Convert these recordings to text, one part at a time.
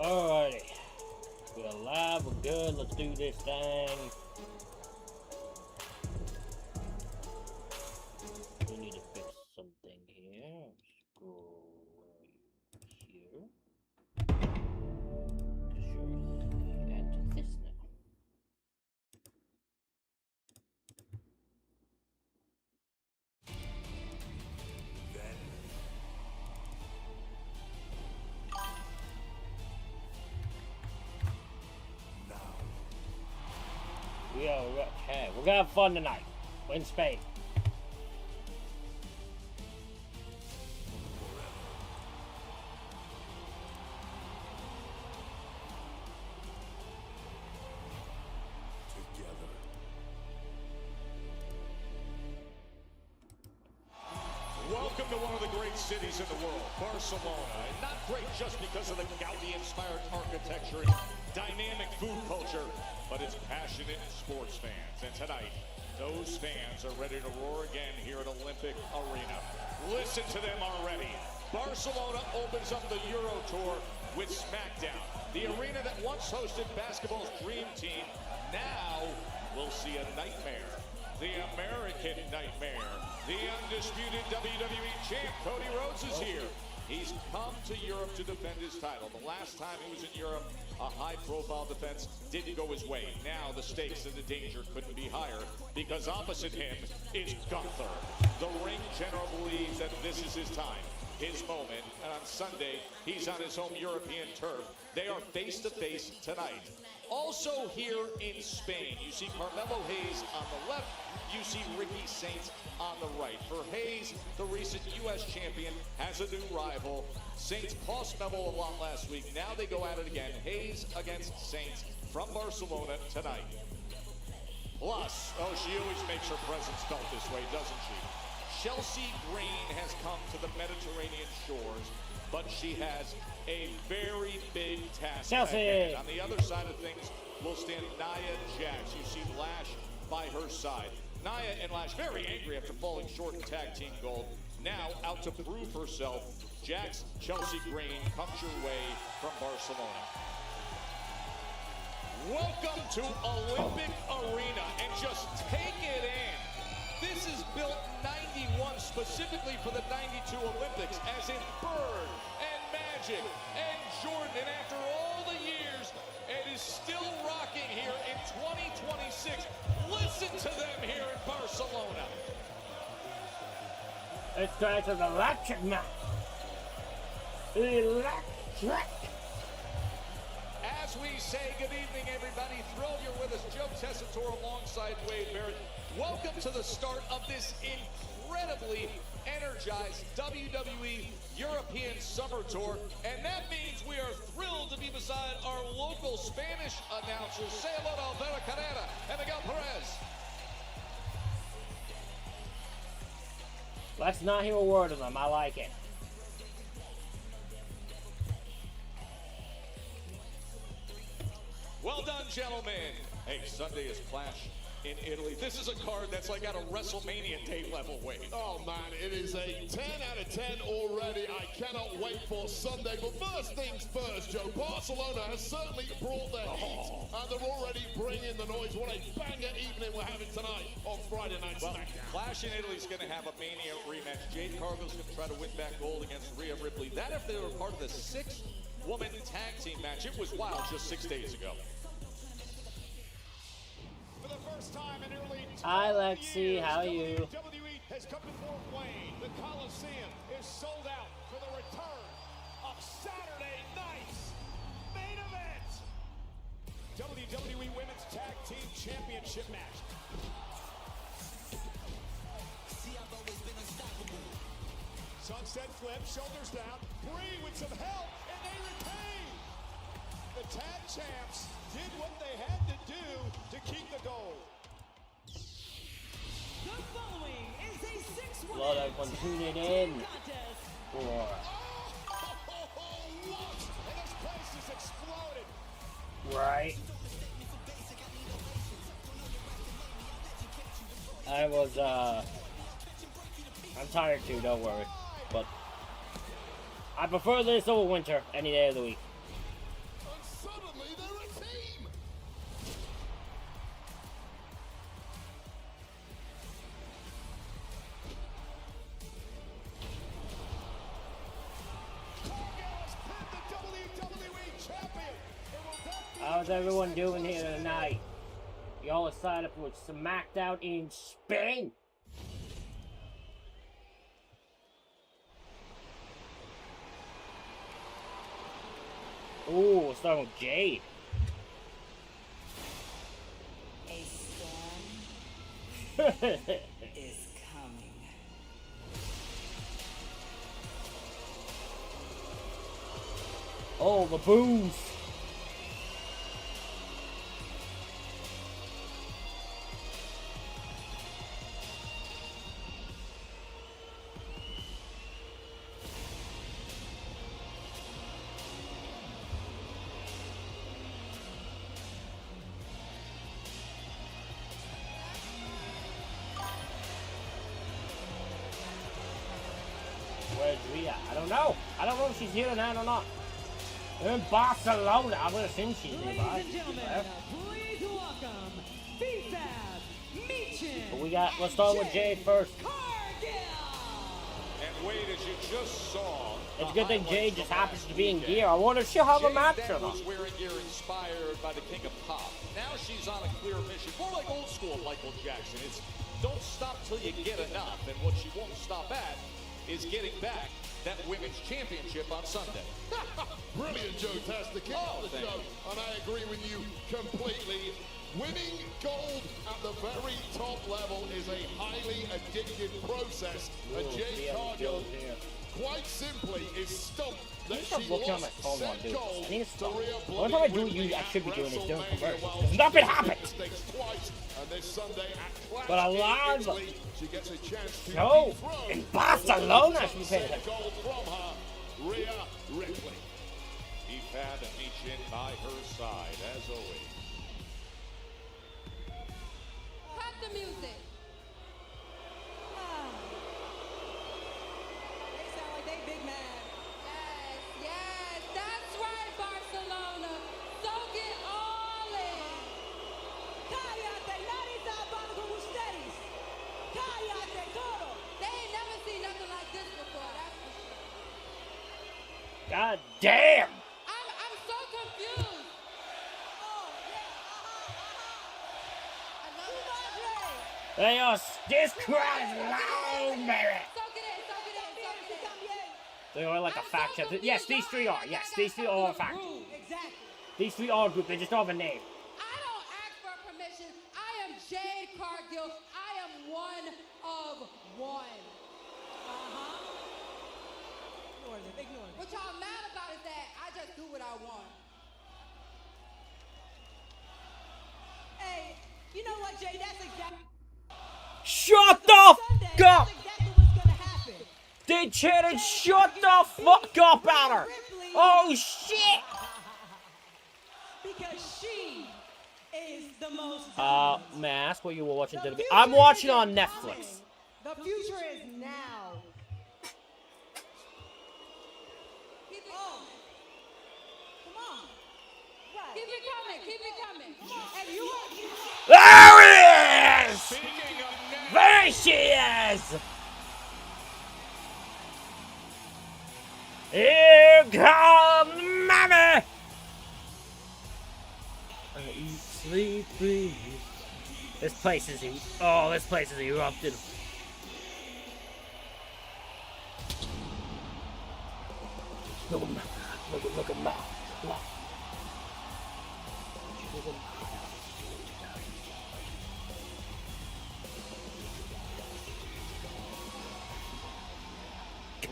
Alrighty. We're alive, we're good, let's do this thing. We need to fix something here. Let's go here. Sure, and this now. We're gonna have fun tonight. Win Spain. Welcome to one of the great cities in the world, Barcelona. And not great just because of the Gaudi-inspired architecture and dynamic food culture, but it's passionate sports fans. And tonight, those fans are ready to roar again here at Olympic Arena. Listen to them already. Barcelona opens up the Euro Tour with Smackdown. The arena that once hosted basketball's dream team now will see a nightmare. The American Nightmare. The undisputed WWE champ, Cody Rhodes, is here. He's come to Europe to defend his title. The last time he was in Europe, a high-profile defense didn't go his way. Now the stakes and the danger couldn't be higher because opposite him is Gunther. The ring general believes that this is his time, his moment. And on Sunday, he's on his home European turf. They are face-to-face tonight. Also here in Spain, you see Carmelo Hayes on the left, you see Ricky Saints on the right. For Hayes, the recent U.S. champion, has a new rival. Saints cost Melo a lot last week. Now they go at it again. Hayes against Saints from Barcelona tonight. Plus, oh, she always makes her presence felt this way, doesn't she? Chelsea Green has come to the Mediterranean shores, but she has a very big task ahead. On the other side of things will stand Nia Jax. You see Lash by her side. Nia and Lash very angry after falling short in tag team gold. Now out to prove herself. Jax, Chelsea Green comes your way from Barcelona. Welcome to Olympic Arena, and just take it in. This is built 91 specifically for the 92 Olympics, as in Bird and Magic and Jordan. And after all the years, it is still rocking here in 2026. Listen to them here in Barcelona. Let's try to the electric now. Electric. As we say good evening, everybody. Thrilled you're with us. Joe Tessitore alongside Wade Barrett. Welcome to the start of this incredibly energized WWE European Summer Tour. And that means we are thrilled to be beside our local Spanish announcers. Say hello to Alvaro Carrera and Miguel Perez. Let's not hear a word of them. I like it. Well done, gentlemen. Hey, Sunday is Clash in Italy. This is a card that's like at a WrestleMania day level weight. Oh man, it is a 10 out of 10 already. I cannot wait for Sunday. But first things first, Joe. Barcelona has certainly brought their heat, and they're already bringing the noise. What a banger evening we're having tonight on Friday Night Smackdown. Clash in Italy is going to have a Mania rematch. Jade Cargill's going to try to win back gold against Rhea Ripley. That if they were part of the 6-woman tag team match. It was wild just 6 days ago. Hi, Lexi. How are you? WWE has come to Fort Wayne. The Coliseum is sold out for the return of Saturday night's main event. WWE Women's Tag Team Championship match. Sunset flip, shoulders down. Bree with some help, and they retain. The tag champs did what they had to do to keep the gold. The following is a 6-woman Lot of everyone tuning in. contest. For What? And this place has exploded. right. I'm tired too, don't worry. But I prefer this over winter any day of the week. How's everyone doing here tonight? Y'all excited for Smackdown in Spain? Ooh, we're starting with Jade. A storm is coming. Oh, the booze. Where's Rhea? I don't know. I don't know if she's here tonight or not. They're in Barcelona. I'm gonna assume she's nearby. Ladies and gentlemen, please welcome B-Fab, Meechin, But let's start with Jade first. And Wade, as you just saw, It's a good thing Jade just happens to be in gear. I wonder if she'll have a match or not. was wearing gear inspired by the King of Pop. Now she's on a clear mission, more like old school Michael Jackson. It's don't stop till you get enough, and what she won't stop at is getting back that women's championship on Sunday. Brilliant, Joe. That's the kick of the show, and I agree with you completely. Winning gold at the very top level is a highly addictive process, and Jade Cargill, quite simply, is stumped that she lost said gold to Rhea What do I do? I should be doing is doing commercials. Because nothing happens. And this Sunday at Clash But in alive. Italy, she gets a chance to No, dethrone in Barcelona, she paid said it. gold from her, Rhea Ripley. B-Fab and Meechin by her side, as always. Cut the music. They sound like they big mad. Yes, that's right, Barcelona. Soak it all in. Cállate, nadie está hablando con ustedes. Cállate, todo. They ain't never seen nothing like this before, that's for sure. God damn. I'm so confused. Oh, yeah, I love it. They are this crowd is loud, baby. Soak it in, soak it in, soak it in. They are like a faction. Yes, these three are. Yes, these three are a faction. Exactly. These three are a group. They just don't have a name. I don't ask for permission. I am Jade Cargill. I am one of one. Ignore them, ignore them. What y'all mad about is that I just do what I want. Hey, you know what, Jay? That's exactly. Shut the Sunday, fuck up! that's exactly what's gonna happen. They chanted shut the fuck up at her! Oh shit! Because she is the most. May I ask what you were watching WWE? I'm watching on Netflix. The future is now. Keep it Oh, coming. come on. Right. Keep it coming. Keep it coming. And you are. There it is! Speaking of There she is! Here comes Mammy! I eat, sleep, breathe. This place is erupted. Look at my.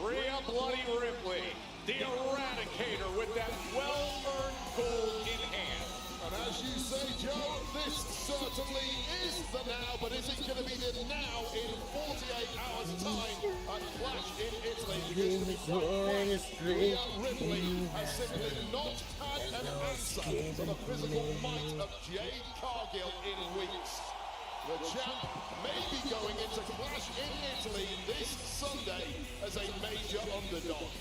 Rhea Bloody Ripley, the Eradicator, with that well-earned gold in hand. And as you say, Joe, this certainly is the now, but is it going to be the now in 48 hours' time at Clash in Italy? Because to be quite frank, Rhea Ripley has simply not had an answer to the physical might of Jade Cargill in weeks. The champ may be going into Clash in Italy this Sunday as a major underdog.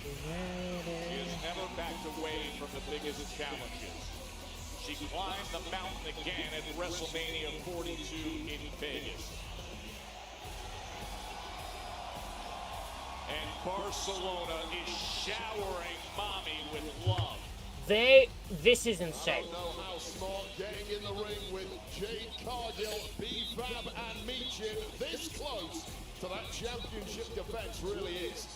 She has never backed away from the biggest challenges. She climbed the mountain again at WrestleMania 42 in Vegas. And Barcelona is showering mommy with love. This is insane. I don't know how smart getting in the ring with Jade Cargill, B-Fab, and Michin this close to that championship defense really is.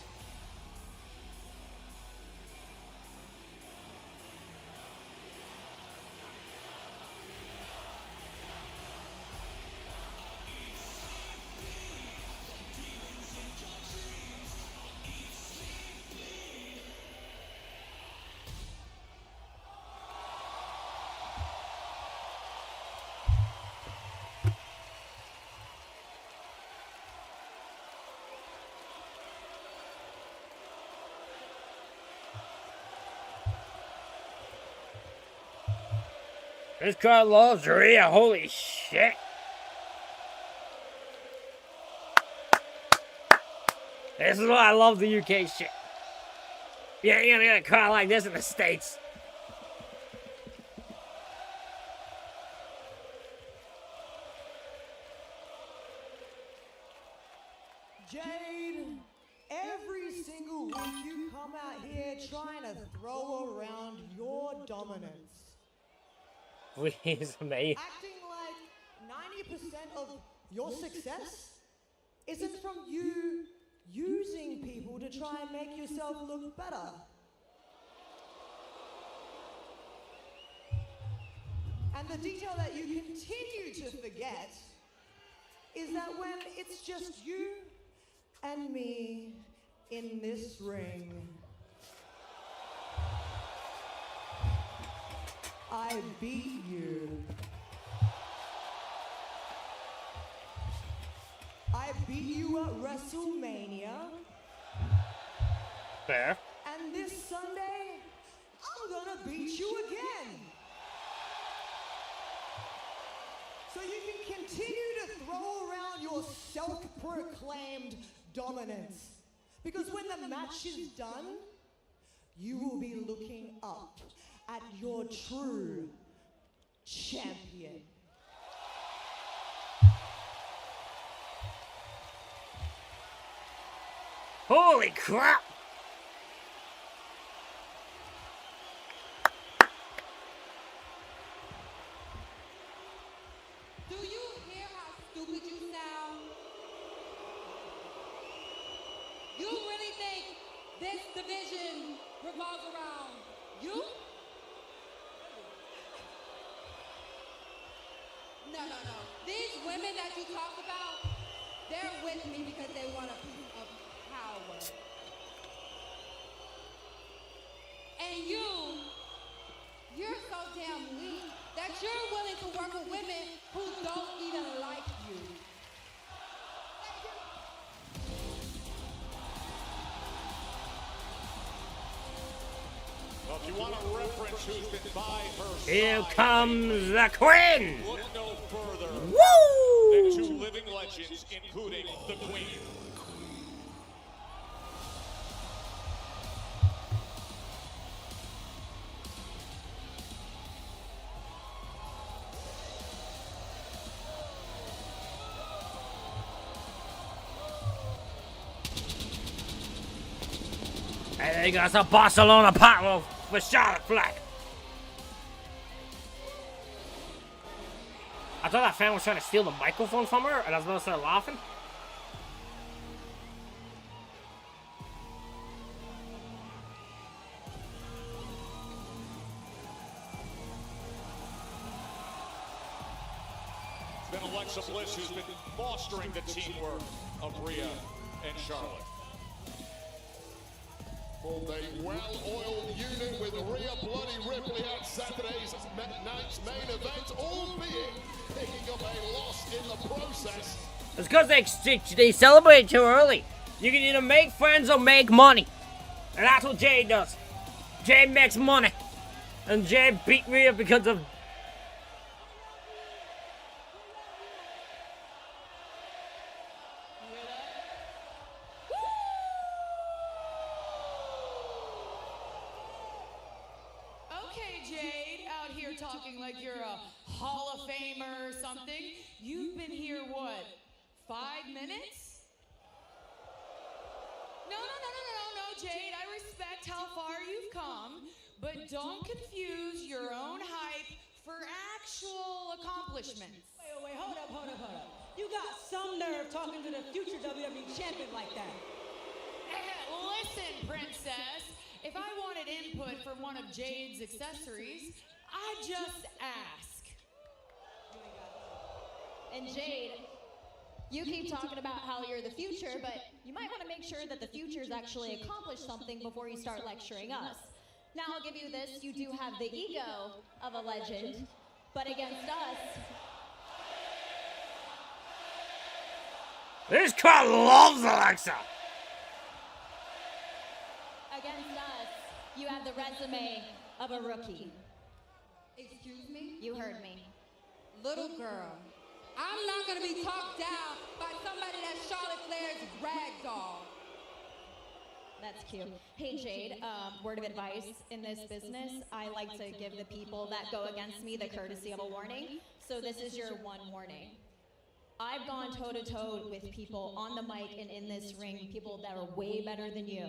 This crowd loves Rhea. Holy shit. This is why I love the UK shit. You ain't gonna get a crowd like this in the States. Jade, every single week you come out here trying to throw around your dominance. Please, mate. Acting like 90% of your success isn't from you using people to try and make yourself look better. And the detail that you continue to forget is that when it's just you and me in this ring, I beat you. I beat you at WrestleMania. Fair. And this Sunday, I'm gonna beat you again. So you can continue to throw around your self-proclaimed dominance. Because when the match is done, you will be looking up at your true champion. Holy crap! Do you hear how stupid you sound? You really think this division revolves around you? No. These women that you talk about, they're with me because they want a piece of power. And you're so damn weak that you're willing to work with women who don't even like you. Well, if you want a reference who's been by her side, Here comes the Queen! look no further Woo! than two living legends, including the Queen. And then you got some Barcelona partner with Charlotte Flair. I thought that fan was trying to steal the microphone from her, and I was about to start laughing. It's been Alexa Bliss who's been fostering the teamwork of Rhea and Charlotte. Formed a well-oiled unit with Rhea Bloody Ripley at Saturday's night's main event, albeit picking up a loss in the process. It's because they celebrate too early. You can either make friends or make money. And that's what Jade does. Jade makes money. And Jade beat Rhea because of... Okay, Jade, out here talking like you're a Hall of Famer or something. You've been here, what, 5 minutes? No, Jade, I respect how far you've come, but don't confuse your own hype for actual accomplishments. Wait, hold up. You got some nerve talking to the future WWE champion like that. Listen, princess, if I wanted input for one of Jade's accessories, I'd just ask. And Jade, you keep talking about how you're the future, but you might want to make sure that the future's actually accomplished something before you start lecturing us. Now I'll give you this, you do have the ego of a legend, but against us... This crowd loves Alexa! Against us, you have the resume of a rookie. Excuse me? You heard me. Little girl, I'm not gonna be talked down by somebody that's Charlotte Flair's ragdoll. That's cute. Hey Jade, word of advice in this business, I like to give the people that go against me the courtesy of a warning. So this is your one warning. I've gone toe-to-toe with people on the mic and in this ring, people that are way better than you.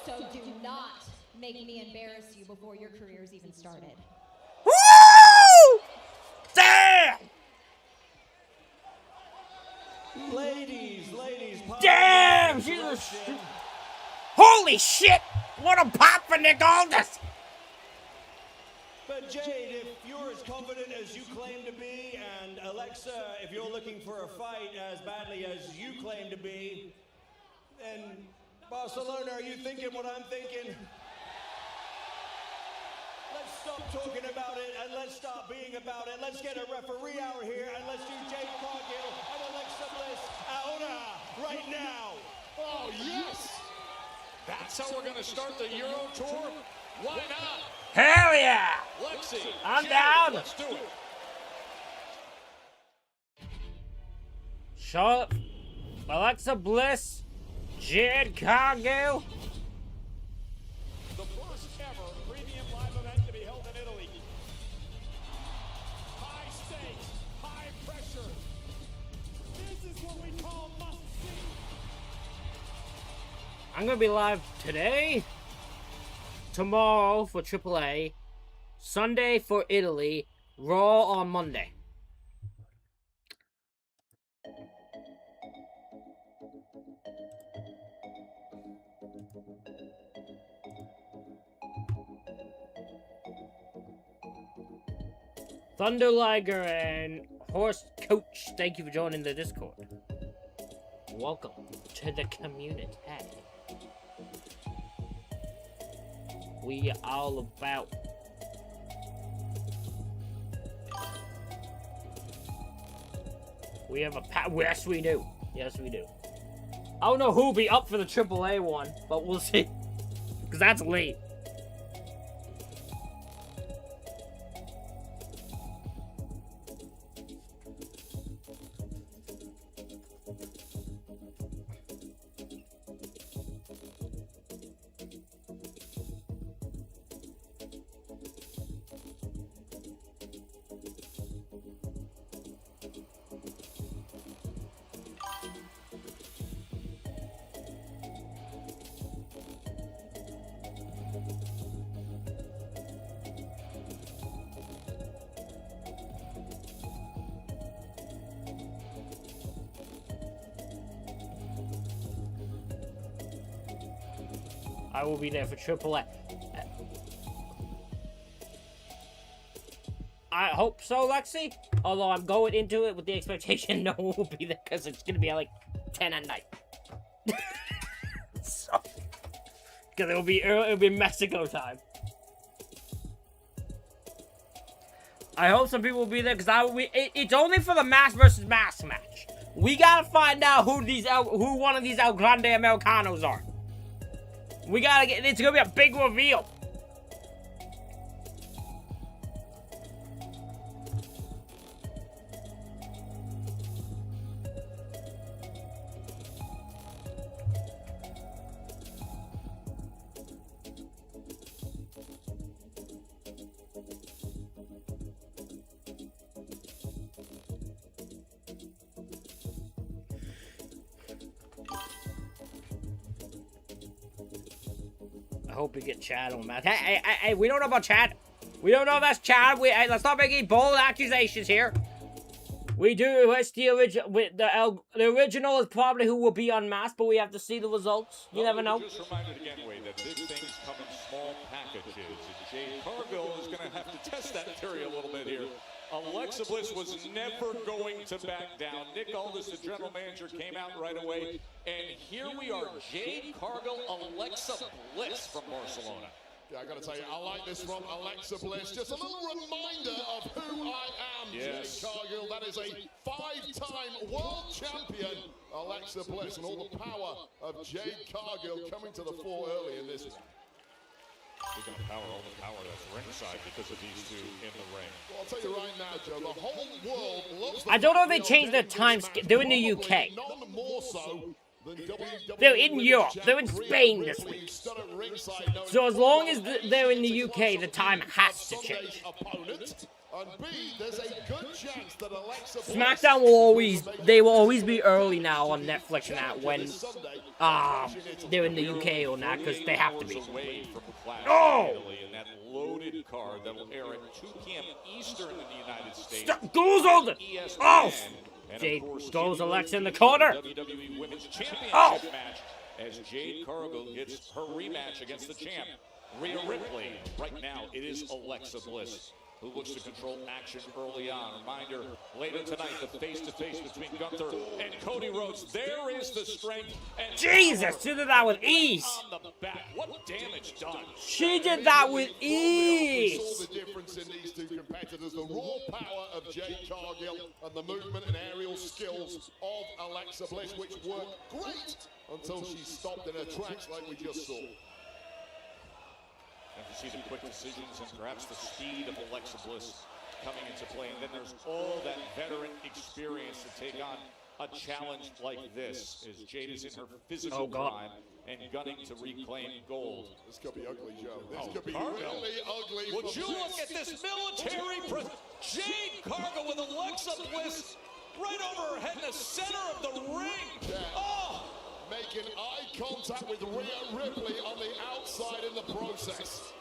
So do not make me embarrass you before your career's even started. Woo! Damn! Ladies, damn! She's a holy shit! What a pop for Nick Aldis! But Jade, if you're as confident as you claim to be, and Alexa, if you're looking for a fight as badly as you claim to be, then Barcelona, are you thinking what I'm thinking? Let's stop talking about it and let's start being about it. Let's get a referee out here and let's do Jade Cargill and Alexa Bliss ahora, right now. Oh, yes! That's how we're going to start the Euro Tour? Why not? Hell yeah! Lexi, I'm Jade, down. Let's do it. Charlotte, Alexa Bliss, Jade Cargill. The first ever premium live event to be held in Italy. High stakes, high pressure. This is what we call must see. I'm gonna be live today, tomorrow for AAA, Sunday for Italy, Raw on Monday. Thunder Liger and Horse Coach, thank you for joining the Discord. Welcome to the community. We are all about we have a yes we do. Yes we do. I don't know who'll be up for the AAA one, but we'll see. Because that's late. I will be there for AAA. I hope so, Lexi. Although I'm going into it with the expectation no one will be there because it's going to be at like 10 at night. So, because it'll be Mexico time. I hope some people will be there because it's only for the mask versus mask match. We gotta find out who one of these El Grande Americanos are. We gotta get. It's gonna be a big reveal. I hope we get Chad on that. Hey, we don't know about Chad. We don't know if that's Chad. Let's not make any bold accusations here. We do. It's the original. The original is probably who will be unmasked, but we have to see the results. You never know. Just reminded again, Wade, that big things come in small packages. And Jade Cargill is going to have to test that theory a little bit here. Alexa Bliss was never going to back down. Nick Aldis, the general manager, came out right away. And here we are, Jade Cargill, Alexa Bliss from Barcelona. Yeah, I got to tell you, I like this from Alexa Bliss. Just a little reminder of who I am, yes. Jade Cargill. That is a 5-time world champion, Alexa Bliss, and all the power of Jade Cargill coming to the fore early in this one. We're going to power all the power that's ringside because of these two in the ring. Well, I'll tell you right now, Joe, the whole world loves I don't know if they changed their time. They're in the UK. None more so than WWE. They're in Europe. They're in Spain this week. So as long as they're in the UK, the time has to change. And B, there's a good chance that Alexa Smackdown will always be early now on Netflix and that when they're in the UK or not, because they have to be. Oh! And that loaded card that'll air at 2 p.m. Eastern in the United States. Goes on the Jade throws Alexa in the corner. WWE Women's Championship match as Jade Cargill gets her rematch against the champ, Rhea Ripley. Right now, it is Alexa Bliss who looks to control action early on. Reminder, later tonight, the face-to-face between Gunther and Cody Rhodes. There is the strength. And Jesus, she did that with ease. On the back. What damage done? She did that with ease. We saw the difference in these two competitors, the raw power of Jade Cargill and the movement and aerial skills of Alexa Bliss, which worked great until she stopped in her tracks like we just saw. And to see the quick decisions and perhaps the speed of Alexa Bliss coming into play. And then there's all that veteran experience to take on a challenge like this, as Jade is in her physical prime and gunning to reclaim gold. This could be ugly, Joe. This could be really ugly. Would you look at this military Jade Cargill with Alexa Bliss right over her head in the center of the ring. Yeah. Oh! Making eye contact with Rhea Ripley on the outside in the process.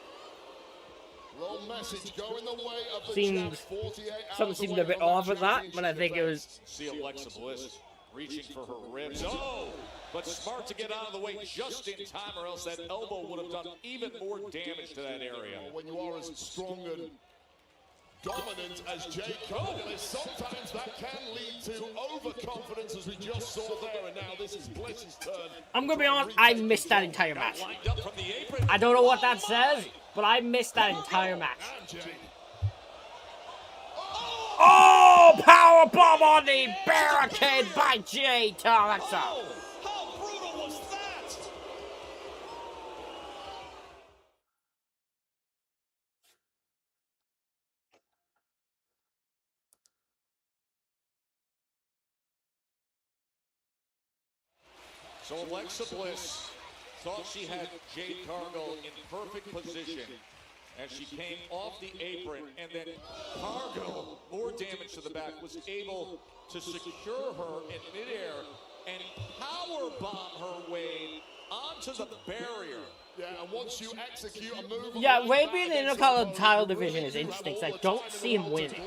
Little message going the way of the champ, 48 something seemed a bit off with that, but I think it was. See Alexa Bliss reaching for her ribs. Oh! But smart to get out of the way just in time, or else that elbow would have done even more damage to that area. When you are as strong and dominant as Jade Cargill is, sometimes that can lead to overconfidence, as we just saw there, and now this is Bliss's turn. I'm gonna be honest, I missed that entire match. I don't know what that says, but I missed that entire match. Oh, powerbomb on the barricade by Jade to Alexa. How brutal was that? So Alexa Bliss thought she had Jade Cargill in perfect position as she came off the apron, and then Cargill, more damage to the back, was able to secure her in midair and powerbomb her way onto the barrier. Yeah, and once you execute a move, Wade being in the Intercontinental title division is interesting because I don't see him winning.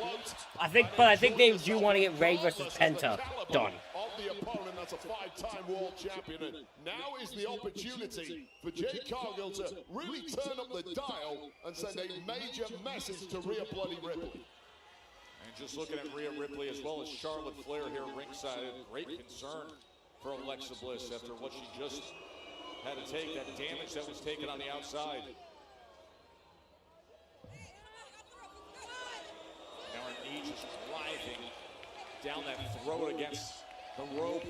I think they do want to get Ray versus Penta done. Of the opponent, that's a 5-time world champion, and now is the opportunity for Jade Cargill to really turn up the dial and send a major message to Rhea Bloody Ripley. And just looking at Rhea Ripley as well as Charlotte Flair here ringside, great concern for Alexa Bliss after what she just had to take, that damage that was taken on the outside. Now her knee just driving down that throat against the rope.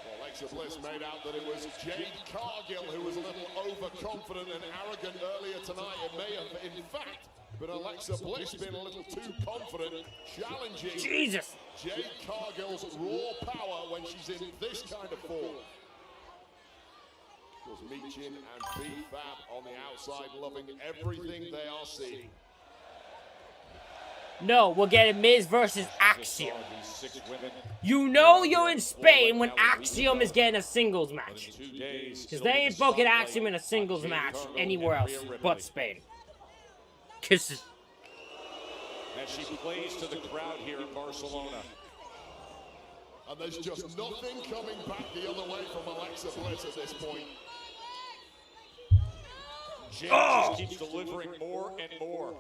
Well, Alexa Bliss made out that it was Jade Cargill who was a little overconfident and arrogant earlier tonight. It may have, in fact, been Alexa Bliss being a little too confident, challenging Jade Cargill's raw power when she's in this kind of form. Of course, Michin and B-Fab on the outside, loving everything they are seeing. No, we're getting Miz versus Axiom. You know you're in Spain when Axiom is getting a singles match. Because they ain't booking Axiom in a singles match anywhere else but Spain. Kisses. As she plays to the crowd here in Barcelona. And there's just nothing coming back the other way from Alexa Bliss at this point. Jade just keeps delivering more and more.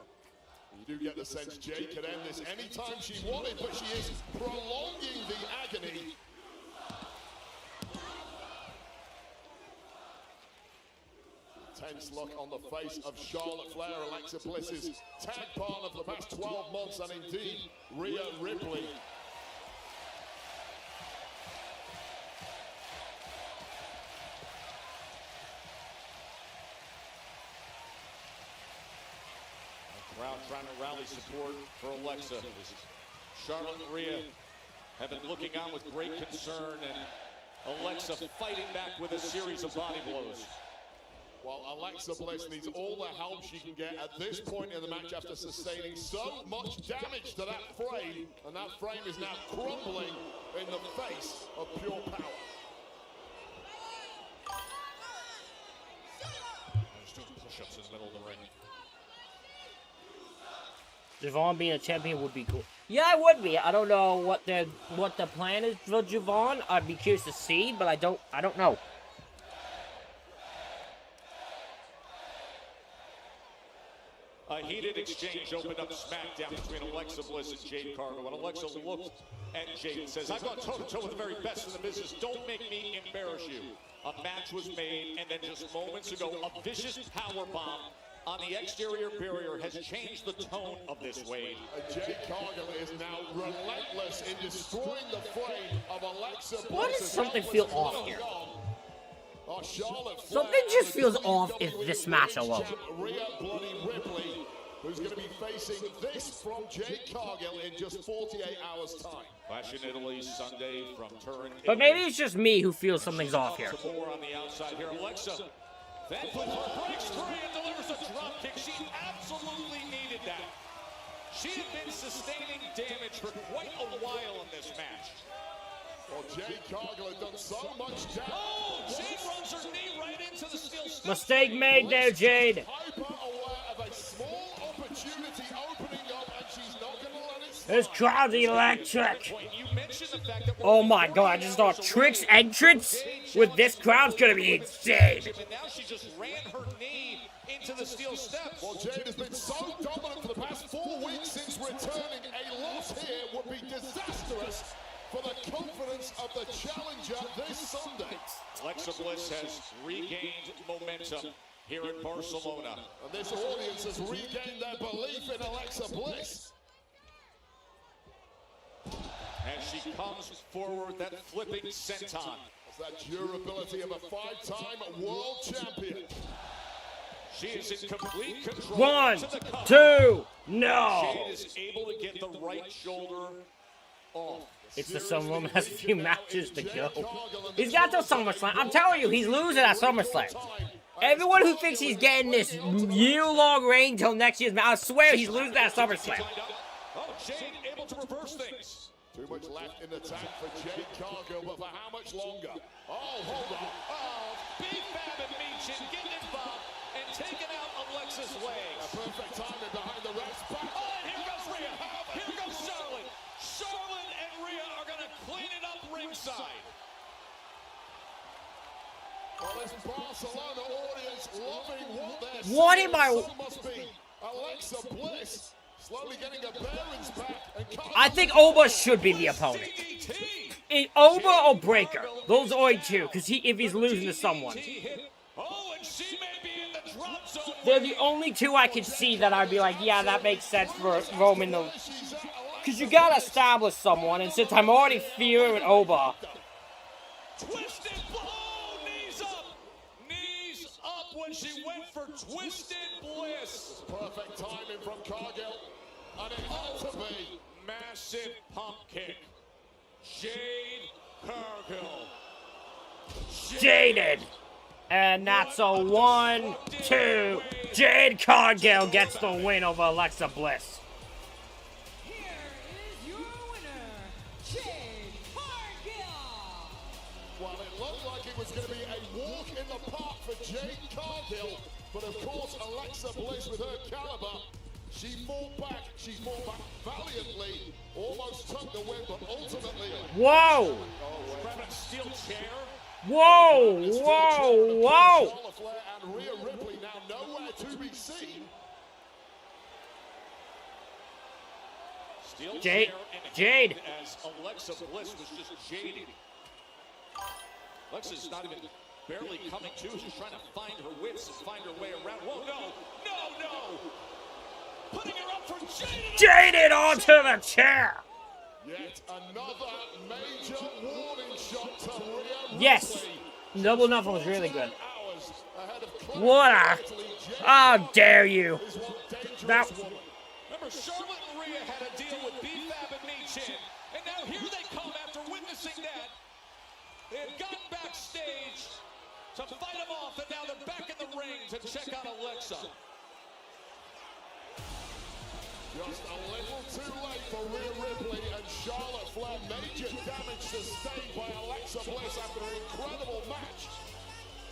You do get the sense Jade could end this anytime she wanted, but she is prolonging the agony. Tense look on the face of Charlotte Flair, Alexa Bliss's tag partner for the past 12 months, and indeed Rhea Ripley. Crowd trying to rally support for Alexa. Charlotte and Rhea have been looking on with great concern, and Alexa fighting back with a series of body blows. Well, Alexa Bliss needs all the help she can get at this point in the match after sustaining so much damage to that frame, and that frame is now crumbling in the face of pure power. Just doing push-ups in the middle of the ring. Javon being a champion would be cool. Yeah, it would be. I don't know what the plan is for Javon. I'd be curious to see, but I don't know. A heated exchange opened up Smackdown between Alexa Bliss and Jade Cargill. When Alexa looked at Jade and says, "I've gone toe-to-toe with the very best in the business. Don't make me embarrass you." A match was made, and then just moments ago, a vicious powerbomb on the exterior barrier has changed the tone of this wave. Jade Cargill is now relentless in destroying the frame of Alexa Bliss. Why does something feel off here? Charlotte Something just feels off in this match alone. Rhea Bloody Ripley, who's going to be facing this from Jade Cargill in just 48 hours' time. Clash in Italy Sunday from Turin. But maybe it's just me who feels something's off here. More on the outside here. Alexa then breaks free and delivers a drop kick. She absolutely needed that. She had been sustaining damage for quite a while in this match. Well, Jade Cargill has done so much damage. Oh, Jade runs her knee right into the steel steps. Mistake made there, Jade. Hyper aware of a small opportunity opening up, and she's not going to let it slide. This crowd's electric. You mentioned the fact that Oh my god, I just thought Trick's entrance with this crowd's gonna be insane. and now she just ran her knee into the steel steps. Well, Jade has been so dominant for the past 4 weeks since returning. A loss here would be disastrous for the confidence of the challenger this Sunday. Alexa Bliss has regained momentum here in Barcelona. And this audience has regained their belief in Alexa Bliss. As she comes forward, that flipping senton. It's that durability of a 5-time world champion. She is in complete control. 1, to the cover. 2, no. Jade is able to get the right shoulder off. It's the Sun Woman has a few matches to go. He's got till SummerSlam. I'm telling you, he's losing at SummerSlam. Everyone who thinks he's getting this year-long reign till next year's match, I swear he's losing at SummerSlam. Oh, Jade able to reverse things. Too much left in the tank for Jade Cargill, but for how much longer? Oh, hold on. Oh, Big Fab and Meechin getting involved and taking out Alexa's legs. A perfect timing behind the ref's back. Oh, and here goes Rhea. Here goes Charlotte. Charlotte and Rhea are going to clean it up ringside. Well, this Barcelona audience loving what they're seeing. What am I... So must be Alexa Bliss slowly getting her bearings back. And I think Oba should be the opponent. Oba or Breaker. Those are only two, because if he's losing to someone. Oh, and she may be in the drop zone. They're the only two I could see that I'd be like, yeah, that makes sense for Roman. Because you gotta establish someone, and since I'm already fearing Oba. Twisted blow, knees up. Knees up when she went for Twisted Bliss. perfect timing from Cargill. And it had to be. Massive pump kick. Jade Cargill. Jaded. And that's a 1, 2. Jade Cargill gets the win over Alexa Bliss. for Jade Cargill, but of course Alexa Bliss with her caliber, she fought back valiantly, almost took the win, but ultimately... Whoa! Steel chair. Whoa! Whoa! Whoa! Charlotte Flair and Rhea Ripley now nowhere to be seen. Steel Jade. chair in Jade. hand as Alexa Bliss was just jaded. Alexa's not even barely coming to. She's trying to find her wits and find her way around. Whoa, no! No, no! Putting her up for Jade! Jaded onto the chair! Yet another major warning shot to Rhea Ripley. Yes! Double Knuckle was really good. Hours ahead of What a... How dare you! That... Remember, Charlotte and Rhea had a deal with B-Fab and Michin, and now here they come after witnessing that. They had gotten backstage to fight them off, and now they're back in the ring to check out Alexa. Just a little too late for Rhea Ripley and Charlotte Flair. Major damage sustained by Alexa Bliss after an incredible match.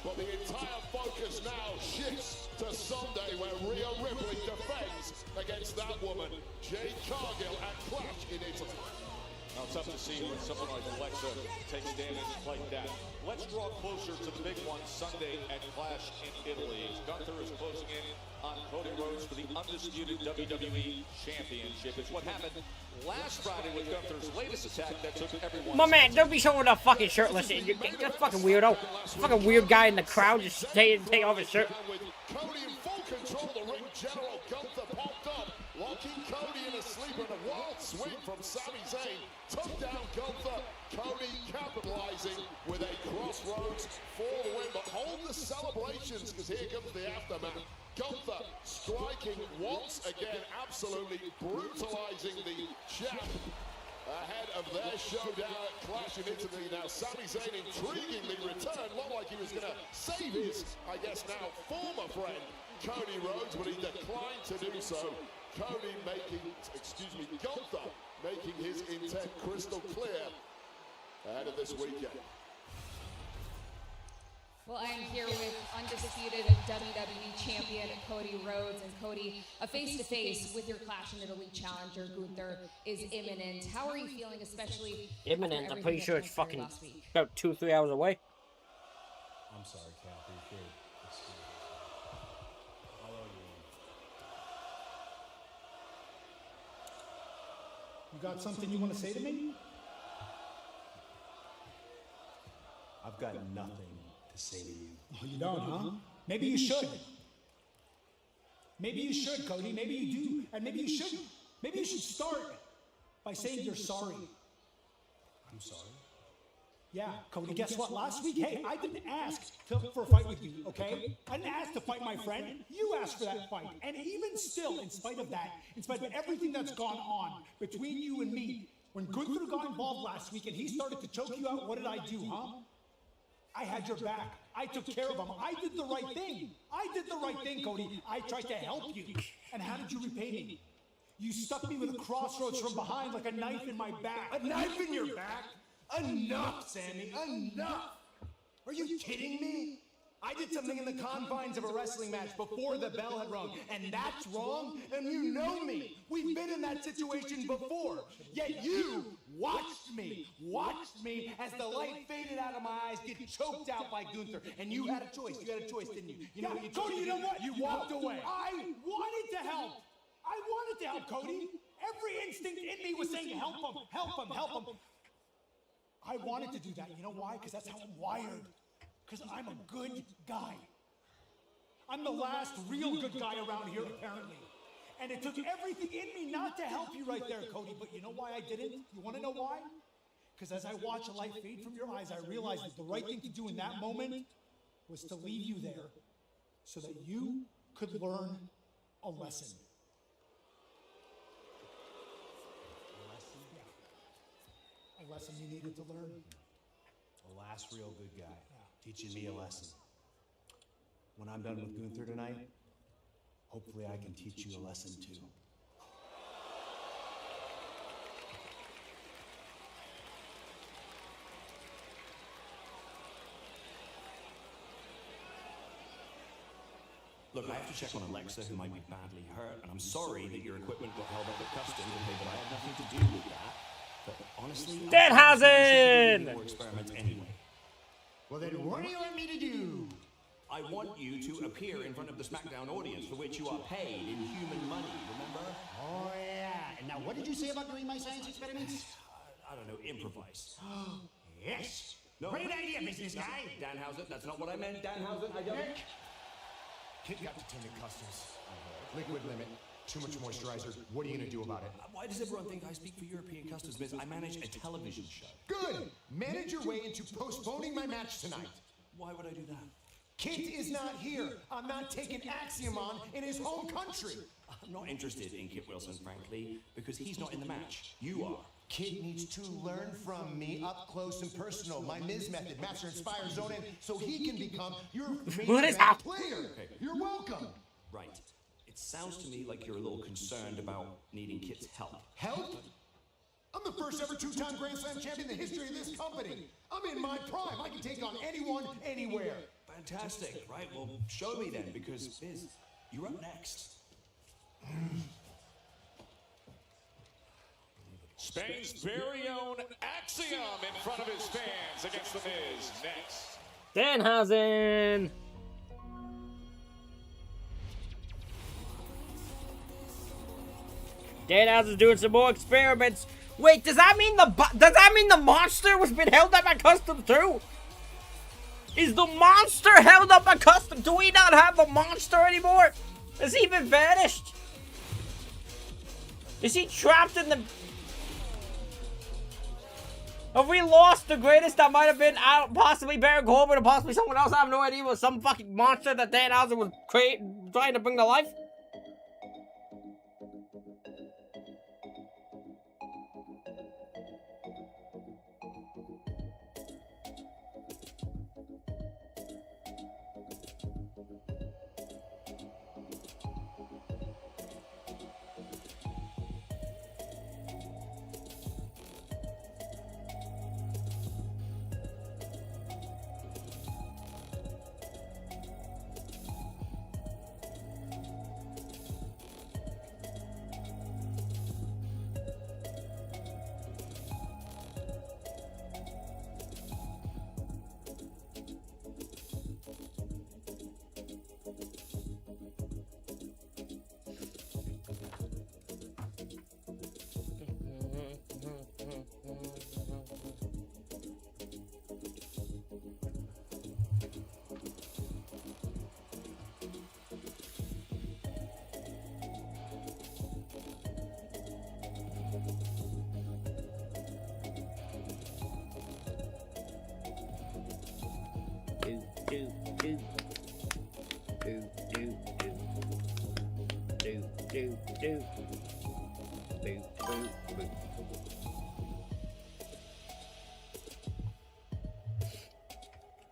But the entire focus now shifts to Sunday, where Rhea Ripley defends against that woman, Jade Cargill, at Clash in Italy. Now, tough to see when someone like Alexa takes damage like that. Let's draw closer to the big one Sunday at Clash in Italy. Gunther is closing in on Cody Rhodes for the undisputed WWE Championship. It's what happened last Friday with Gunther's latest attack that took everyone. My man, don't be showing up fucking shirtless. You're a fucking weirdo. Fucking weird guy in the crowd just take off his shirt. With Cody in full control, the ring general Gunther popped up, locking Cody in a sleeper, and a wild swing from Sami Zayn took down Gunther. Cody capitalizing with a crossroads for the win. But hold the celebrations, because here comes the aftermath. Gunther striking once again, absolutely brutalizing the champ ahead of their showdown at Clash in Italy. Now Sami Zayn intriguingly returned, looked like he was going to save his, I guess now, former friend Cody Rhodes, but he declined to do so. Cody Gunther making his intent crystal clear ahead of this weekend. Well, I am here with undisputed WWE champion Cody Rhodes. And Cody, a face-to-face with your Clash in Italy challenger, Gunther, is imminent. How are you feeling, especially Imminent? I'm pretty sure it's fucking last week? about 2-3 hours away. I'm sorry, Kathy. How old are you? You got something you want to say to me? I've got nothing to say to you. Oh, you don't, huh? Maybe you should. Maybe you should, Cody. Maybe you do. And maybe you shouldn't. Maybe you should start by saying you're sorry. I'm sorry. Yeah, Cody, guess what? Last week, hey, I didn't ask for a fight with you, okay? I didn't ask to fight my friend. You asked for that fight. And even still, in spite of that, in spite of everything that's gone on between you and me, when Gunther got involved last week and he started to choke you out, what did I do, huh? I had your back. I took care of him. I did the right thing. I did the right thing, Cody. I tried to help you. And how did you repay me? You stuck me with a crossroads from behind like a knife in my back. A knife in your back? Enough, Sammy, enough! Are you kidding me? I did something in the confines of a wrestling match before the bell had rung, and that's wrong, and you know me. We've been in that situation before, yet you watched me as the light faded out of my eyes, get choked out by Gunther, and you had a choice, didn't you? You know what you chose? Cody, you know what? You walked away. I wanted to help. I wanted to help, Cody. Every instinct in me was saying, help him, help him, help him. I wanted to do that. You know why? Because that's how I'm wired. Because I'm a good guy. I'm the last real good guy around here, apparently. And it took everything in me not to help you right there, Cody. But you know why I didn't? You want to know why? Because as I watched a light fade from your eyes, I realized that the right thing to do in that moment was to leave you there so that you could learn a lesson. A lesson you needed to learn. The last real good guy teaching me a lesson. When I'm done with Gunther tonight, hopefully I can teach you a lesson too. Look, I have to check on Alexa, who might be badly hurt, and I'm sorry that your equipment got held up at customs, okay, but I had nothing to do with that. But honestly, Danhausen! More experiments anyway. Well, then what do you want me to do? I want you to appear in front of the Smackdown audience, for which you are paid in human money, remember? Oh, yeah. And now, what did you say about doing my science experiments? I don't know, improvise. Yes. No, Great idea, business guy. Danhausen, that's not what I meant. Danhausen, I don't... Kid got to tended customs. Liquid limit. Too much moisturizer. What are you gonna do about it? Why does everyone think I speak for European customs, Miss? I manage a television show. Good. Manage your way into postponing my match tonight. Why would I do that? Kit is not here. I'm not taking Axiom on in his home country. I'm not interested in Kit Wilson, frankly, because he's not in the match. You are. Kit needs to learn from me up close and personal. My Miz method, master inspire zone in, so he can become your main event player. Okay. You're welcome. Right. It sounds to me like you're a little concerned about needing Kit's help. Help? I'm the first ever two-time Grand Slam champion in the history of this company. I'm in my prime. I can take on anyone, anywhere. Fantastic. Right, well, show me then, because, Miz, you're up next. Spain's very own Axiom in front of his fans against The Miz next. Danhausen! Danhausen's doing some more experiments. Wait, does that mean the monster was been held up at custom too? Is the monster held up at custom? Do we not have the monster anymore? Has he been vanished? Is he trapped in the... Have we lost the greatest that might have been out, possibly Baron Corbin or possibly someone else? I have no idea. It was some fucking monster that Danhausen was trying to bring to life.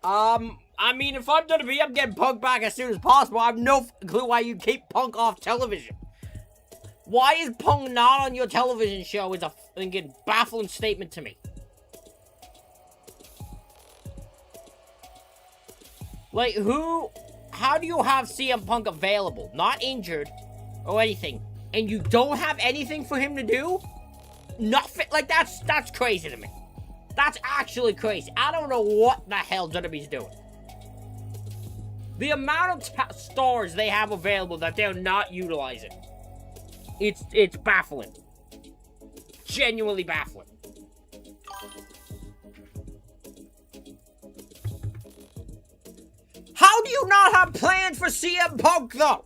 I mean, if I'm WWE, I'm getting Punk back as soon as possible. I have no clue why you keep Punk off television. Why is Punk not on your television show is a fucking baffling statement to me. Like, how do you have CM Punk available, not injured or anything, and you don't have anything for him to do? Nothing, like, that's crazy to me. That's actually crazy. I don't know what the hell WWE's doing. The amount of stars they have available that they're not utilizing. It's baffling. Genuinely baffling. How do you not have plans for CM Punk, though?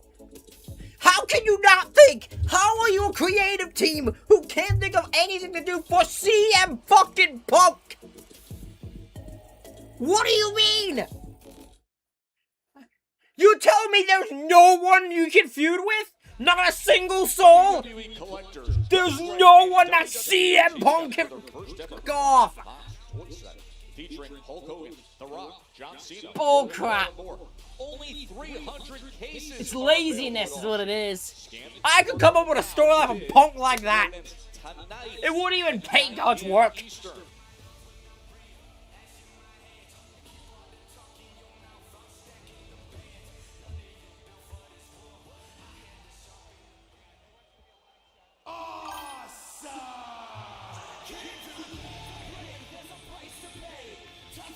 How can you not think? How are you a creative team who can't think of anything to do for CM fucking Punk? What do you mean? You tell me there's no one you can feud with? Not a single soul? There's no one that CM Punk can fuck off. Featuring Hulk Hogan, The Rock, John Cena. Bullcrap. Only 300 cases. It's laziness is what it is. I could come up with a storyline of Punk like that. It wouldn't even pay much work.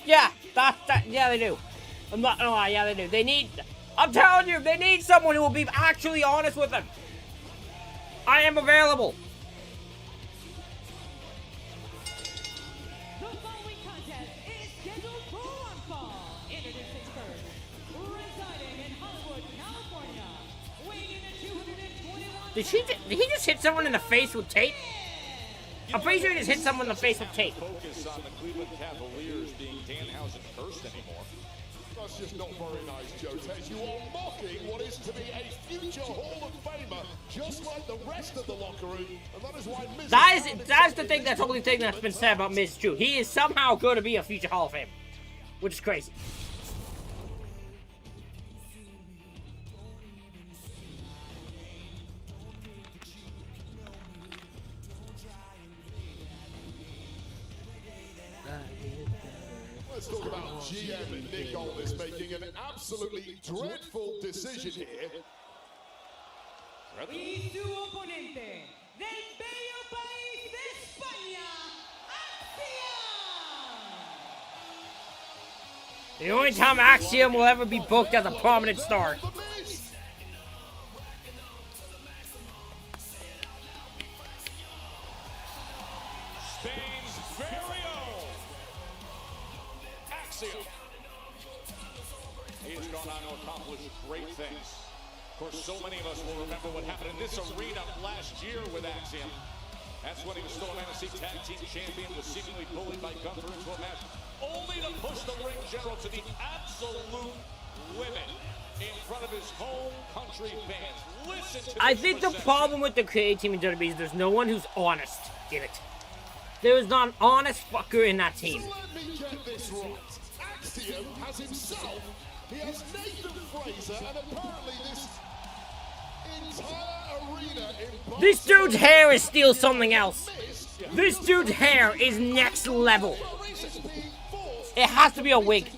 Yeah, yeah, they do. I'm not gonna lie, yeah, they do. They need, I'm telling you, they need someone who will be actually honest with them. I am available. The following contest is scheduled for one fall. Introducing first, residing in Hollywood, California, weighing in at 221. Did he just hit someone in the face with tape? I'm pretty sure he just hit someone in the face with tape. Focus on the Cleveland Cavaliers being Danhausen cursed anymore. That's just not very nice, Joe Tez. You are mocking what is to be a future Hall of Famer, just like the rest of the locker room, and that is why Miz That's the thing, that's the only thing that's been said about Miz Drew. He is somehow going to be a future Hall of Famer, which is crazy. Let's talk about GM Nick Aldis making an absolutely dreadful decision here. Y su oponente, del bello país de España, Axiom! The only time Axiom will ever be booked as a prominent star. Spain's very own Axiom. He has gone on to accomplish great things. Of course, so many of us will remember what happened in this arena last year with Axiom. That's when he was still an NXT Tag Team Champion, was seemingly bullied by Gunther into a match, only to push the ring general to the absolute limit in front of his home country fans. Listen to I think the problem with the creative team in WWE is there's no one who's honest in it. There is not an honest fucker in that team. So let me get this right. Axiom has himself, he has Nathan Fraser, and apparently this entire arena in This dude's hair is still something else. This dude's hair is next level. It has to be a wig.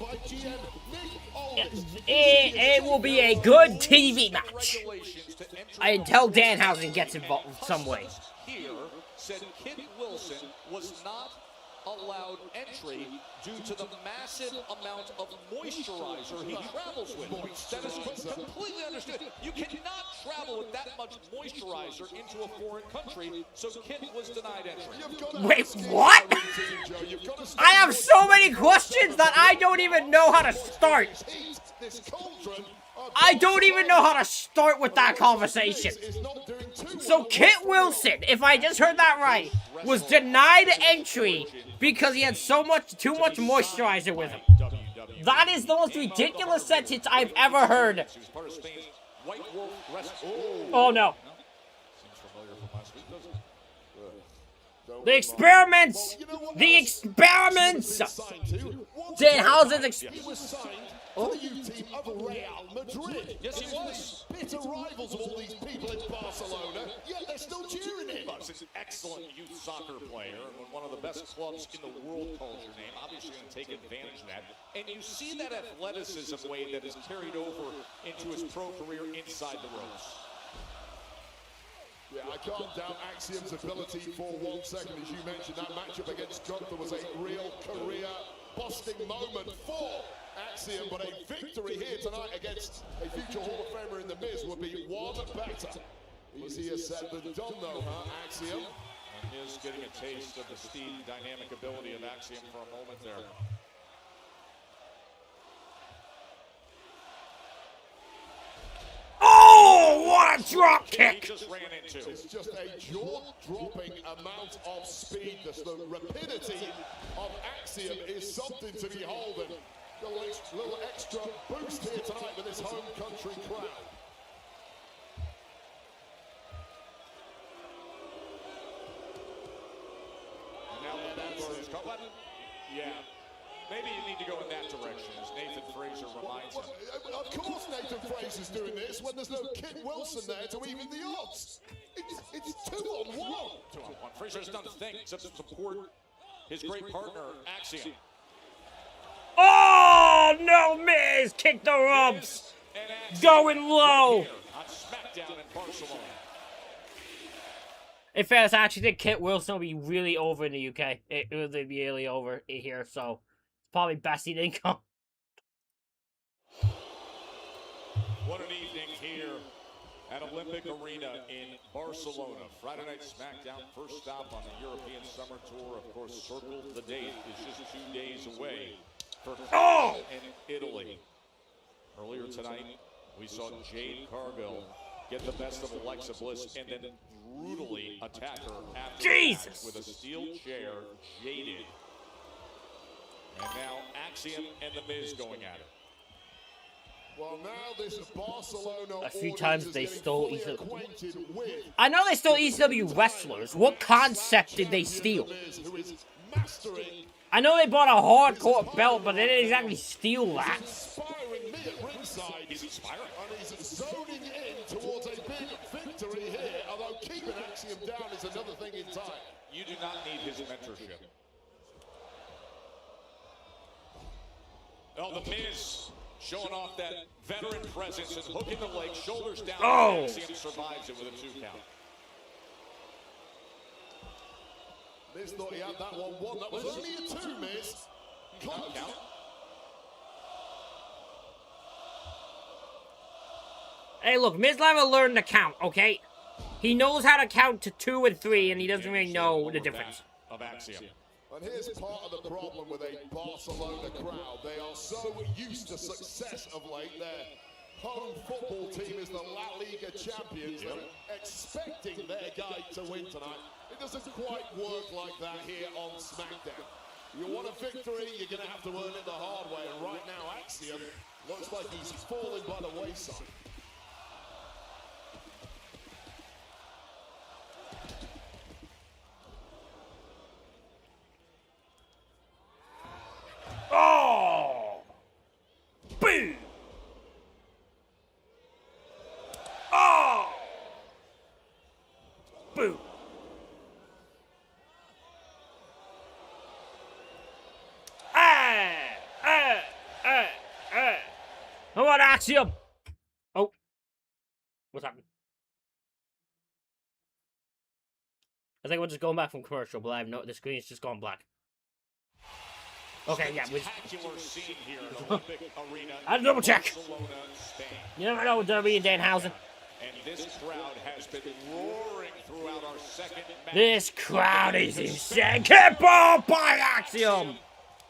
It will be a good TV match until Danhausen gets involved in some way. Here said Kit Wilson was not allowed entry due to the massive amount of moisturizer he travels with. That is completely understood. You cannot travel with that much moisturizer into a foreign country, so Kit was denied entry. Wait, what? I have so many questions that I don't even know how to start. I don't even know how to start with that conversation. So Kit Wilson, if I just heard that right, was denied entry because he had too much moisturizer with him. That is the most ridiculous sentence I've ever heard. Oh no. The experiments! The experiments! Danhausen's the youth team of Real Madrid. Yes, he was. Bitter rivals of all these people in Barcelona, yet they're still cheering him. He's an excellent youth soccer player, and one of the best clubs in the world calls your name. Obviously, going to take advantage of that. And you see that athleticism way that is carried over into his pro career inside the ropes. Yeah, I can't doubt Axiom's ability for 1 second. As you mentioned, that matchup against Gunther was a real career-busting moment for Axiom, but a victory here tonight against a future Hall of Famer in The Miz would be one better. Easier said than done, though, huh, Axiom? And Miz getting a taste of the speed and dynamic ability of Axiom for a moment there. Oh, what a drop kick! He just ran into. It's just a jaw-dropping amount of speed. The rapidity of Axiom is something to behold. And a little extra boost here tonight with this home country crowd. And now the backboard is caught. Yeah. Maybe you need to go in that direction, as Nathan Fraser reminds him. Of course Nathan Fraser's doing this when there's no Kit Wilson there to even the odds. It's 2-on-1. 2-on-1. Fraser's done a thing except to support his great partner, Axiom. Oh, no, Miz! Kick the ropes! Going low! On Smackdown in Barcelona. In fairness, I actually think Kit Wilson will be really over in the UK. It will be really over here, so it's probably best he didn't come. What an evening here at Olympic Arena in Barcelona. Friday Night Smackdown, first stop on the European Summer Tour. Of course, circle the date is just 2 days away for France and Italy. Earlier tonight, we saw Jade Cargill get the best of Alexa Bliss and then brutally attack her after the match with a steel chair, jaded. And now Axiom and The Miz going at it. Well, now this Barcelona a few times they stole ECW. with I know they stole ECW wrestlers. What concept did they steal? who is mastering I know they bought a hardcore belt, but they didn't exactly steal that. inspiring me at ringside. He's inspiring. And he's zoning in towards a big victory here, although keeping Axiom down is another thing entirely. You do not need his mentorship. Oh, The Miz showing off that veteran presence and hooking the leg, shoulders down. Oh. Axiom survives it with a 2 count. Miz thought he had that 1-1. That was only a 2, Miz. Count. Hey, look, Miz never learned to count, okay? He knows how to count to 2 and 3, and he doesn't really know the difference. Of Axiom. And here's part of the problem with a Barcelona crowd. They are so used to success of late. Their home football team is the La Liga champions. They're expecting their guy to win tonight. It doesn't quite work like that here on SmackDown. You want a victory, you're going to have to earn it the hard way. And right now, Axiom looks like he's falling by the wayside. Oh! Boom! Oh! Boom! Come on, Axiom! Oh. What's happening? I think we're just going back from commercial, but I have no, the screen's just gone black. Okay, yeah, we Spectacular scene here at Olympic Arena. I had to double check. Barcelona, Spain. You never know with WWE and Danhausen. And this crowd has been roaring throughout our second match. This crowd is insane. Kept on by Axiom!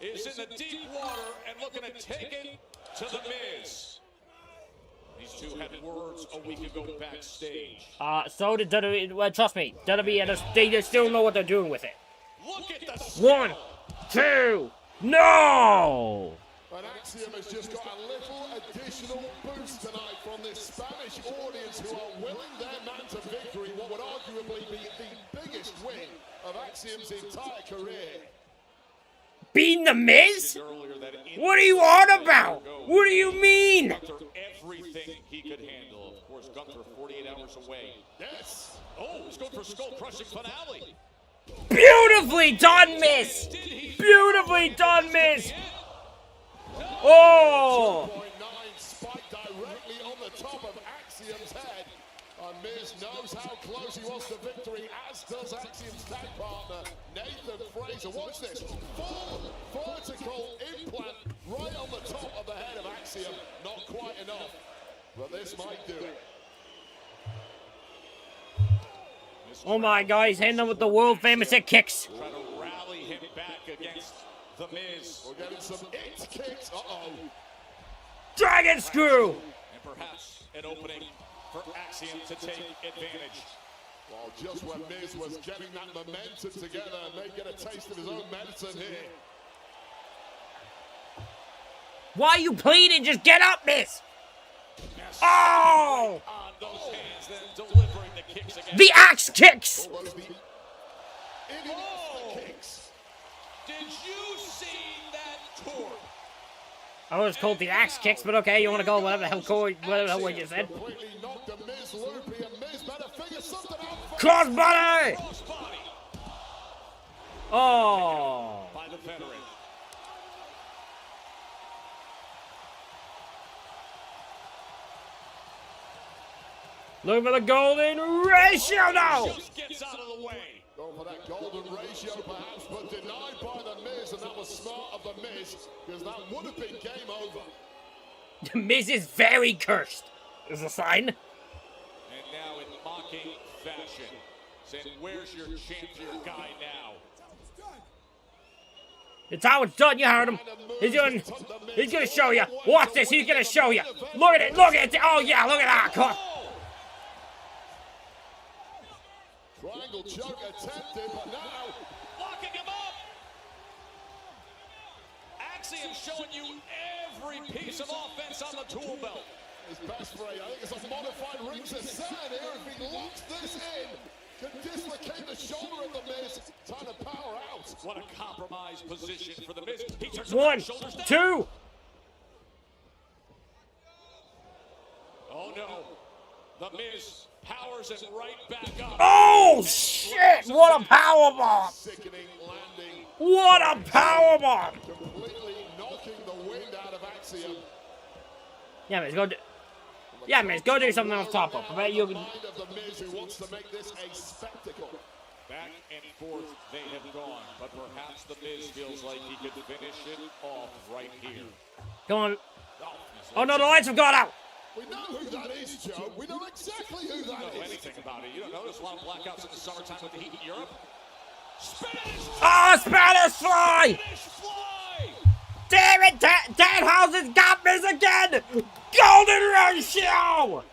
Is in the deep water and looking to take it to The Miz. These two had words a week ago backstage. So did WWE. Well, trust me, WWE, they still know what they're doing with it. Look at the 1, 2, no! And Axiom has just got a little additional boost tonight from this Spanish audience who are willing their man to victory, what would arguably be the biggest win of Axiom's entire career. Beating The Miz? What are you on about? What do you mean? Gunther everything he could handle. Of course, Gunther 48 hours away. Yes. Oh, he's going for a skull-crushing finale. Beautifully done, Miz! Beautifully done, Miz! Oh! 2.9 spike directly on the top of Axiom's head. And Miz knows how close he was to victory, as does Axiom's tag partner, Nathan Fraser. Watch this. Full vertical implant right on the top of the head of Axiom. Not quite enough, but this might do it. Oh my God, he's hitting them with the world famous hit kicks. Trying to rally him back against The Miz. We're getting some it kicks. Uh-oh. Dragon screw! And perhaps an opening for Axiom to take advantage. Well, just when Miz was getting that momentum together, may get a taste of his own medicine here. Why are you pleading? Just get up, Miz! Oh! On those hands, then delivering the kicks again. The axe kicks! Oh! Did you see that torque? I was called the axe kicks, but okay, you want to call it whatever the hell what you said. Completely knocked the Miz loopy, and Miz better figure something out. Crossbody! Crossbody Oh! by the veteran. Looking for the golden ratio now. Just gets out of the way. Going for that golden ratio perhaps, but denied by the Miz, and that was smart of the Miz, because that would have been game over. The Miz is very cursed. Is a sign. And now in mocking fashion, saying, where's your champion guy now? It's how it's done. You heard him. He's gonna show you. Watch this. He's gonna show you. Look at it. Look at it. Oh yeah. Look at that. Come on. Triangle choke attempted, but now Locking him up. Axiom showing you every piece of offense on the tool belt. his best for I think it's a modified rings of sand here. If he locks this in, can dislocate the shoulder of the Miz. Time to power out. What a compromised position for the Miz. He turns One, shoulders down. two. Oh no. The Miz powers it right back up. Oh shit! What a powerbomb! Sickening landing. What a powerbomb! Completely knocking the wind out of Axiom. Yeah, Miz, go do. Yeah, Miz, go do something off top up. I bet you can. Mind of the Miz who wants to make this a spectacle. Back and forth they have gone, but perhaps the Miz feels like he could finish it off right here. Come on. Oh no, the lights have gone out. We know who that is, Joe. We know exactly who You that don't know is. anything about it. You don't notice a lot of blackouts in the summertime with the heat in Europe. Spanish Oh, Spanish fly! fly! Damn it! Danhausen's got Miz again! Golden ratio!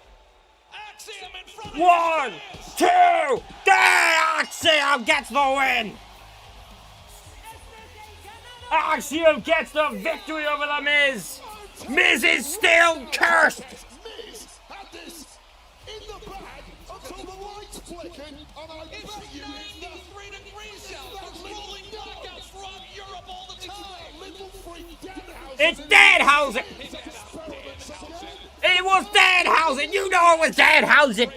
Axiom in front of 1, 2, 3! Axiom gets the win! Axiom gets the victory over the Miz! Miz is still cursed! Miz had this in the bag until the lights flickered, and I bet you it's 93 degrees out. There's rolling blackouts throughout Europe all the time. little freak Danhausen. It's Danhausen! It was Danhausen! You know it was Danhausen!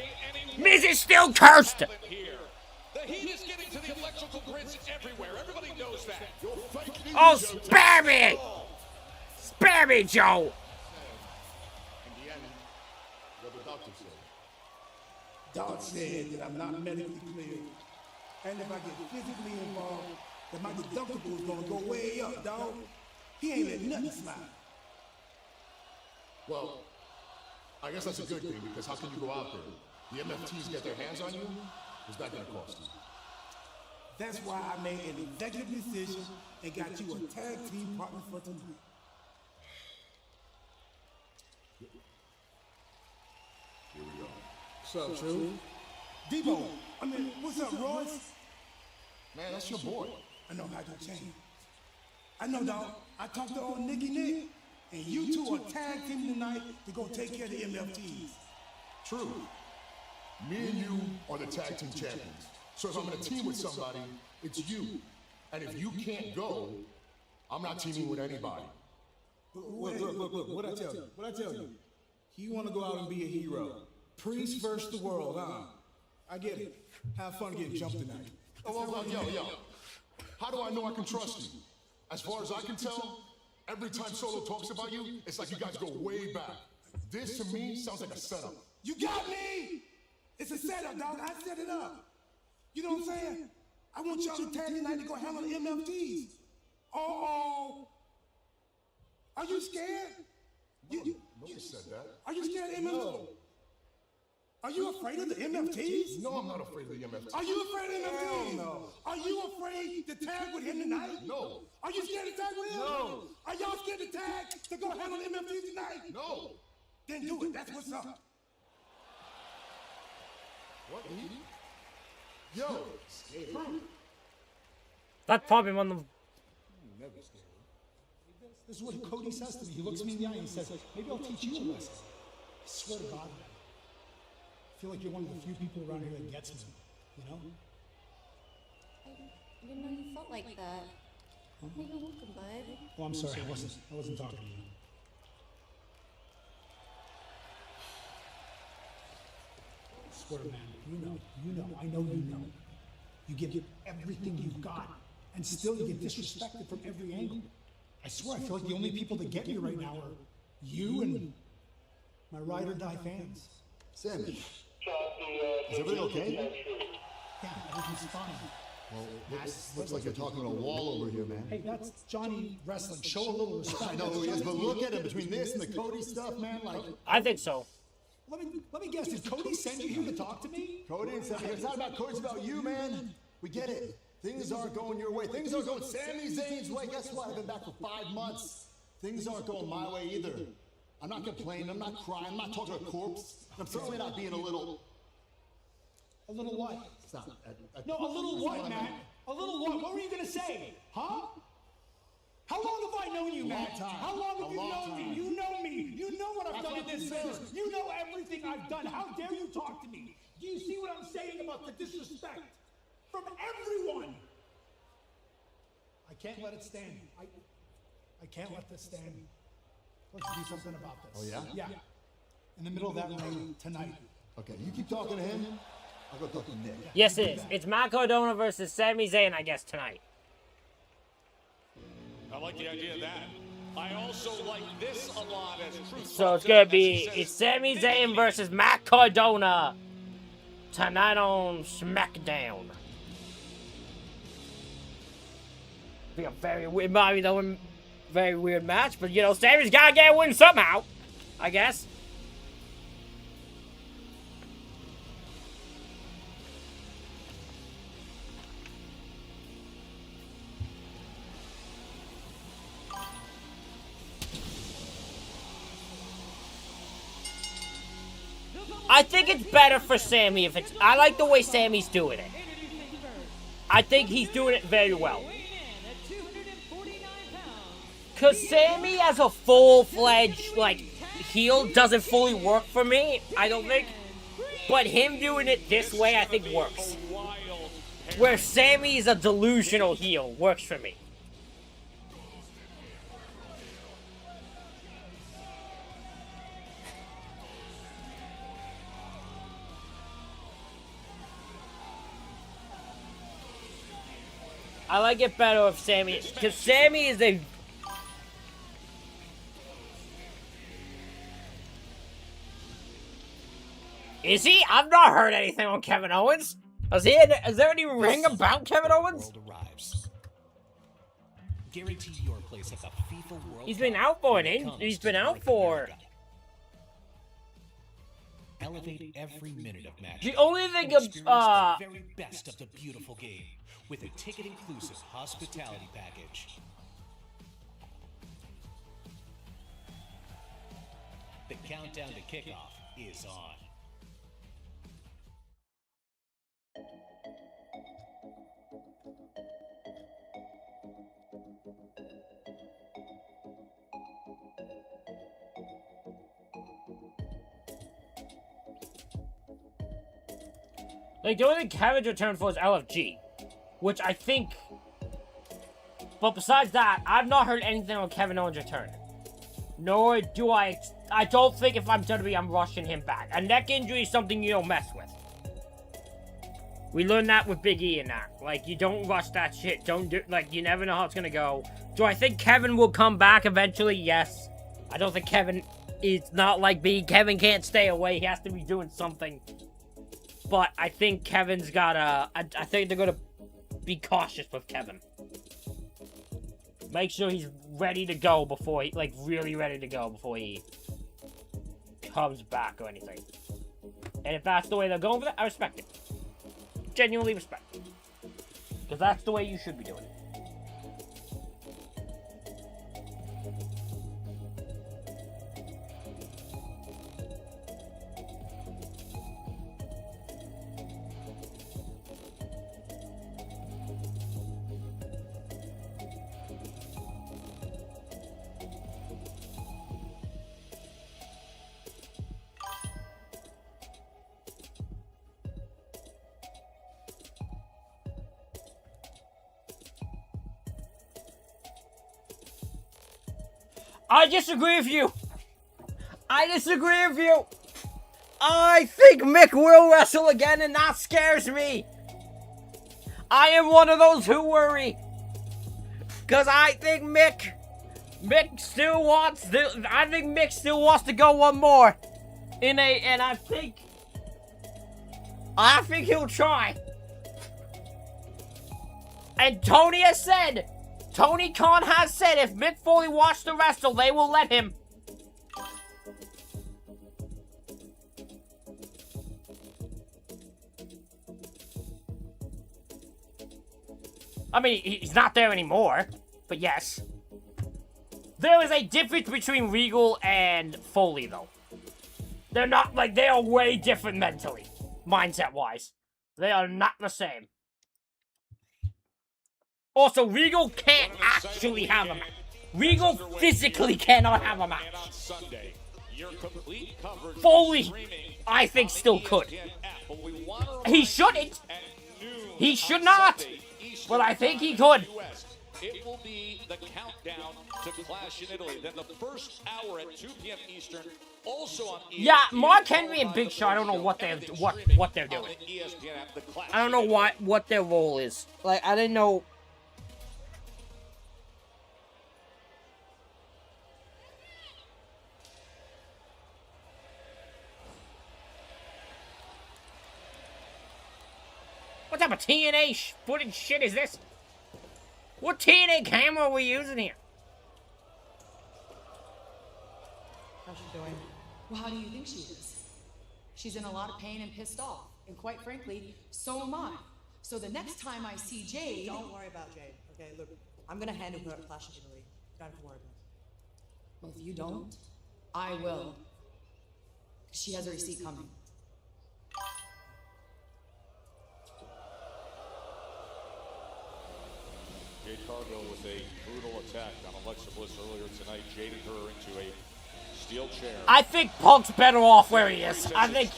Miz is still cursed! Here. The heat is getting to the electrical grids everywhere. Everybody knows that. You're fake news, Oh, Joe. spare me! Spare me, Joe! In the end, what the doctor said. Doc said that I'm not medically cleared. And if I get physically involved, that my deductible is gonna go way up, dog. He ain't let nothing slide. Well, I guess that's a good thing, because how can you go out there? The MFTs get their hands on you? What's that gonna cost you? That's why I made an executive decision and got you a tag team partner for tonight. Here we go. What's up, True? Debo, what's up, Royce? Man, that's your boy. I know how to change. I know, dog. I talked to old Nicky Nick, and you two are tag team tonight to go take care of the MFTs. True. Me and you are the tag team champions. So if I'm in a team with somebody, it's you. And if you can't go, I'm not teaming with anybody. Look, what'd I tell you? What'd I tell you? You want to go out and be a hero. Priest versus the world, huh? I get it. Have fun getting jumped tonight. Oh, yo. How do I know I can trust you? As far as I can tell, every time Solo talks about you, it's like you guys go way back. This, to me, sounds like a setup. You got me! It's a setup, dog. I set it up. You know what I'm saying? I want y'all to tag tonight to go handle the MFTs. Uh-oh. Are you scared? Nobody said that. Are you scared of MFTs? Are you afraid of the MFTs? No, I'm not afraid of the MFTs. Are you afraid of MFTs? No. Are you afraid to tag with him tonight? No. Are you scared to tag with him? No. Are y'all scared to tag to go handle the MFTs tonight? No. Then do it. That's what's up. What? Yo. That's probably one of the. Never scared. This is what Cody says to me. He looks me in the eye and he says, maybe I'll teach you a lesson. I swear to God. I feel like you're one of the few people around here that gets me, you know? I didn't know you felt like that. Oh, you're welcome, bud. Oh, I'm sorry. I wasn't talking to you. I swear, man, I know you know. You give everything you've got, and still you get disrespected from every angle. I swear, I feel like the only people that get me right now are you and my ride or die fans. Sammy, Is everything okay? Yeah, everything's fine. Well, it looks like you're talking to a wall over here, man. Hey, that's Johnny Wrestling. Show a little respect. I know who he is, but look at him between this and the Cody stuff, man. Like, I think so. Let me guess. Did Cody send you here to talk to me? Cody didn't send me here. It's not about Cody. It's about you, man. We get it. Things aren't going your way. Things aren't going Sami Zayn's way. Guess what? I've been back for 5 months. Things aren't going my way either. I'm not complaining. I'm not crying. I'm not talking to a corpse. I'm certainly not being a little. A little what? Stop. No, a little what, Matt? A little what? What were you gonna say? Huh? How long have I known you, Matt? How long have you known me? You know me. You know what I've done in this business. You know everything I've done. How dare you talk to me? Do you see what I'm saying about the disrespect from everyone? I can't let it stand. I can't let this stand. Let's do something about this. Oh, yeah? Yeah. In the middle of that ring tonight. Okay, you keep talking to him. I'll go talk to Nick. Yes, it is. It's Matt Cardona versus Sami Zayn, I guess, tonight. I like the idea of that. I also like this a lot as truth. So it's gonna be Sami Zayn versus Matt Cardona tonight on Smackdown. Be a very weird, might be the very weird match, but you know, Sami's gotta get a win somehow, I guess. I think it's better for Sami if it's. I like the way Sami's doing it. I think he's doing it very well. Because Sami as a full-fledged, like, heel doesn't fully work for me, I don't think. But him doing it this way, I think works. Where Sami is a delusional heel works for me. I like it better if Sami, because Sami is a... Is he? I've not heard anything on Kevin Owens. Is there any ring about Kevin Owens? Guarantee your place at the FIFA World He's been out for he's been out for... Elevate every minute of match. The only thing the very best of the beautiful game with a ticket-inclusive hospitality package. The countdown to kickoff is on. Like, the only thing Kevin's returned for is LFG. Which I think... But besides that, I've not heard anything on Kevin Owens' return. Nor do I don't think if I'm WWE, I'm rushing him back. A neck injury is something you don't mess with. We learned that with Big E and that. Like, you don't rush that shit. Don't do... Like, you never know how it's gonna go. Do I think Kevin will come back eventually? Yes. I don't think Kevin is not like me. Kevin can't stay away. He has to be doing something. But I think Kevin's gotta... I think they're gonna be cautious with Kevin. Make sure he's ready to go before he... Like, really ready to go before he comes back or anything. And if that's the way they're going with it, I respect it. Genuinely respect it. Because that's the way you should be doing it. I disagree with you. I disagree with you. I think Mick will wrestle again, and that scares me. I am one of those who worry. Because I think Mick still wants to go one more. And I think I think he'll try. And Tony Khan has said if Mick Foley wants to wrestle, they will let him. I mean, he's not there anymore, but yes. There is a difference between Regal and Foley, though. They're not, like, they are way different mentally, mindset-wise. They are not the same. Also, Regal can't actually have a match. Regal physically cannot have a match. Foley, I think, still could. He shouldn't. He should not. But I think he could. It will be the countdown to Clash in Italy. Then the first hour at 2 p.m. Eastern, also on ESPN. Yeah, Mark Henry and Big Show, I don't know what they're doing. I don't know what their role is. Like, I didn't know. What type of TNA footage shit is this? What TNA camera are we using here? How's she doing? Well, how do you think she is? She's in a lot of pain and pissed off. And quite frankly, so am I. So the next time I see Jade... Don't worry about Jade, okay? Look, I'm gonna handle her at Clash of Italy. Don't have to worry about it. Well, if you don't, I will. She has a receipt coming. Jade Cargill with a brutal attack on Alexa Bliss earlier tonight, jaded her into a steel chair. I think Punk's better off where he is. I think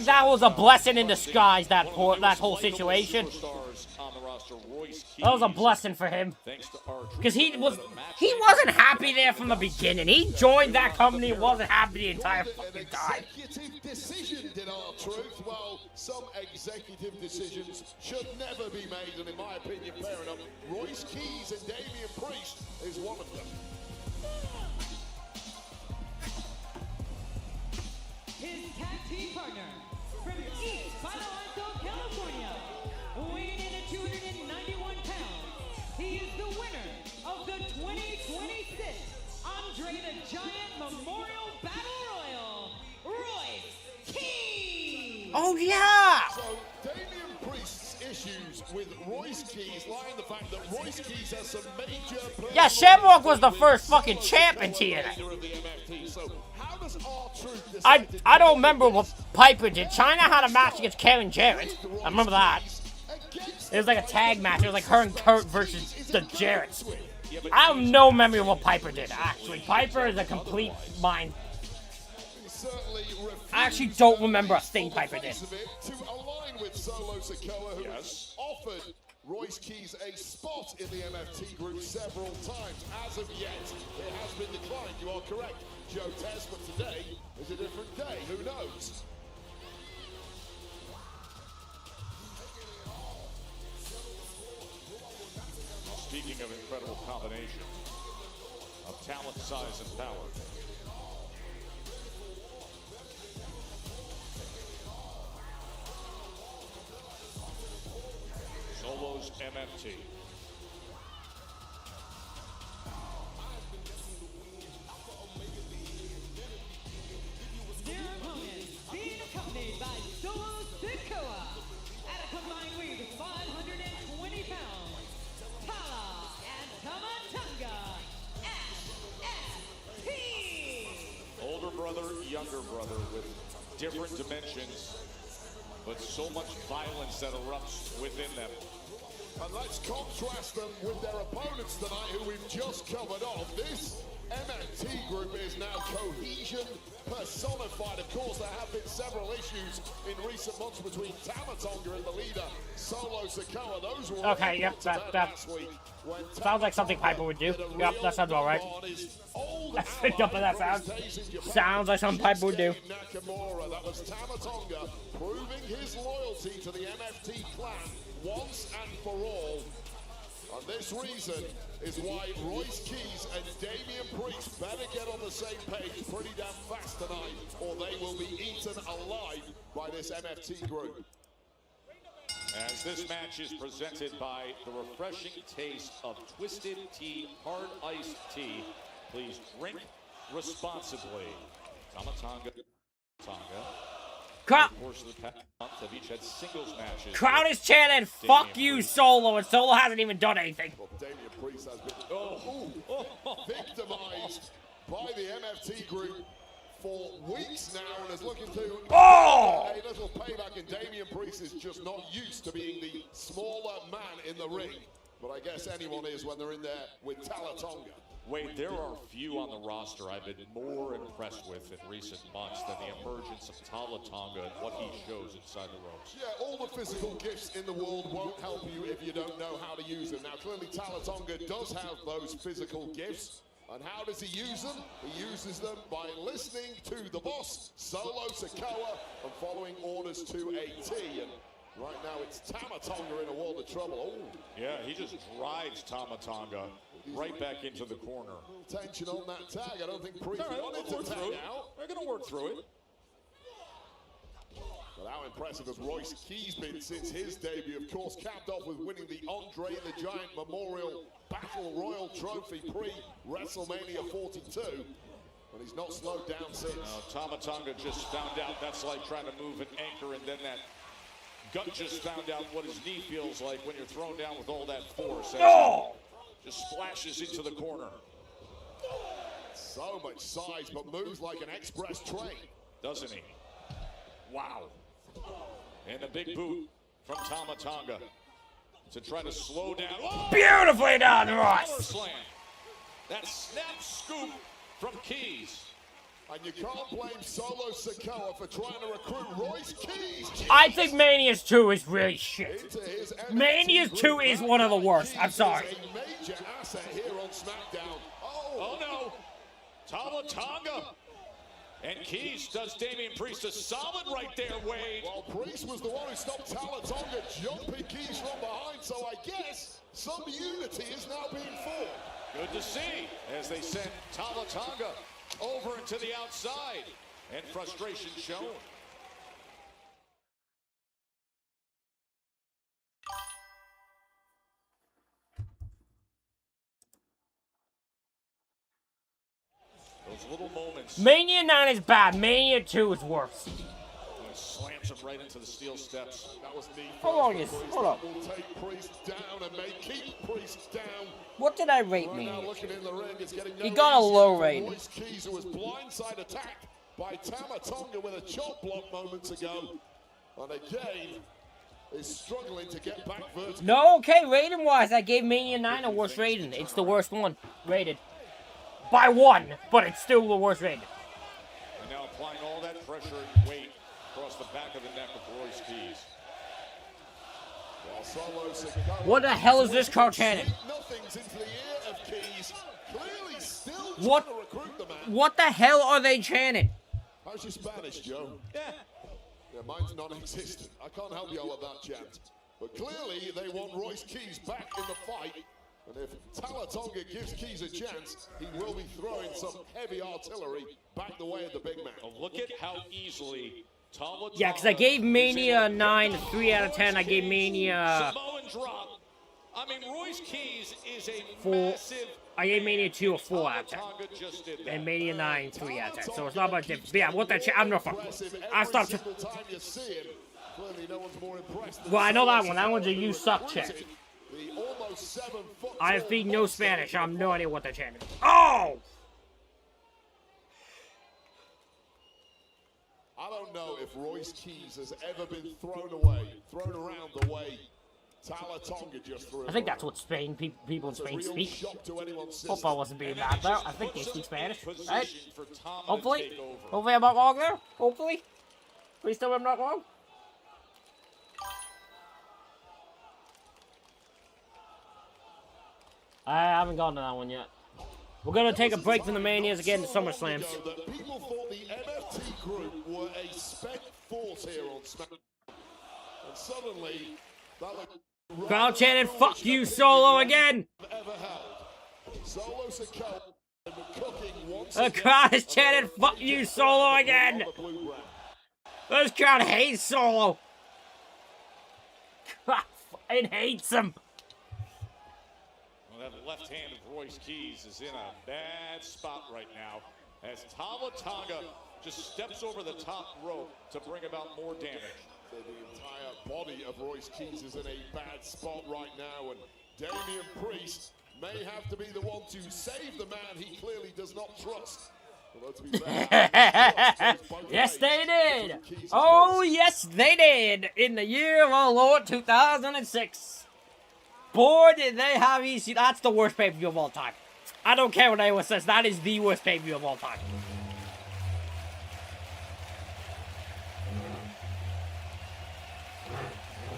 that was a blessing in disguise, that whole situation. That was a blessing for him. Because he wasn't happy there from the beginning. He joined that company and wasn't happy the entire fucking time. Executive decision, did R-Truth. Well, some executive decisions should never be made, and in my opinion, fair enough, Royce Keys and Damian Priest is one of them. His tag team partner from East Palo Alto, California, weighing in at 291 pounds. He is the winner of the 2026 Andre the Giant Memorial Battle Royal, Royce Keys. Oh yeah! So Damian Priest's issues with Royce Keys lie in the fact that Royce Keys has some major... Yeah, Shamrock was the first fucking champ in TNA. So how does R-Truth I don't remember what Piper did. China had a match against Karen Jarrett. I remember that. It was like a tag match. It was like her and Kurt versus the Jarretts. I have no memory of what Piper did, actually. Piper is a complete mind. I actually don't remember a thing Piper did. To align with Solo Sikoa, who has offered Royce Keys a spot in the MFT group several times. As of yet, it has been declined. You are correct, Joe Tess, but today is a different day. Who knows? Speaking of incredible combination of talent, size, and power. Solo's MFT. Their opponents being accompanied by Solo Sikoa at a combined weight of 520 pounds. Tala and Tamatanga SSP. Older brother, younger brother with different dimensions, but so much violence that erupts within them. And let's contrast them with their opponents tonight, who we've just covered off. This MFT group is now cohesion personified. Of course, there have been several issues in recent months between Tamatonga and the leader, Solo Sikoa. Those were okay, yep, that sounds like something Piper would do. Yep, that sounds all right. Let's pick up on that sound. Sounds like something Piper would do. Nakamura, that was Tamatonga proving his loyalty to the MFT clan once and for all. And this reason is why Royce Keys and Damian Priest better get on the same page pretty damn fast tonight, or they will be eaten alive by this MFT group. As this match is presented by the refreshing taste of Twisted Tea Hard Iced Tea, please drink responsibly. Tonga. Crowd. Of course, the past month have each had singles matches. Crowd is chanting, "Fuck you, Solo," and Solo hasn't even done anything. Well, Damian Priest has been victimized by the MFT group for weeks now and is looking to a little payback, and Damian Priest is just not used to being the smaller man in the ring. But I guess anyone is when they're in there with Tonga. Wait, there are few on the roster I've been more impressed with in recent months than the emergence of Tonga and what he shows inside the ropes. Yeah, all the physical gifts in the world won't help you if you don't know how to use them. Now, clearly, Tonga does have those physical gifts. And how does he use them? He uses them by listening to the boss, Solo Sikoa, and following orders to a T. And right now, it's Tonga in a world of trouble. Oh. Yeah, he just drives Tonga right back into the corner. Tension on that tag. I don't think Priest wanted to tag out. They're going to work through it. But how impressive has Royce Keys been since his debut? Of course, capped off with winning the Andre the Giant Memorial Battle Royal Trophy pre-WrestleMania 42. And he's not slowed down since. Tonga just found out that's like trying to move an anchor, and then that gut just found out what his knee feels like when you're thrown down with all that force. Just splashes into the corner. So much size, but moves like an express train. Doesn't he? Wow. And a big boot from Tonga to try to slow down. Oh! Beautifully done, Ross. Slam. That snap scoop from Keys. And you can't blame Solo Sikoa for trying to recruit Royce Keys. I think Mania's 2 is really shit. Mania's 2 is one of the worst. I'm sorry. A major asset here on Smackdown. Oh no. Tonga. And Keys does Damian Priest a solid right there, Wade. Well, Priest was the one who stopped Tonga jumping Keys from behind, so I guess some unity is now being formed. Good to see as they send Tonga over into the outside, and frustration shown. Those little moments. Mania 9 is bad. Mania 2 is worse. Slams him right into the steel steps. That was me. Hold up. Will take Priest down and may keep Priest down. What did I rate Right Mania? now, looking in the ring, it's getting He got a low for rating. Royce Keys, who was blindside attacked by Tonga with a chop block moments ago. And again, is struggling to get back vertical. No, okay, rating wise, I gave Mania 9 a worst rating. It's the worst one rated. By 1, but it's still the worst rated. And now applying all that pressure and weight across the back of the neck of Royce Keys. What the hell is this car chanting? Nothing's into the ear of Keys. Clearly still What? trying to recruit the man. What the hell are they chanting? How's your Spanish, Joe? Yeah, mine's non-existent. I can't help you all with that chant. But clearly they want Royce Keys back in the fight. And if Tonga gives Keys a chance, he will be throwing some heavy artillery back the way of the big man. Look at how easily Tonga. Yeah, because I gave Mania 9 a 3 out of 10. I gave Mania Samoan drop. I mean, Royce Keys is a 4. massive. I gave Mania 2 a 4 out of 10. Tonga just did that. And Mania 9 3 out of 10. So it's not much difference. But yeah, what that I'm not fucking. I stopped. Every single time you see him, clearly no one's more impressed than Well, I know that Solo one. That one's a you suck Sikoa. chant. The almost 7 foot I speak no Spanish. I have no idea what they're chanting. Oh! I don't know if Royce Keys has ever been thrown around the way Tonga just threw him I think around. that's what people in Spain It's a real speak. shock to anyone's Hope I system. wasn't being bad there. I think they speak Spanish, right? Position for Tonga to Hopefully. take over. Hopefully I'm not wrong there. Hopefully. Please tell me I'm not wrong. I haven't gotten to that one yet. We're going to take a break from the Manias again to SummerSlams. That people thought the MFT group were a spent force here on SmackDown. And suddenly, that looked Crowd chanted, "Fuck you, Solo," again. The crowd has chanted, "Fuck you, Solo," again. This crowd hates Solo. It hates him. Well, that left hand of Royce Keys is in a bad spot right now as Tama Tonga just steps over the top rope to bring about more damage. The entire body of Royce Keys is in a bad spot right now, and Damian Priest may have to be the one to save the man he clearly does not trust. Yes, they did. Oh, yes, they did. In the year of our Lord 2006. Boy, did they have EC. That's the worst pay-per-view of all time. I don't care what anyone says. That is the worst pay-per-view of all time.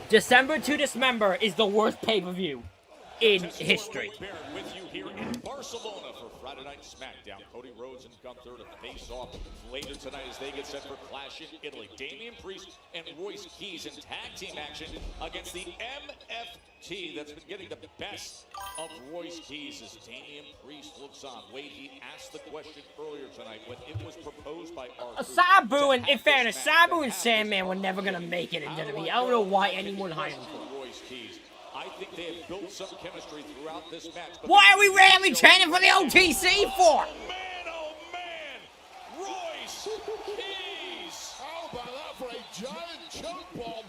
December to Dismember is the worst pay-per-view in history. With you here in Barcelona for Friday Night Smackdown. Cody Rhodes and Gunther to face off later tonight as they get set for Clash in Italy. Damian Priest and Royce Keys in tag team action against the MFT that's been getting the best of Royce Keys as Damian Priest looks on. Wade, he asked the question earlier tonight when it was proposed by Sabu, and in fairness, Sabu and Sandman were never going to make it in WWE. I don't know why anyone hired him for Royce Keys. I think they have built some chemistry throughout this match. Why are we randomly training for the OTC for? Oh man! Royce Keys! How about that for a giant choke bomb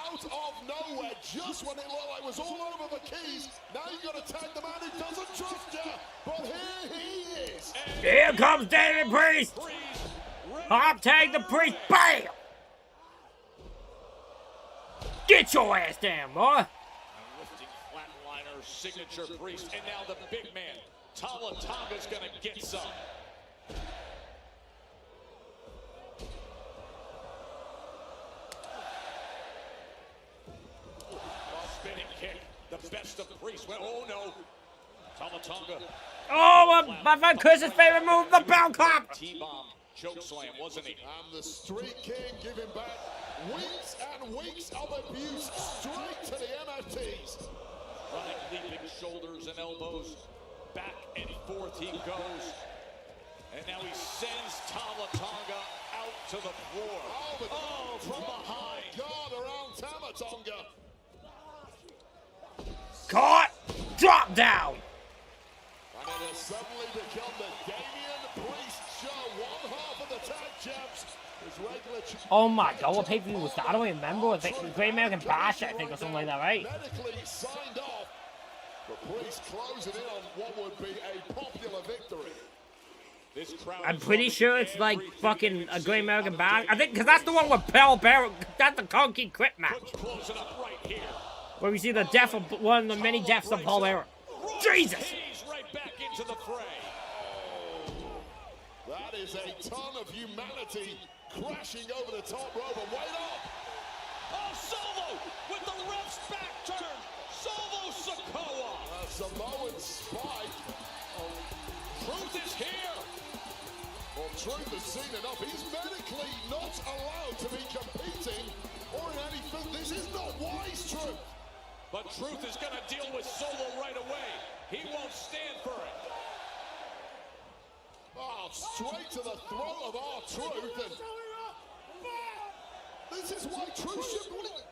out of nowhere, just when it looked like it was all over for Keys. Now you got to tag the man who doesn't trust you, but here he is. Here comes Damian Priest. Hop tag the Priest. Bam! Get your ass down, boy. Signature Priest, and now the big man, Tama Tonga's gonna get some. Spinning kick, the best of Priest. Oh no, Tama Tonga. Oh, my friend Chris's favorite move, the bell clap. T-bomb, choke slam, wasn't he? And the Street King giving back weeks and weeks of abuse straight to the MFTs. Running, leaping shoulders and elbows. Back and forth he goes. And now he sends Tama Tonga out to the floor. Oh, from behind. Guard around Tama Tonga. Caught. Drop down. And it has suddenly become the Damian Priest show. One half of the tag champs. Oh my god, what pay-per-view was that? I don't even remember. I think Great American Bash, I think, or something like that, right? Medically signed off. The Priest closing in on what would be a popular victory. I'm pretty sure it's like fucking a Great American Bash. I think, because that's the one with Paul Bearer. That's the Conky Crit match. Where we see the death of one of the many deaths of Paul Bearer. Jesus! Right back into the fray. That is a ton of humanity crashing over the top rope, and wait up! Oh, Solo with the ref's back turn. Solo Sikoa. Samoan spike. Truth is here. Well, Truth has seen enough. He's medically not allowed to be competing or in anything. This is not wise, Truth. But Truth is going to deal with Solo right away. He won't stand for it. Oh, straight to the throat of our Truth. And this is why Truth should win.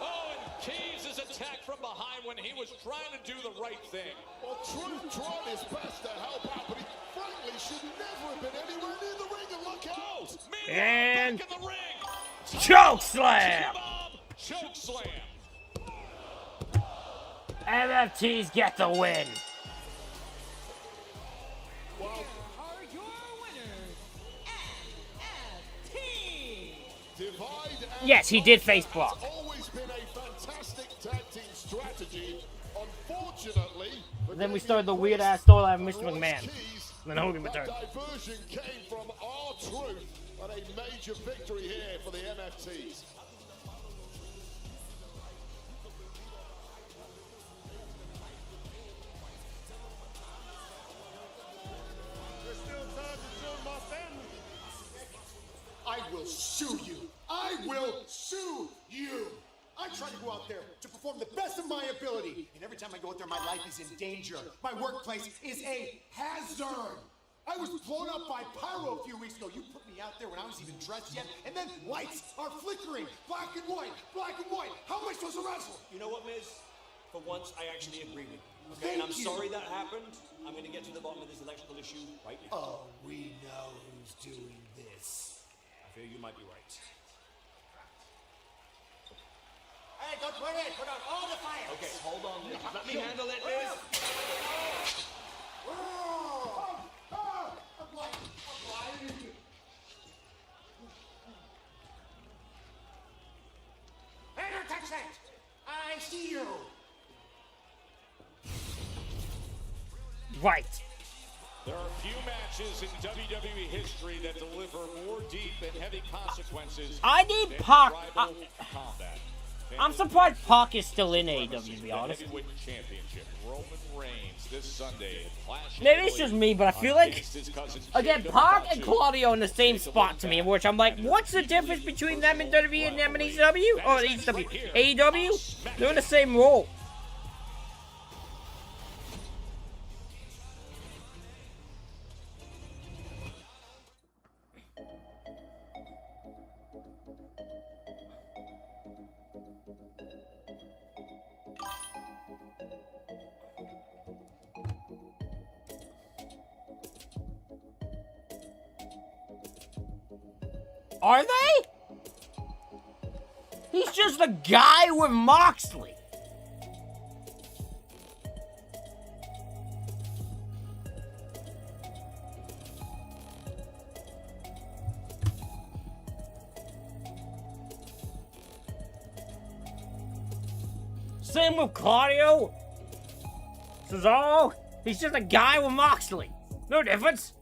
Oh, and Keys is attacked from behind when he was trying to do the right thing. Well, Truth tried his best to help out, but he frankly should never have been anywhere near the ring. And look out! And back in the ring. choke slam. Choke slam. MFTs get the win. Well, Are your winners, MFT. Divide and Yes, he did face block. It's always been a fantastic tag team strategy. Unfortunately, Then we started the weird ass storyline of Mr. McMahon. And then Hogan that returned. diversion came from our Truth, and a major victory here for the MFTs. I will sue you. I will sue you. I try to go out there to perform the best of my ability. And every time I go out there, my life is in danger. My workplace is a hazard. I was blown up by pyro a few weeks ago. You put me out there when I was even dressed yet, and then lights are flickering. Black and white, black and white. How am I supposed to wrestle? You know what, Miz? For once, I actually agree with you. Okay, Thank and I'm you. sorry that happened. I'm going to get to the bottom of this electrical issue right now. Oh, we know who's doing this. I feel you might be right. Hey, don't put it. Put out all the fire. Okay, hold on, Miz. Let me handle it, Miz. Hey, don't touch that. I see you. Right. There are few matches in WWE history that deliver more deep and heavy consequences. I need than Pac. tribal combat. I'm surprised Pac is still in AEW, to be honest. The heavyweight championship, Roman Reigns, this Sunday. Maybe it's just me, but I feel like, again, Pac and Claudio in the same spot to me, which I'm like, what's the difference between them and WWE and them and ECW? Or ECW? AEW? They're in the same role. Are they? He's just a guy with Moxley. Same with Claudio. Cesaro. He's just a guy with Moxley. No difference.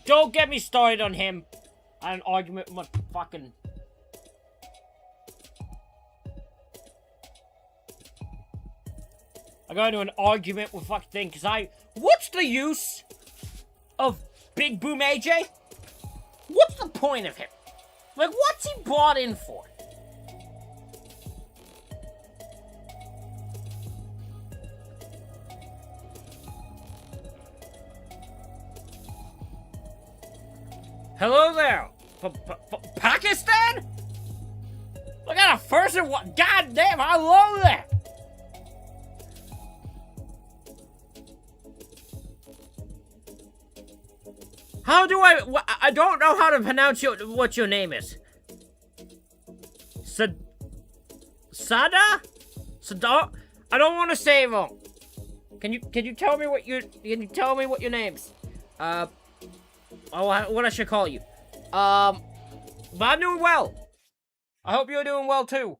Don't get me started on him. I had an argument with my fucking... I got into an argument with fucking thing, because what's the use of Big Boom AJ? What's the point of him? Like, what's he brought in for? Hello there, Pakistan? Look at a first and what? God damn, I love that. How do I don't know how to pronounce what your name is. Sada? Sada? I don't want to say it wrong. Can you tell me what your name is? What I should call you. But I'm doing well. I hope you're doing well too.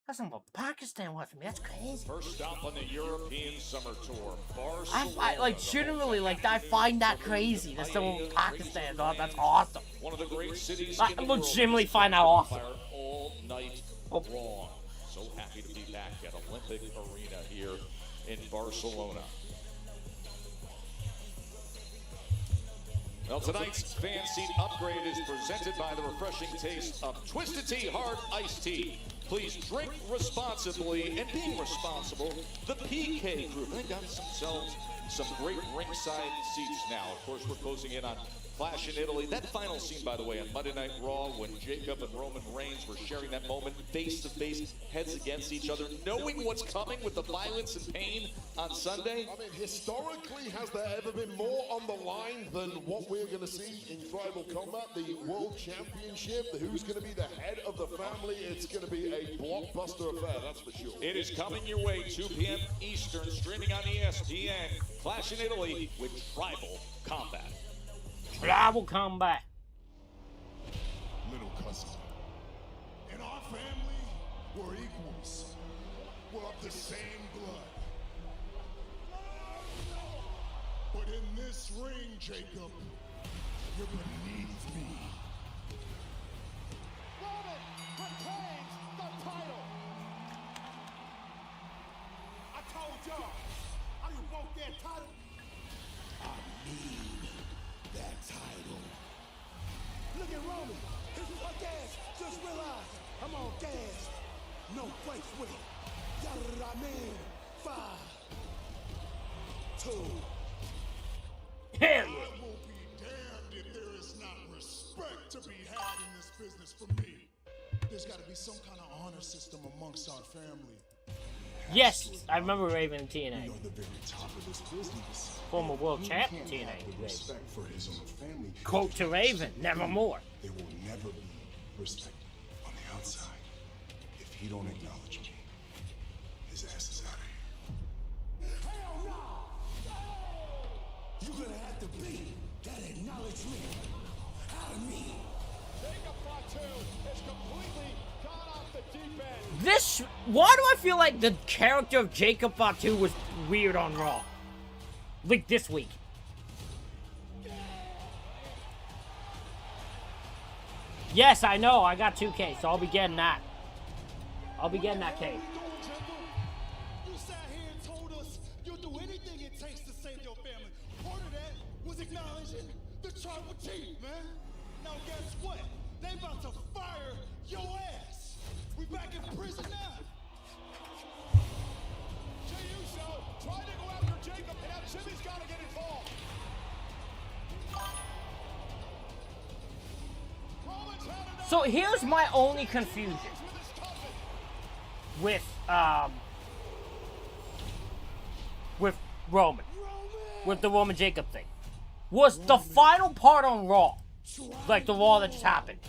That's not what Pakistan was for me. That's crazy. First stop on the European Summer Tour, Barcelona. I legitimately I find that crazy. That someone with Pakistan. Oh, that's awesome. One of the great cities I in the world. legitimately find that awesome. All night long. So happy to be back at Olympic Arena here in Barcelona. Well, tonight's fan seat upgrade is presented by the refreshing taste of Twisted Tea Hard Iced Tea. Please drink responsibly, and being responsible, the PK Group. They got themselves some great ringside seats now. Of course, we're closing in on Clash in Italy. That final scene, by the way, on Monday Night Raw, when Jacob and Roman Reigns were sharing that moment face to face, heads against each other, knowing what's coming with the violence and pain on Sunday. I mean, historically, has there ever been more on the line than what we're going to see in Tribal Combat? The World Championship, who's going to be the head of the family? It's going to be a blockbuster affair, that's for sure. It is coming your way, 2 p.m. Eastern, streaming on ESPN. Clash in Italy with Tribal Combat. Tribal Combat. Little cousin. In our family, we're equals. We're of the same blood. But in this ring, Jacob, you're beneath me. Roman retains the title. I told y'all, I didn't want that title. I need that title. Look at Roman. This is what gas. Just realize I'm on gas. No brakes with it. Yada I mean. 5, 2. Hell yeah. I will be damned if there is not respect to be had in this business for me. There's got to be some kind of honor system amongst our family. Yes, I remember Raven in TNA. You're the very top of this business. Former world He champ in can't TNA. have the respect for his own family. Quote to Raven, nevermore. There will never be respect on the outside. If he don't acknowledge me, his ass is out of here. Hell no! You're gonna have to beat that acknowledgement out of me. Jacob Fatu is completely gone off the deep end. This, why do I feel like the character of Jacob Fatu was weird on Raw? Like this week. Yes, I know, I got 2K, so I'll be getting that. I'll be getting that K. You sat here and told us you'll do anything it takes to save your family. Part of that was acknowledging the tribal chief, man. Now guess what? They about to fire your ass. We back in prison now. Jey Uso tried to go after Jacob, and now Jimmy's got to get involved. Roman's had enough. So here's my only confusion with Roman. With the Roman Jacob thing. Was the final part on Raw. Like the Raw that just happened.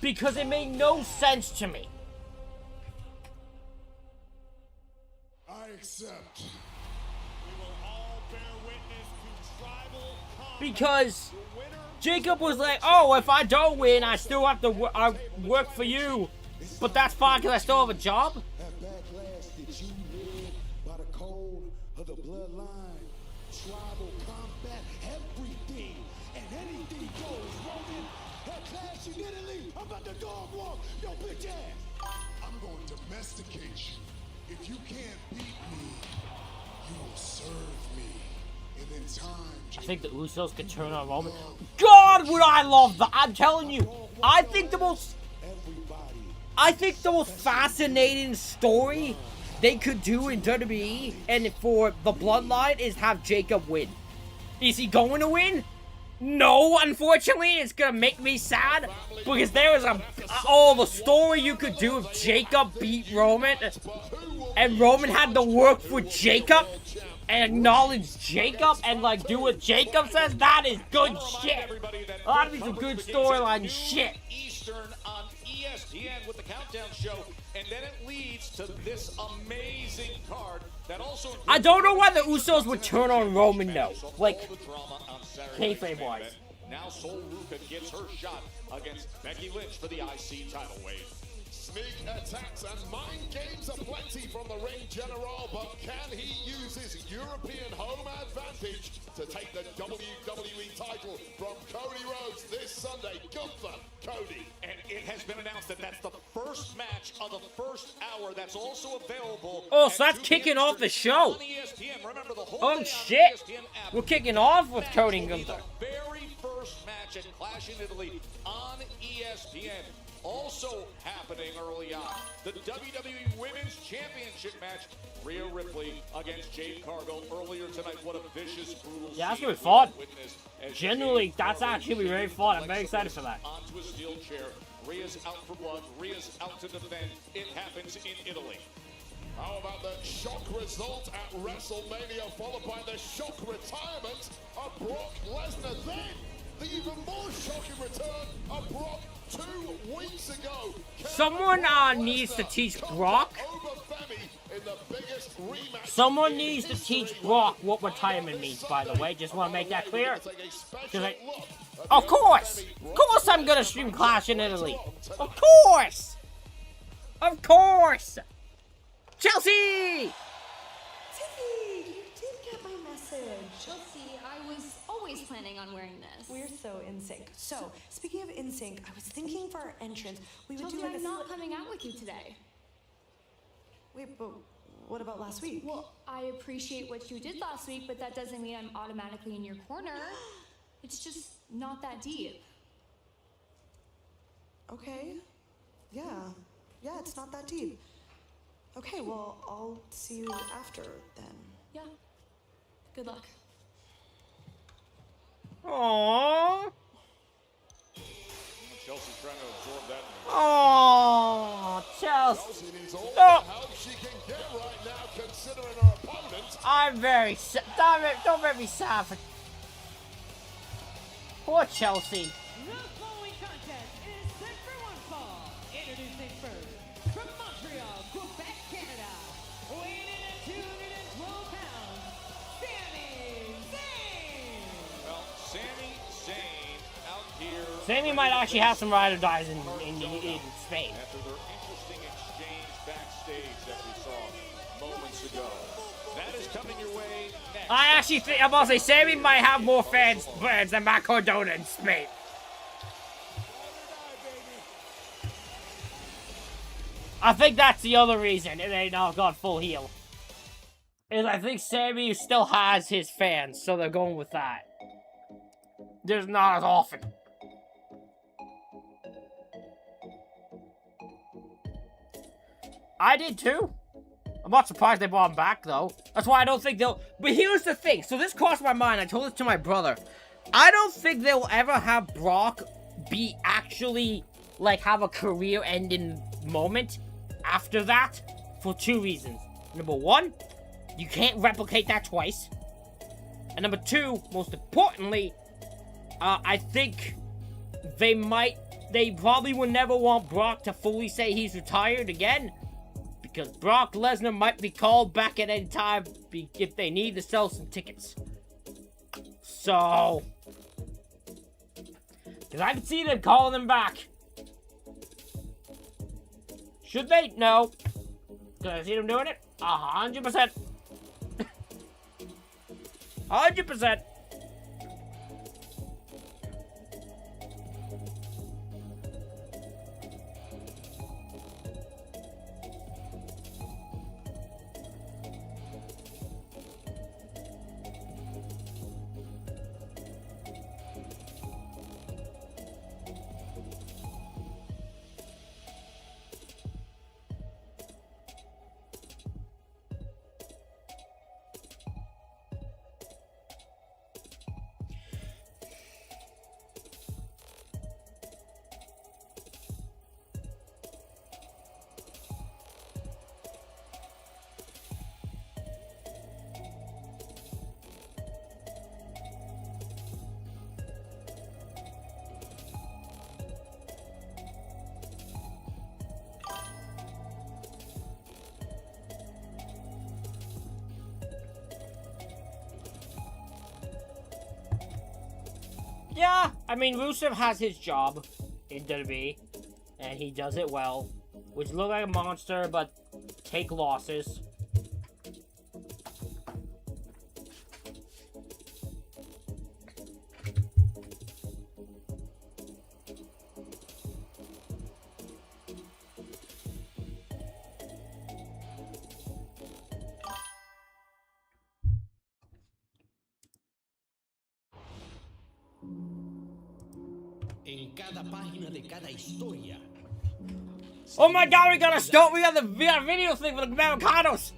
Because it made no sense to me. I accept. We will all bear witness to tribal combat. Because Jacob was like, oh, if I don't win, I still have to work for you. But that's fine because I still have a job. That backlash that you live by the code of the bloodline, tribal combat, everything and anything goes. Roman, that clash in Italy, I'm about to dog walk your bitch ass. I'm going to domesticate you. If you can't beat me, you will serve me. And in time, I think the Usos could turn on Roman. God, would I love that! I'm telling you, I think the most fascinating story they could do in WWE and for the Bloodline is have Jacob win. Is he going to win? No, unfortunately, it's gonna make me sad because there is the story you could do if Jacob beat Roman and Roman had to work for Jacob and acknowledge Jacob and like do what Jacob says. That is good shit. That'd be some good storyline shit. Eastern on ESPN with the Countdown Show, and then it leads to this amazing card that also. I don't know why the Usos would turn on Roman though. Like, kayfabe-wise. Now Sol Ruka gets her shot against Becky Lynch for the IC title wave. sneak attacks and mind games aplenty from the ring general, but can he use his European home advantage to take the WWE title from Cody Rhodes this Sunday? Good for Cody. And it has been announced that that's the first match of the first hour that's also available. Oh, so that's kicking off the show. Remember, the whole Oh day shit! on ESPN app. We're kicking off with Cody and Gunther. The very first match at Clash in Italy on ESPN. Also happening early on, the WWE Women's Championship match. Rhea Ripley against Jade Cargill earlier tonight. What a vicious, brutal Yeah, that's scene gonna be fun. we witnessed as Genuinely, Jade that's Cargill actually gonna be very fun. I'm very excited for that. onto a steel chair. Rhea's out for blood. Rhea's out to defend. It happens in Italy. How about the shock result at WrestleMania, followed by the shock retirement of Brock Lesnar? Then, the even more shocking return of Brock 2 weeks ago. Someone needs to teach Brock. Someone needs to teach Brock what retirement means, by the way. Just want to make that clear. Of course! Of course I'm gonna stream Clash in Italy! Of course! Of course! Chelsea! Tiffy, you did get my message. Chelsea, I was always planning on wearing this. We're so in sync. So, speaking of in sync, I was thinking for our entrance, we would Chelsea, do like I'm a not coming out with you today. Wait, but what about last week? Well, I appreciate what you did last week, but that doesn't mean I'm automatically in your corner. It's just not that deep. Okay. Yeah, it's not that deep. Okay, well, I'll see you after then. Yeah. Good luck. Aww. Chelsea trying to absorb that. Aww, Chelsea. Needs all No. the help she can get right now, considering her opponent. I'm very sad. Don't make me sad for... Poor Chelsea. The following contest is set for one fall. Introducing first, from Montreal, Quebec, Canada, weighing in at 212 pounds, Sami Zayn. Well, Sami Zayn out here. Sami might actually have some ride or dies in Spain. After their interesting exchange backstage that we saw moments ago. That is coming your way next. I actually think, I'm about to say, Sami might have more fans than Matt Cardona in Spain. I think that's the other reason they now gone full heel. Is I think Sami still has his fans, so they're going with that. There's not as often. I did too. I'm not surprised they brought him back, though. That's why I don't think they'll... But here's the thing. So this crossed my mind. I told this to my brother. I don't think they'll ever have Brock be actually, like, have a career-ending moment after that for two reasons. Number one, you can't replicate that twice. And number two, most importantly, I think they probably would never want Brock to fully say he's retired again. Because Brock Lesnar might be called back at any time if they need to sell some tickets. So... Because I can see them calling him back. Should they? No. Because I see them doing it? 100%. 100%. Yeah, I mean, Rusev has his job in WWE, and he does it well. Which look like a monster, but take losses. En cada página de cada historia Oh my God, we got a video thing for the Americanos.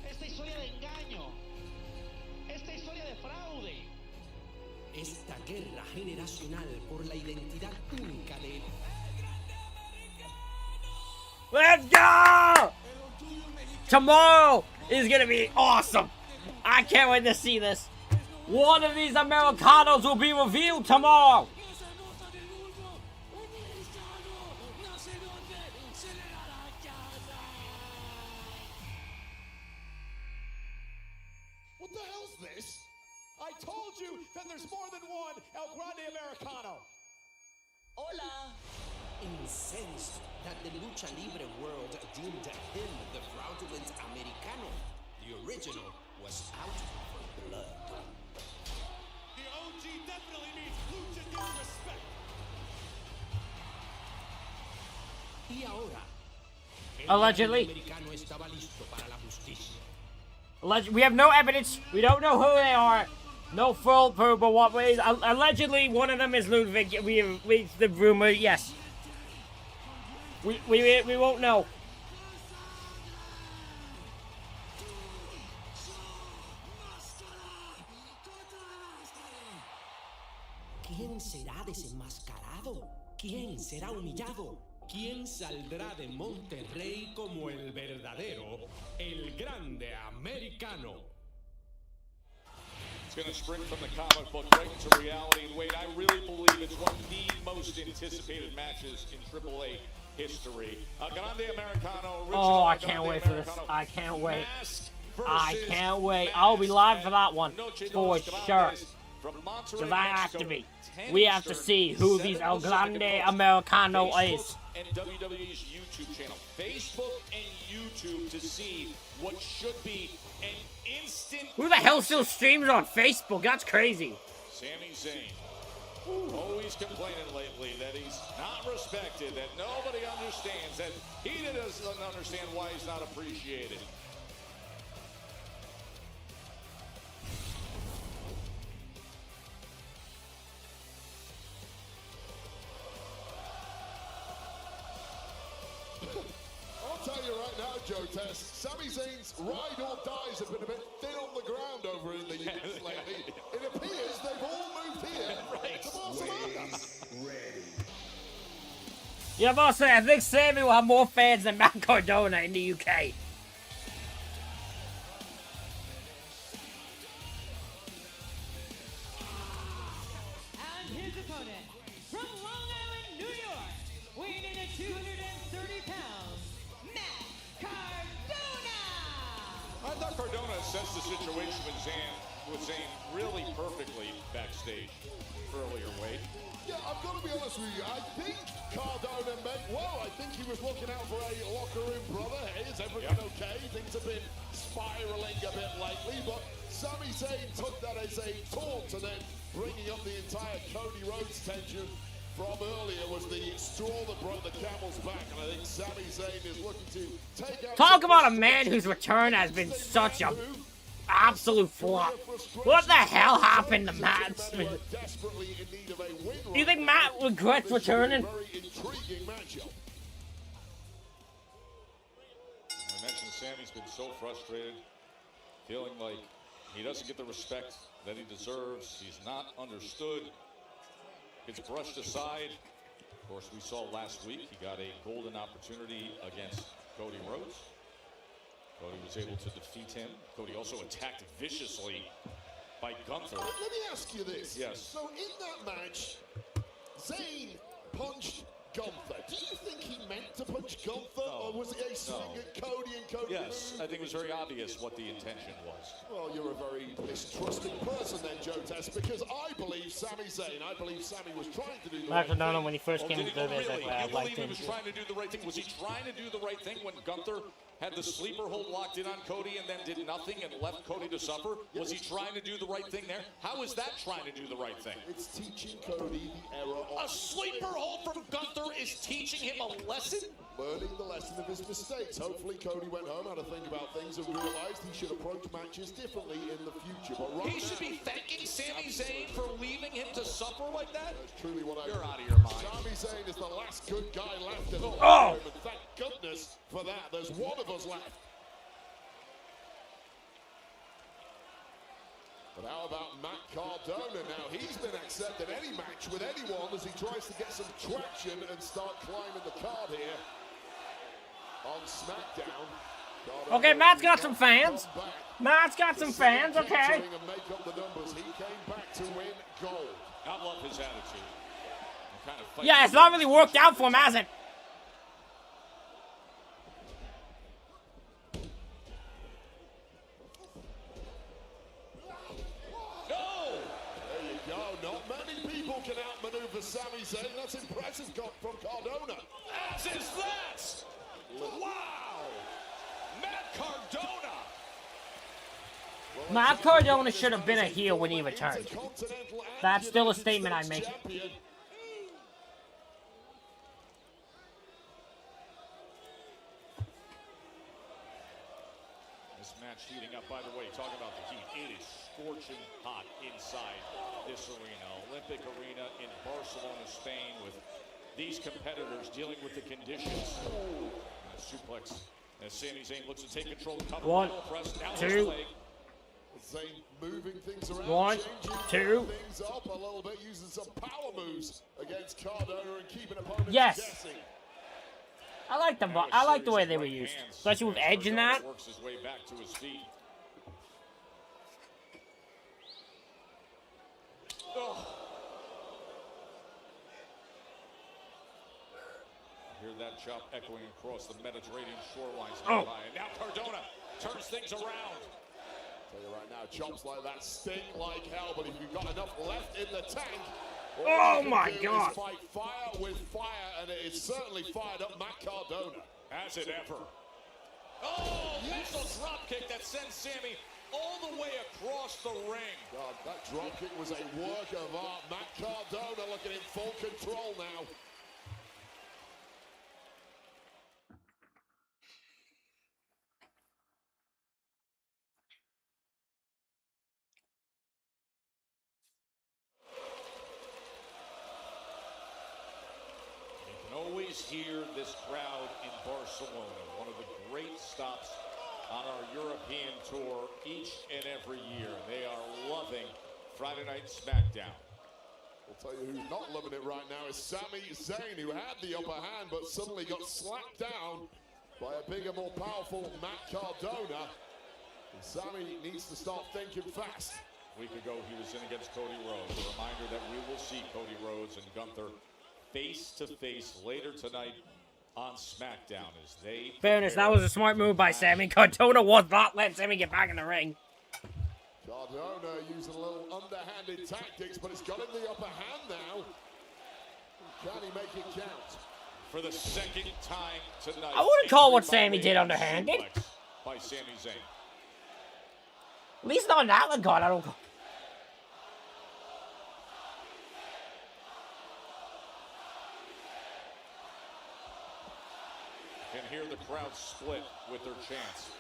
Esta historia de engaño. Esta historia de fraude. Esta guerra generacional por la identidad única de... Let's go! Tomorrow is gonna be awesome. I can't wait to see this. One of these Americanos will be revealed tomorrow. What the hell's this? I told you that there's more than one El Grande Americano. Hola! Incensed that the Lucha Libre world deemed him the fraudulent Americano, the original was out for blood. The OG definitely needs Lucha disrespect. Y ahora, Allegedly. el americano estaba listo para la justicia. We have no evidence. We don't know who they are. No full proof, but what way? Allegedly, one of them is Ludwig. We the rumor. Yes. We won't know. ¿Quién será desenmascarado? ¿Quién será humillado? ¿Quién saldrá de Monterrey como el verdadero, el grande americano? It's going to spring from the comic book right into reality. And Wade, I really believe it's one of the most anticipated matches in AAA history. Grande Americano. Oh, I can't wait for this. I can't wait. I can't wait. I'll be live for that one for sure. Because I have to be. We have to see who these El Grande Americano is. And WWE's YouTube channel, Facebook and YouTube, to see what should be an instant. Who the hell still streams on Facebook? That's crazy. Sami Zayn, always complaining lately that he's not respected, that nobody understands, that he doesn't understand why he's not appreciated. I'll tell you right now, Joe Test, Sami Zayn's ride or dies have been a bit thin on the ground over in the US lately. It appears they've all moved here to Barcelona. Yeah, I'm also saying, I think Sammy will have more fans than Matt Cardona in the UK. And his opponent, from Long Island, New York, weighing in at 230 pounds, Matt Cardona! I thought Cardona assessed the situation with Zayn really perfectly backstage earlier, Wade. Yeah, I've got to be honest with you. I think Cardona meant well. I think he was looking out for a locker room brother. Hey, is everything okay? Things have been spiraling a bit lately, but Sami Zayn took that as a taunt, and then bringing up the entire Cody Rhodes tension from earlier was the straw that broke the camel's back, and I think Sami Zayn is looking to take out... Talk about a man whose return has been such a absolute flop. What the hell happened to Matt? Do you think Matt regrets returning? I mentioned Sammy's been so frustrated, feeling like he doesn't get the respect that he deserves. He's not understood. Gets brushed aside. Of course, we saw last week he got a golden opportunity against Cody Rhodes. Cody was able to defeat him. Cody also attacked viciously by Gunther. Let me ask you this. Yes. So in that match, Zayn punched Gunther. Do you think he meant to punch Gunther, or was it a swing at Cody and Cody? Yes, I think it was very obvious what the intention was. Well, you're a very mistrusting person then, Joe Test, because I believe Sami was trying to do the Matt right Cardona, thing. when he first came to Really? this, I You liked believe he him. was trying to do the right thing? Was he trying to do the right thing when Gunther had the sleeper hold locked in on Cody and then did nothing and left Cody to suffer? Was he trying to do the right thing there? How is that trying to do the right thing? It's teaching Cody the error of... A sleeper hold from Gunther is teaching him a lesson? Learning the lesson of his mistakes. Hopefully Cody went home, had to think about things, and realized he should approach matches differently in the future. But right He should be thanking Sami Zayn for leaving him to suffer like that? That's truly what I... You're out of your mind. Sami Zayn is the last good guy left in the Oh! room, and us for that. There's one of us left. But how about Matt Cardona now? He's been accepted any match with anyone as he tries to get some traction and start climbing the card here on Smackdown. Okay, Matt's got some fans. Matt's got some fans, okay. He came back to win gold. I love his attitude. Yeah, it's not really worked out for him, has it? No! There you go. Not many people can outmaneuver Sami Zayn. That's impressive from Cardona. As is that! Wow! Matt Cardona! Matt Cardona should have been a heel when he returned. That's still a statement I make. This match heating up, by the way, talk about the heat. It is scorching hot inside this arena. Olympic Arena in Barcelona, Spain, with these competitors dealing with the conditions. Suplex as Sami Zayn looks to take control. One, two. Zayn moving things around, one, two. Things up a little bit, using some power moves against Cardona and keeping opponents guessing. I like them. I like the way they were used, especially with Edge in that. Works his way back to his feet. Oh. Hear that chop echoing across the Mediterranean shorelines nearby. And now Cardona turns things around. Tell you right now, chops like that sting like hell, but if you've got enough left in the tank, oh my God! Fight fire with fire, and it is certainly fired up Matt Cardona. Has it ever? Oh, missile drop kick that sends Sami all the way across the ring. God, that drop kick was a work of art. Matt Cardona looking in full control now. Always hear this crowd in Barcelona, one of the great stops on our European tour each and every year. They are loving Friday Night Smackdown. I'll tell you who's not loving it right now is Sami Zayn, who had the upper hand but suddenly got slapped down by a bigger, more powerful Matt Cardona. And Sami needs to start thinking fast. A week ago, he was in against Cody Rhodes. A reminder that we will see Cody Rhodes and Gunther face-to-face later tonight on SmackDown as they... Fairness, that was a smart move by Sami. Cardona was not letting Sami get back in the ring. Cardona using a little underhanded tactics, but it's got him the upper hand now. Can he make it count? For the second time tonight... I wouldn't call what Sami did underhanded. By Sami Zayn. At least not in that regard, I don't... Can hear the crowd split with their chants.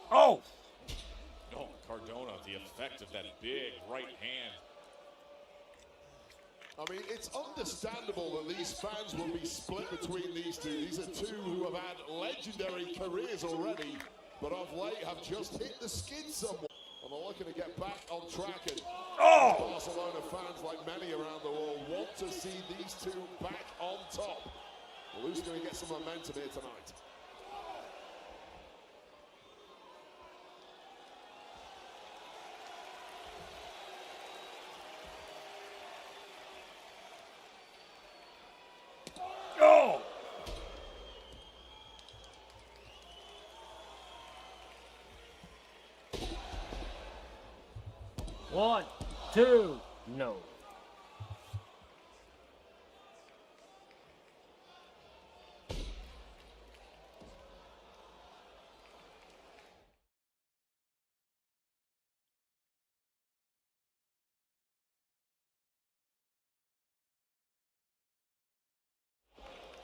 Oh! Oh, Cardona, the effect of that big right hand. I mean, it's understandable that these fans will be split between these two. These are two who have had legendary careers already, but of late have just hit the skid somewhat. And they're looking to get back on track. And Barcelona fans, like many around the world, want to see these two back on top. Well, who's going to get some momentum here tonight? Oh! 1, 2, no.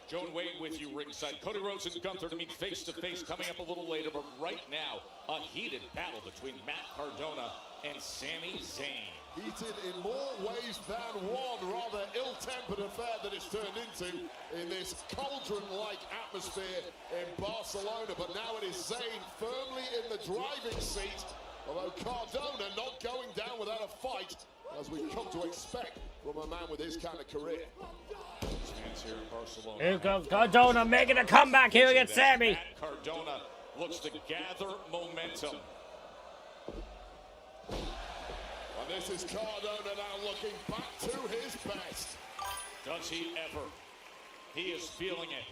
Joan Wade with you ringside. Cody Rhodes and Gunther to meet face-to-face coming up a little later, but right now, a heated battle between Matt Cardona and Sami Zayn. heated in more ways than one. Rather ill-tempered affair that it's turned into in this cauldron-like atmosphere in Barcelona. But now it is Zayn firmly in the driving seat, although Cardona not going down without a fight, as we've come to expect from a man with his kind of career. Stands here in Barcelona. Here comes Cardona making a comeback here against Sammy. Cardona looks to gather momentum. And this is Cardona now looking back to his best. Does he ever? He is feeling it.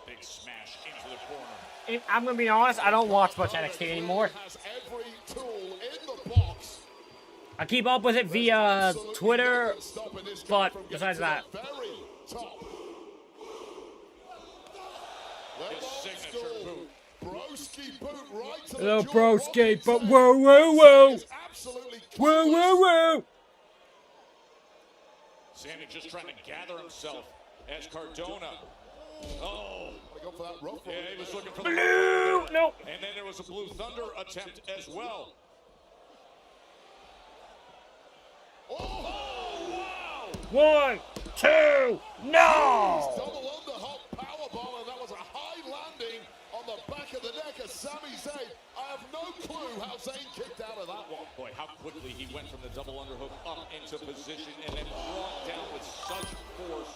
Big smash into the corner. I'm gonna be honest, I don't watch much NXT anymore. Has every tool in the box. I keep up with it via Twitter, but besides that. His signature boot. Broski boot right to Hello, the broski, but whoa, whoa, whoa. Whoa, whoa, whoa. Sammy just trying to gather himself as Cardona. Oh. Yeah, he was looking for the Blue. No. And then there was a Blue Thunder attempt as well. Oh, wow. 1, 2, no. Double underhook powerbomb, and that was a high landing on the back of the neck of Sami Zayn. I have no clue how Zayn kicked out of that one. Boy, how quickly he went from the double underhook up into position and then brought down with such force.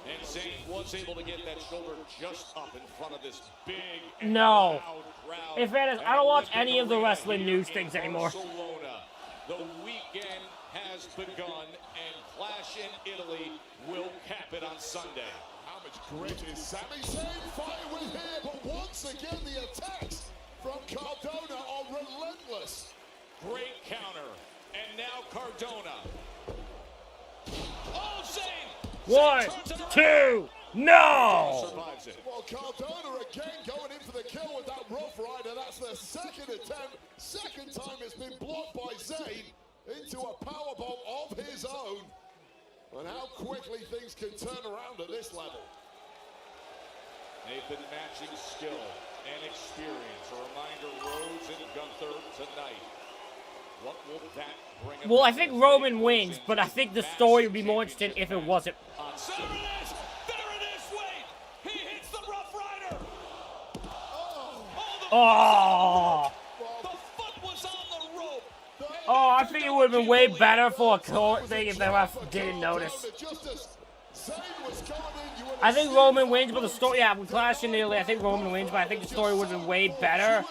And Zayn was able to get that shoulder just up in front of this big and loud crowd. In fairness, I don't watch any of the wrestling news things anymore. Barcelona. The weekend has begun, and Clash in Italy will cap it on Sunday. How much grit is Sami Zayn fighting with here? But once again, the attacks from Cardona are relentless. Great counter, and now Cardona. Oh, Zayn! 1, 2, no! Survives it. Well, Cardona again going in for the kill with that Rough Rider. That's the second attempt. Second time it's been blocked by Zayn into a powerbomb of his own. And how quickly things can turn around at this level. They've been matching skill and experience. A reminder, Rhodes and Gunther tonight. What will that bring about? Well, I think Roman wins, but I think the story would be more interesting if it wasn't. There it is! There it is! Wait! He hits the Rough Rider! Oh! The foot was on the rope! Oh, I think it would have been way better for a court thing if the ref didn't notice. I think Roman wins, but the story, yeah, we clashed in Italy. I think Roman wins, but I think the story would have been way better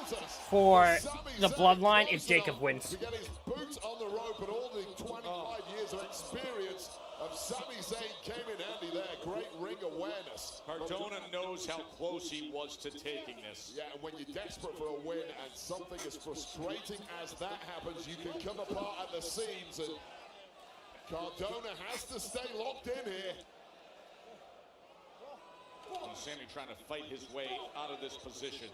for the bloodline if Jacob wins. To get his boots on the rope and all the 25 years of experience of Sami Zayn came in handy there. Great ring awareness. Cardona knows how close he was to taking this. Yeah, and when you're desperate for a win and something as frustrating as that happens, you can come apart at the seams, and Cardona has to stay locked in here. And Sammy trying to fight his way out of this position.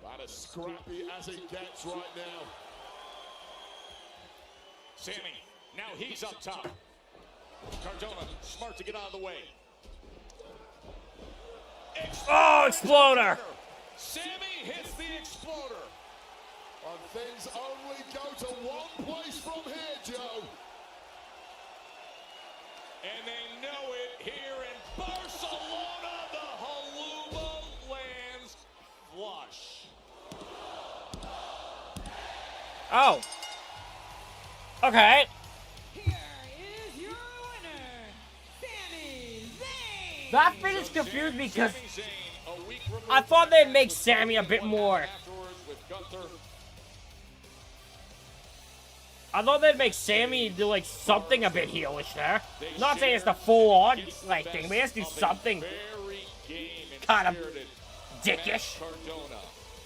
About as scrappy as it gets right now. Sammy, now he's up top. Cardona, smart to get out of the way. Oh, Exploder! Sammy hits the Exploder. And things only go to one place from here, Joe. And they know it here in Barcelona. The Haluva lands flush. Oh. Okay. Here is your winner, Sami Zayn. That finish confused me because I thought they'd make Sammy a bit more. I thought they'd make Sammy do like something a bit heelish there. Not saying it's the full-on like thing, but he has to do something kind of dickish.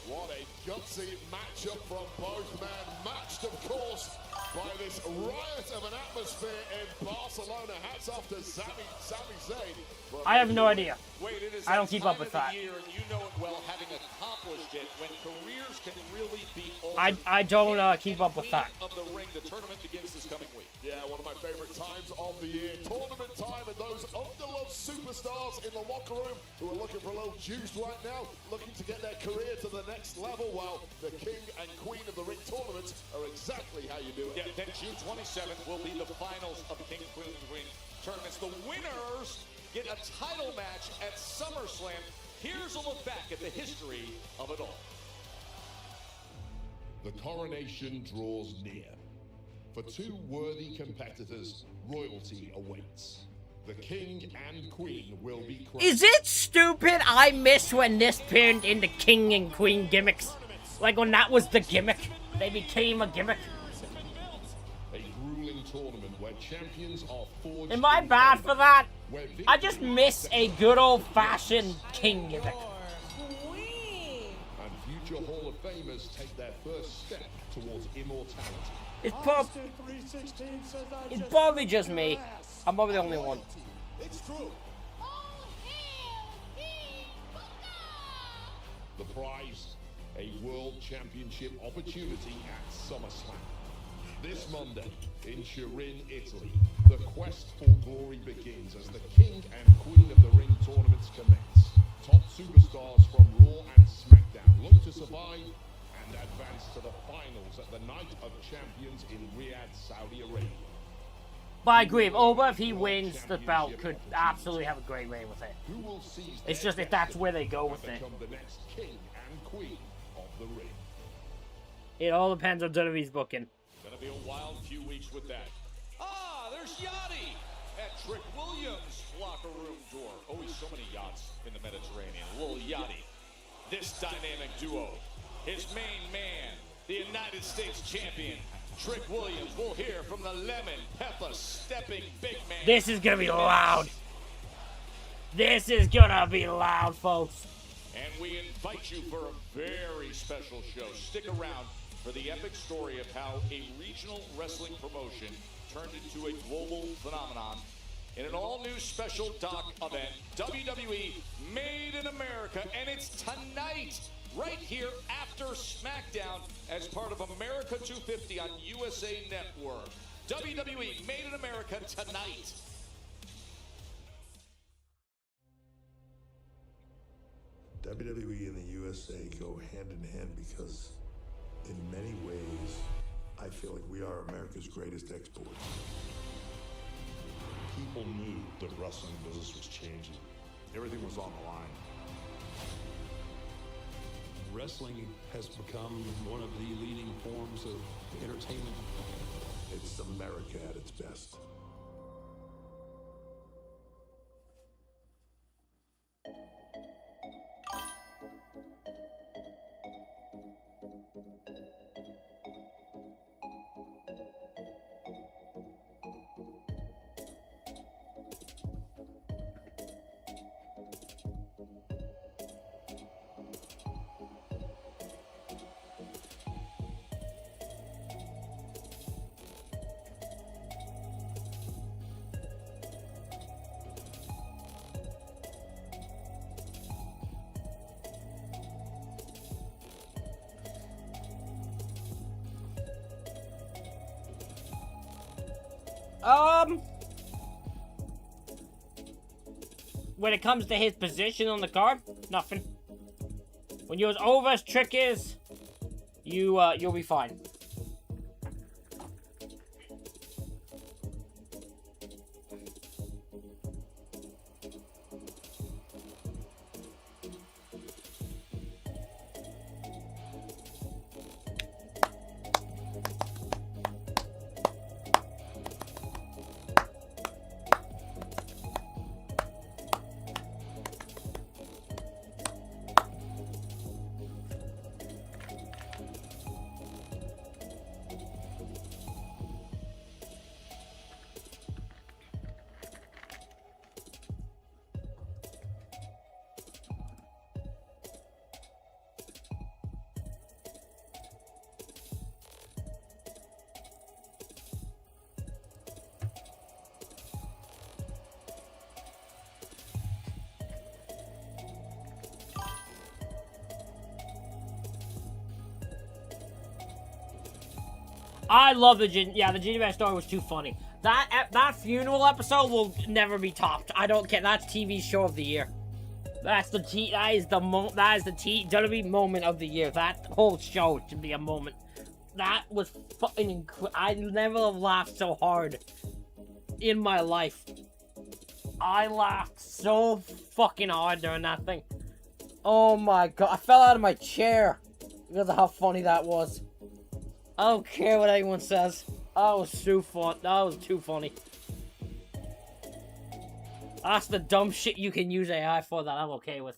What a gutsy matchup from both men. Matched, of course, by this riot of an atmosphere in Barcelona. Hats off to Sami Zayn. I have no idea. Wait, it is I don't keep up with that. year, and you know it well, having accomplished it, when careers can really be I don't keep up with that. Of the ring, the tournament begins this coming week. Yeah, one of my favorite times of the year. Tournament time, and those underloved superstars in the locker room who are looking for a little juice right now, looking to get their career to the next level, while the king and queen of the ring tournaments are exactly how you do it. Yeah, then June 27th will be the finals of the King and Queen of the Ring tournaments. The winners get a title match at SummerSlam. Here's a look back at the history of it all. The coronation draws near. For two worthy competitors, royalty awaits. The king and queen will be crowned. Is it stupid I miss when this turned into king and queen gimmicks? Like when that was the gimmick? They became a gimmick? A grueling tournament where champions are forged. Am I bad for that? I just miss a good old-fashioned king gimmick. And future Hall of Famers take their first step towards immortality. It's probably just me. I'm probably the only one. It's true. The prize, a world championship opportunity at SummerSlam. This Monday in Turin, Italy, the quest for glory begins as the king and queen of the ring tournaments commence. Top superstars from Raw and Smackdown look to survive and advance to the finals at the Night of Champions in Riyadh, Saudi Arabia. But I agree, if he wins, the belt could absolutely have a great reign with it. It's just if that's where they go with it. Become the next king and queen of the ring. It all depends on WWE's booking. Gonna be a wild few weeks with that. Ah, there's Yachty at Trick Williams' locker room door. Always so many yachts in the Mediterranean. Little Yachty. This dynamic duo. His main man, the United States champion, Trick Williams. We'll hear from the lemon pepper stepping big man. This is gonna be loud. This is gonna be loud, folks. And we invite you for a very special show. Stick around for the epic story of how a regional wrestling promotion turned into a global phenomenon in an all-new special doc event, WWE Made in America, and it's tonight, right here after Smackdown, as part of America 250 on USA Network. WWE Made in America tonight. WWE and the USA go hand in hand because in many ways, I feel like we are America's greatest export. People knew the wrestling business was changing. Everything was on the line. Wrestling has become one of the leading forms of entertainment. It's America at its best. When it comes to his position on the card, nothing. When you're as over as Trick is, you'll be fine. I love the gingerbread story was too funny. That funeral episode will never be topped. I don't care. That's TV show of the year. That is the WWE moment of the year. That whole show should be a moment. That was fucking incredible. I never have laughed so hard in my life. I laughed so fucking hard during that thing. Oh my god, I fell out of my chair because of how funny that was. I don't care what anyone says. That was too fun. That was too funny. That's the dumb shit you can use AI for that I'm okay with.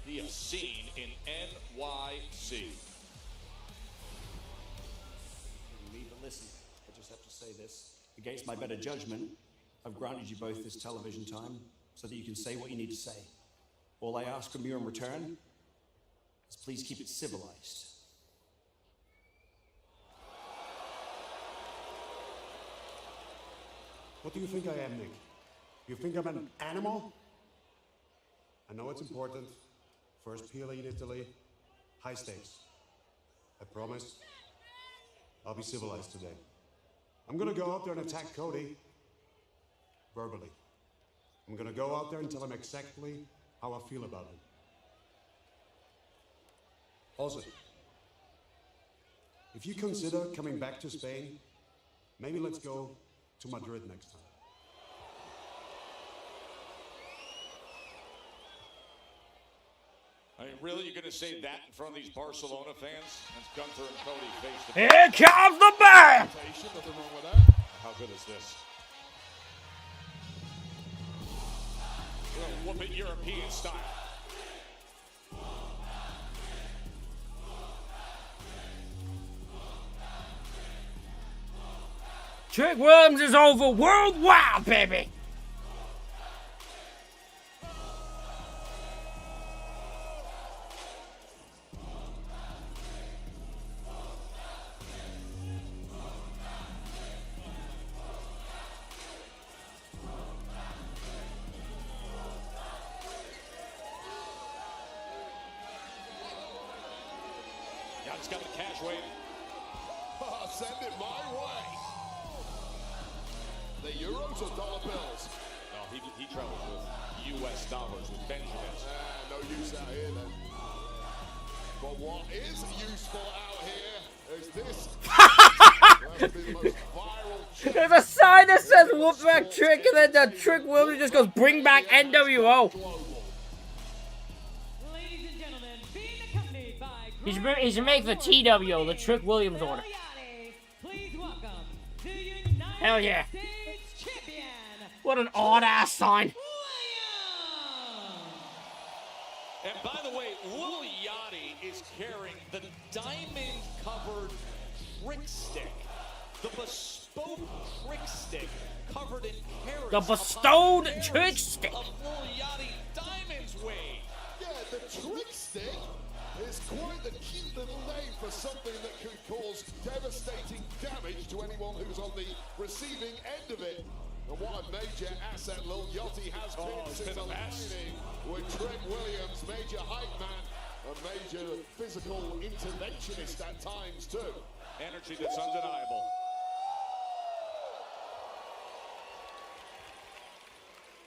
The scene in NYC. Leave but listen, I just have to say this. Against my better judgment, I've granted you both this television time so that you can say what you need to say. All I ask from you in return is please keep it civilized. What do you think I am, Nick? You think I'm an animal? I know it's important. First PLE in Italy, high stakes. I promise I'll be civilized today. I'm gonna go out there and attack Cody verbally. I'm gonna go out there and tell him exactly how I feel about him. Also, if you consider coming back to Spain, maybe let's go to Madrid next time. I mean, really, you're going to say that in front of these Barcelona fans? That's Gunther and Cody face to face. Here comes the band! Nothing wrong with that. How good is this? Whoop it European style. Trick Williams is over worldwide, baby! He's got the cash wave. Send it my way. The euros or dollar bills? No, he travels with U.S. dollars, with Benjamins. No use out here then. But what is useful out here is this. That's been the most viral. There's a sign that says whoop back Trick, and then the Trick Williams just goes bring back NWO. He should make the TWO, the Trick Williams order. Hell yeah. What an odd-ass sign. And by the way, Lil Yachty is carrying the diamond-covered trick stick. The bespoke trick stick covered in carats. The bestowed trick stick. Of Lil Yachty Diamonds Wade. Yeah, the trick stick is quite the cute little name for something that can cause devastating damage to anyone who's on the receiving end of it. And what a major asset Lil Yachty has been since aligning with Trick Williams, major hype man, a major physical interventionist at times too. Energy that's undeniable.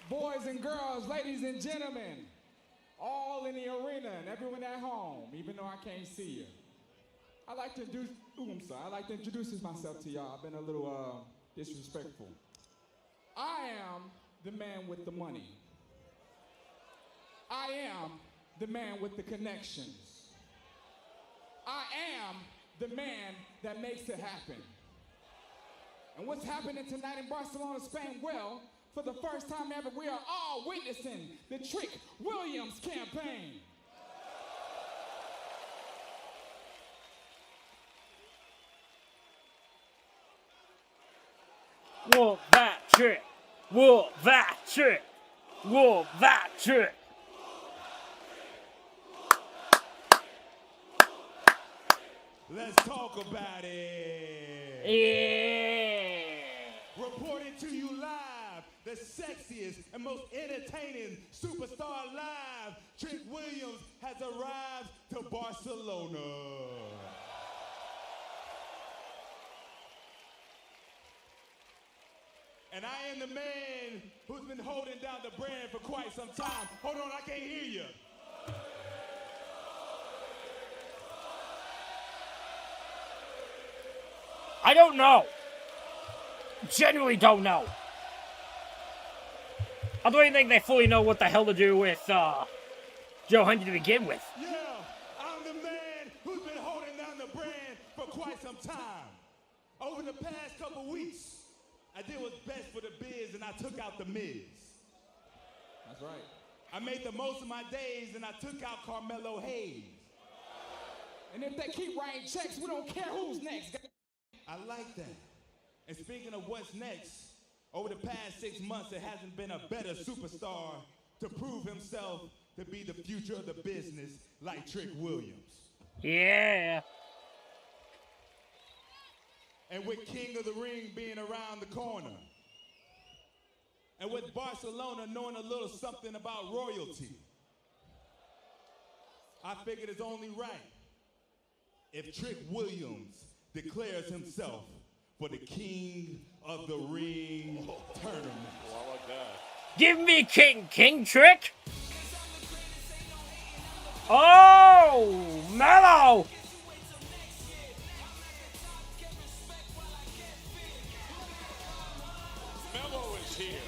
Boys and girls, ladies and gentlemen, all in the arena and everyone at home, even though I can't see you. I'd like to introduce myself to y'all. I've been a little disrespectful. I am the man with the money. I am the man with the connections. I am the man that makes it happen. And what's happening tonight in Barcelona, Spain? Well, for the first time ever, we are all witnessing the Trick Williams campaign. Whoop that trick. Whoop that trick. Whoop that trick. Let's talk about it. Yeah. Reporting to you live, the sexiest and most entertaining superstar alive, Trick Williams has arrived to Barcelona. And I am the man who's been holding down the brand for quite some time. Hold on, I can't hear you. I don't know. Genuinely don't know. I don't even think they fully know what the hell to do with Joe Hendry to begin with. Yeah, I'm the man who's been holding down the brand for quite some time. Over the past couple weeks, I did what's best for the biz and I took out the Miz. That's right. I made the most of my days and I took out Carmelo Hayes. And if they keep writing checks, we don't care who's next. I like that. And speaking of what's next, over the past 6 months, there hasn't been a better superstar to prove himself to be the future of the business like Trick Williams. Yeah. And with King of the Ring being around the corner, and with Barcelona knowing a little something about royalty, I figured it's only right if Trick Williams declares himself for the King of the Ring tournament. Well, I like that. Give me King Trick. Oh, Mellow. Melo is here.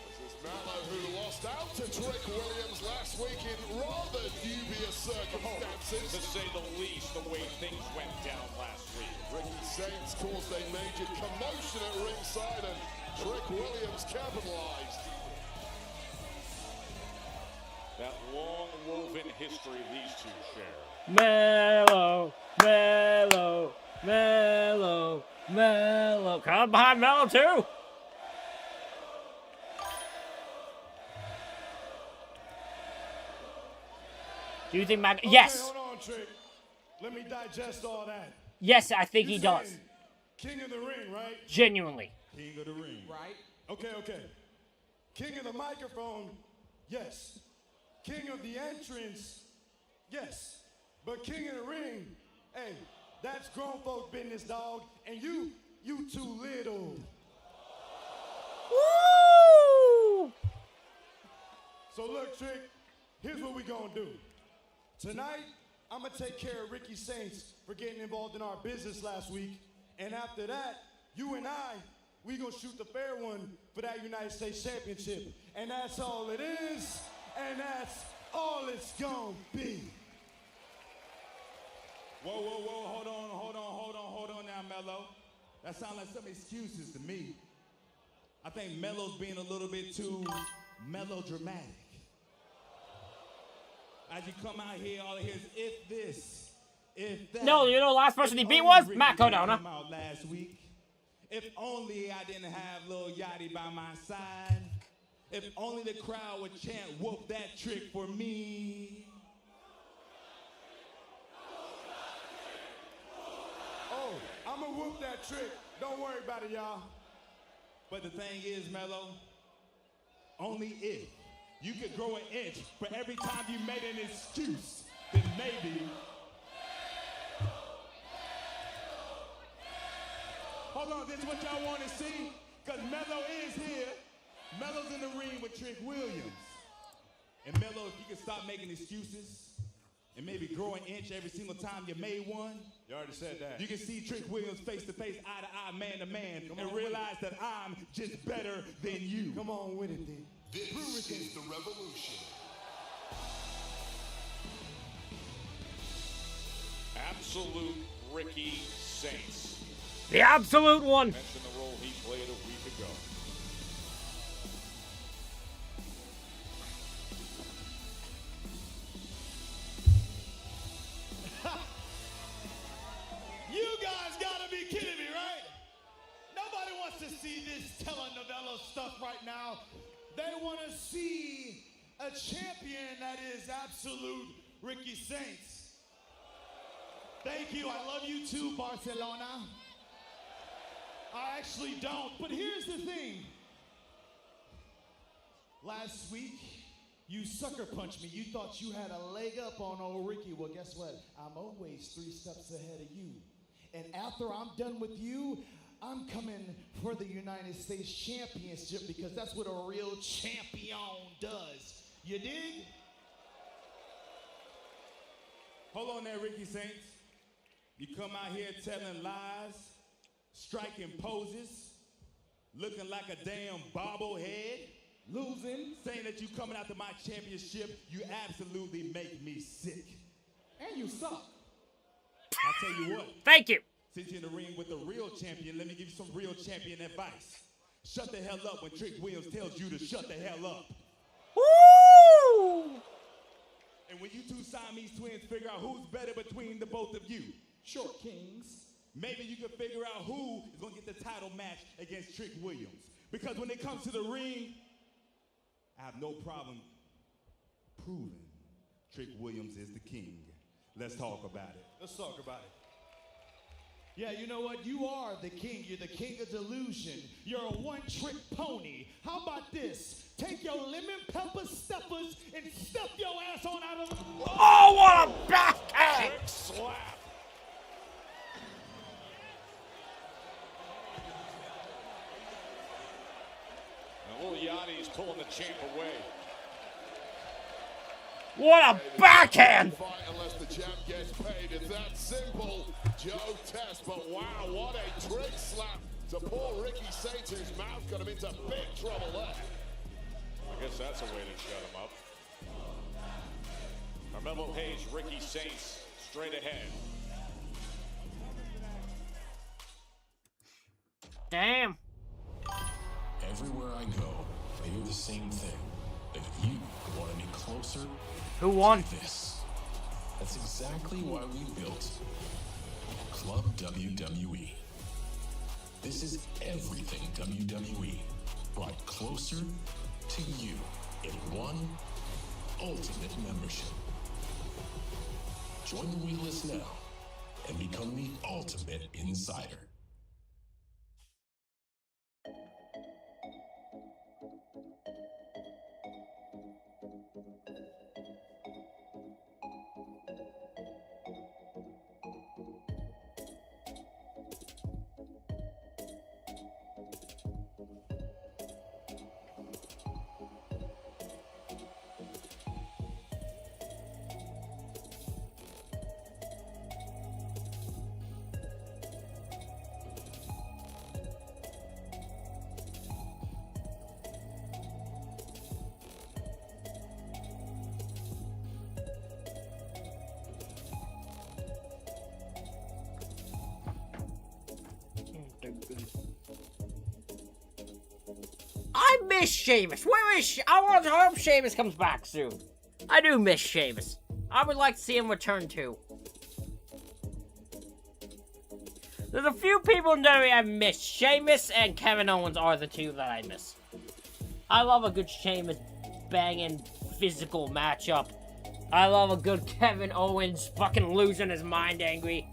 This is Mello who lost out to Trick Williams last week in rather dubious circumstances. To say the least, the way things went down last week. Ricky Saints caused a major commotion at ringside and Trick Williams capitalized. That long woven history these two share. Mellow. Come behind Mellow too. Do you think Yes. Hold on, Trick. Let me digest all that. Yes, I think he does. King of the Ring, right? Genuinely. King of the Ring. Right? Okay. King of the microphone, yes. King of the entrance, yes. But King of the Ring, hey, that's grown folk business, dog. And you too little. Woo! So look, Trick, here's what we gonna do. Tonight, I'm gonna take care of Ricky Saints for getting involved in our business last week. And after that, you and we gonna shoot the fair one for that United States Championship. And that's all it is, and that's all it's gonna be. Whoa, hold on now, Mello. That sounds like some excuses to me. I think Mello's being a little bit too melodramatic. As you come out here, all it hears if this, if that. No, you know the last person he beat was Matt Cardona. Came out last week. If only I didn't have Lil Yachty by my side. If only the crowd would chant, whoop that trick for me. Oh, I'm gonna whoop that trick. Don't worry about it, y'all. But the thing is, Mello, only if you could grow an inch for every time you made an excuse, then maybe. Hold on, this is what y'all want to see? Because Mello is here. Mello's in the ring with Trick Williams. And Mello, if you could stop making excuses and maybe grow an inch every single time you made one. You already said that. You can see Trick Williams face to face, eye to eye, man to man, and realize that I'm just better than you. Come on with it, then. This is the revolution. Absolute Ricky Saints. The absolute one. Mention the role he played a week ago. You guys gotta be kidding me, right? Nobody wants to this telenovela stuff right now. They want to see a champion that is absolute Ricky Saints. Thank you. I love you too, Barcelona. I actually don't. But here's the thing. Last week, you sucker punched me. You thought you had a leg up on old Ricky. Well, guess what? I'm always 3 steps ahead of you. And after I'm done with you, I'm coming for the United States Championship because that's what a real champion does. You dig? Hold on there, Ricky Saints. You come out here telling lies, striking poses, looking like a damn bobblehead, losing, saying that you coming after my championship. You absolutely make me sick. And you suck. I'll tell you what. Thank you. Since you're in the ring with the real champion, let me give you some real champion advice. Shut the hell up when Trick Williams tells you to shut the hell up. Woo! And when you two Siamese twins figure out who's better between the both of you, Short Kings, maybe you can figure out who is going to get the title match against Trick Williams. Because when it comes to the ring, I have no problem proving Trick Williams is the king. Let's talk about it. Let's talk about it. Yeah, you know what? You are the king. You're the king of delusion. You're a one-trick pony. How about this? Take your lemon pepper steppers and step your ass on out of the... Oh, what a backhand! Trick slap. And little Yachty's pulling the champ away. What a backhand! Fight unless the champ gets paid. It's that simple. Joe Test, but wow, what a trick slap to poor Ricky Saints, whose mouth got him into big trouble there. I guess that's a way to shut him up. Carmelo Hayes, Ricky Saints, straight ahead. Damn. Everywhere I go, I hear the same thing. If you want to be closer, who won this? That's exactly why we built Club WWE. This is everything WWE brought closer to you in one ultimate membership. Join the wait list now and become the ultimate insider. I miss Sheamus. Where is I hope Sheamus comes back soon. I do miss Sheamus. I would like to see him return too. There's a few people in WWE I miss. Sheamus and Kevin Owens are the two that I miss. I love a good Sheamus banging physical matchup. I love a good Kevin Owens fucking losing his mind angry.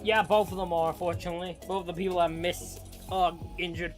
Yeah, both of them are, unfortunately. Both of the people I miss are injured.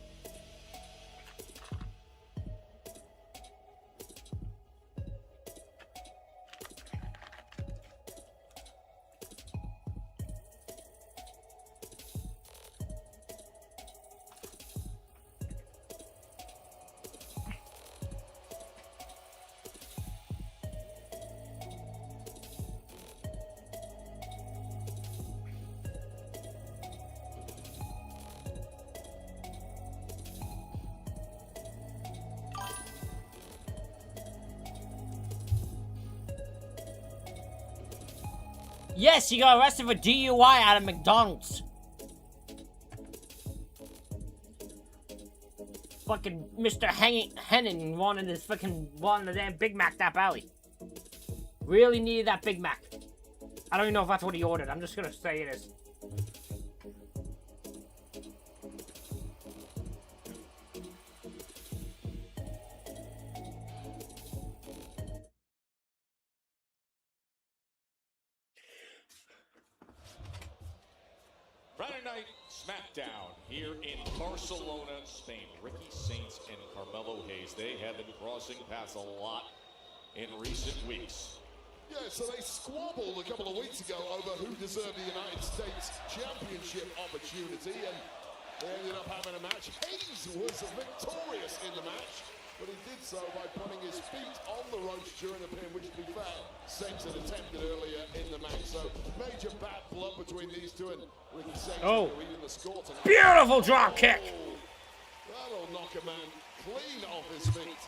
Yes, he got arrested for DUI out of McDonald's. Fucking Mr. Henning wanted a damn Big Mac that alley. Really needed that Big Mac. I don't even know if that's what he ordered. I'm just gonna say it is. Friday night Smackdown here in Barcelona, Spain. Ricky Saints and Carmelo Hayes, they have been crossing paths a lot in recent weeks. Yeah, so they squabbled a couple of weeks ago over who deserved the United States Championship opportunity, and they ended up having a match. Hayes was victorious in the match, but he did so by putting his feet on the ropes during the pin, which, to be fair, Saints had attempted earlier in the match. So major bad blood between these two, and Ricky Saints leading the score tonight. Beautiful drop kick. That'll knock a man clean off his feet.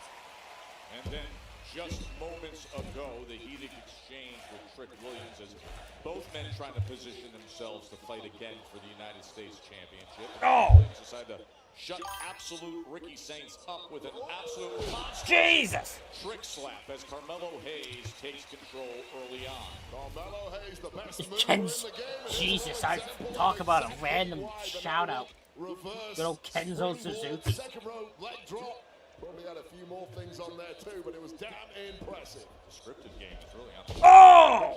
And then just moments ago, the heated exchange with Trick Williams as both men trying to position themselves to fight again for the United States Championship. Williams decided to shut absolute Ricky Saints up with an absolute Jesus trick slap as Carmelo Hayes takes control early on. Carmelo Hayes, the best Ken's, Jesus, I talk about a random shout out. Good old Kenzo Suzuki. Second row leg drop. Probably had a few more things on there too, but it was damn impressive. The scripted game is really on the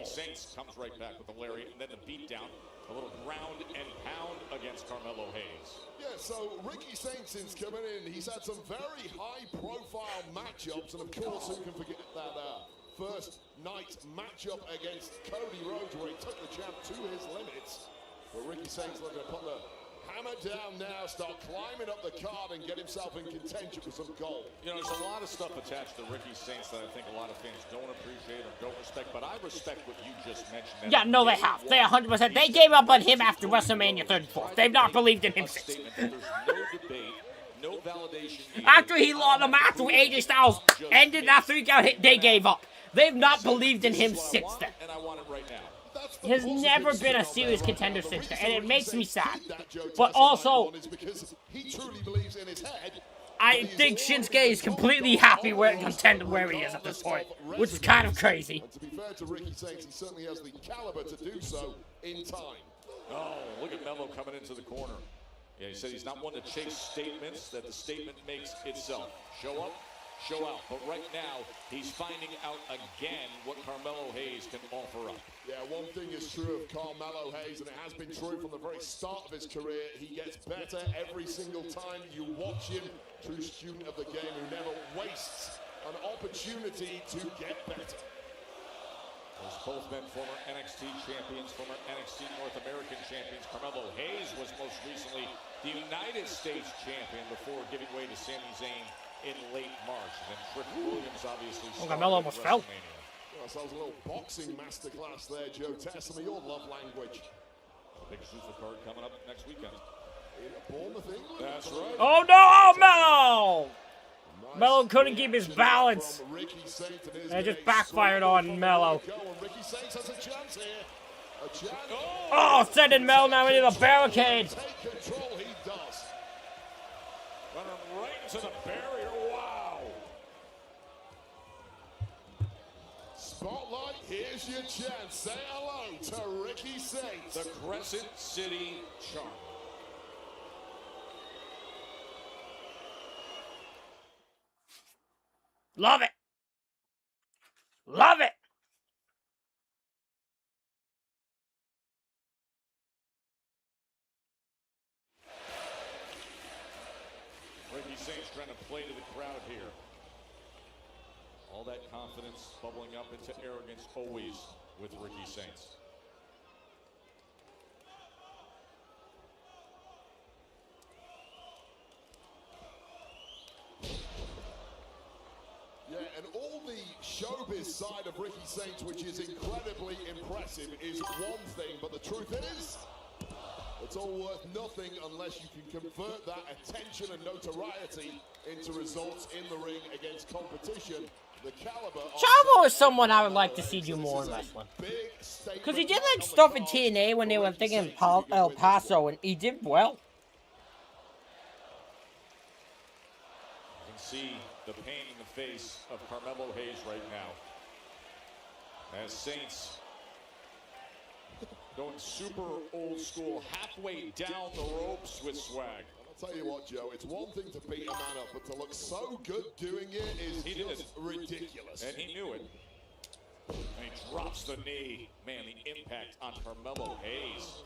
Ricky Saints comes right back with the lariat, and then the beatdown. A little ground and pound against Carmelo Hayes. Yeah, so Ricky Saints since coming in, he's had some very high-profile matchups, and of course, who can forget that first night matchup against Cody Rhodes, where he took the champ to his limits. But Ricky Saints looking to put the hammer down now, start climbing up the card and get himself in contention for some gold. You know, there's a lot of stuff attached to Ricky Saints that I think a lot of fans don't appreciate or don't respect, but I respect what you just mentioned. Yeah, no, they have. They 100%. They gave up on him after WrestleMania 34. They've not believed in him since. There's no debate, no validation. After he lost the match with AJ Styles, ended that 3-count hit, they gave up. They've not believed in him since then. And I want it right now. He has never been a serious contender since then, and it makes me sad. But also, I think Shinsuke is completely happy where he is at this point, which is kind of crazy. And to be fair to Ricky Saints, he certainly has the caliber to do so in time. Oh, look at Melo coming into the corner. Yeah, he said he's not one to chase statements, that the statement makes itself. Show up, show out. But right now, he's finding out again what Carmelo Hayes can offer up. Yeah, one thing is true of Carmelo Hayes, and it has been true from the very start of his career. He gets better every single time you watch him. True student of the game who never wastes an opportunity to get better. Those both men former NXT champions, former NXT North American champions. Carmelo Hayes was most recently the United States champion before giving way to Sami Zayn in late March. And then Trick Williams obviously Carmelo almost fell. Well, so that was a little boxing masterclass there, Joe. Test some of your love language. Big super card coming up next weekend. In Bournemouth, England. That's right. Oh no, oh, Melo! Melo couldn't keep his balance. And it just backfired on Melo. Oh, sending Melo now into the barricade. Take control, he does. Running right into the barrier, wow. Spotlight, here's your chance. Say hello to Ricky Saints. The Crescent City Charm. Love it. Love it. Ricky Saints trying to play to the crowd here. All that confidence bubbling up into arrogance always with Ricky Saints. Yeah, and all the showbiz side of Ricky Saints, which is incredibly impressive, is one thing, but the truth is, it's all worth nothing unless you can convert that attention and notoriety into results in the ring against competition. The caliber of Chavo is someone I would like to see do more in wrestling. Because he did like stuff in TNA when they were thinking El Paso, and he did well. You can see the pain in the face of Carmelo Hayes right now. As Saints going super old school, halfway down the ropes with swag. I'll tell you what, Joe, it's one thing to beat a man up, but to look so good doing it is just ridiculous. And he knew it. And he drops the knee. Man, the impact on Carmelo Hayes.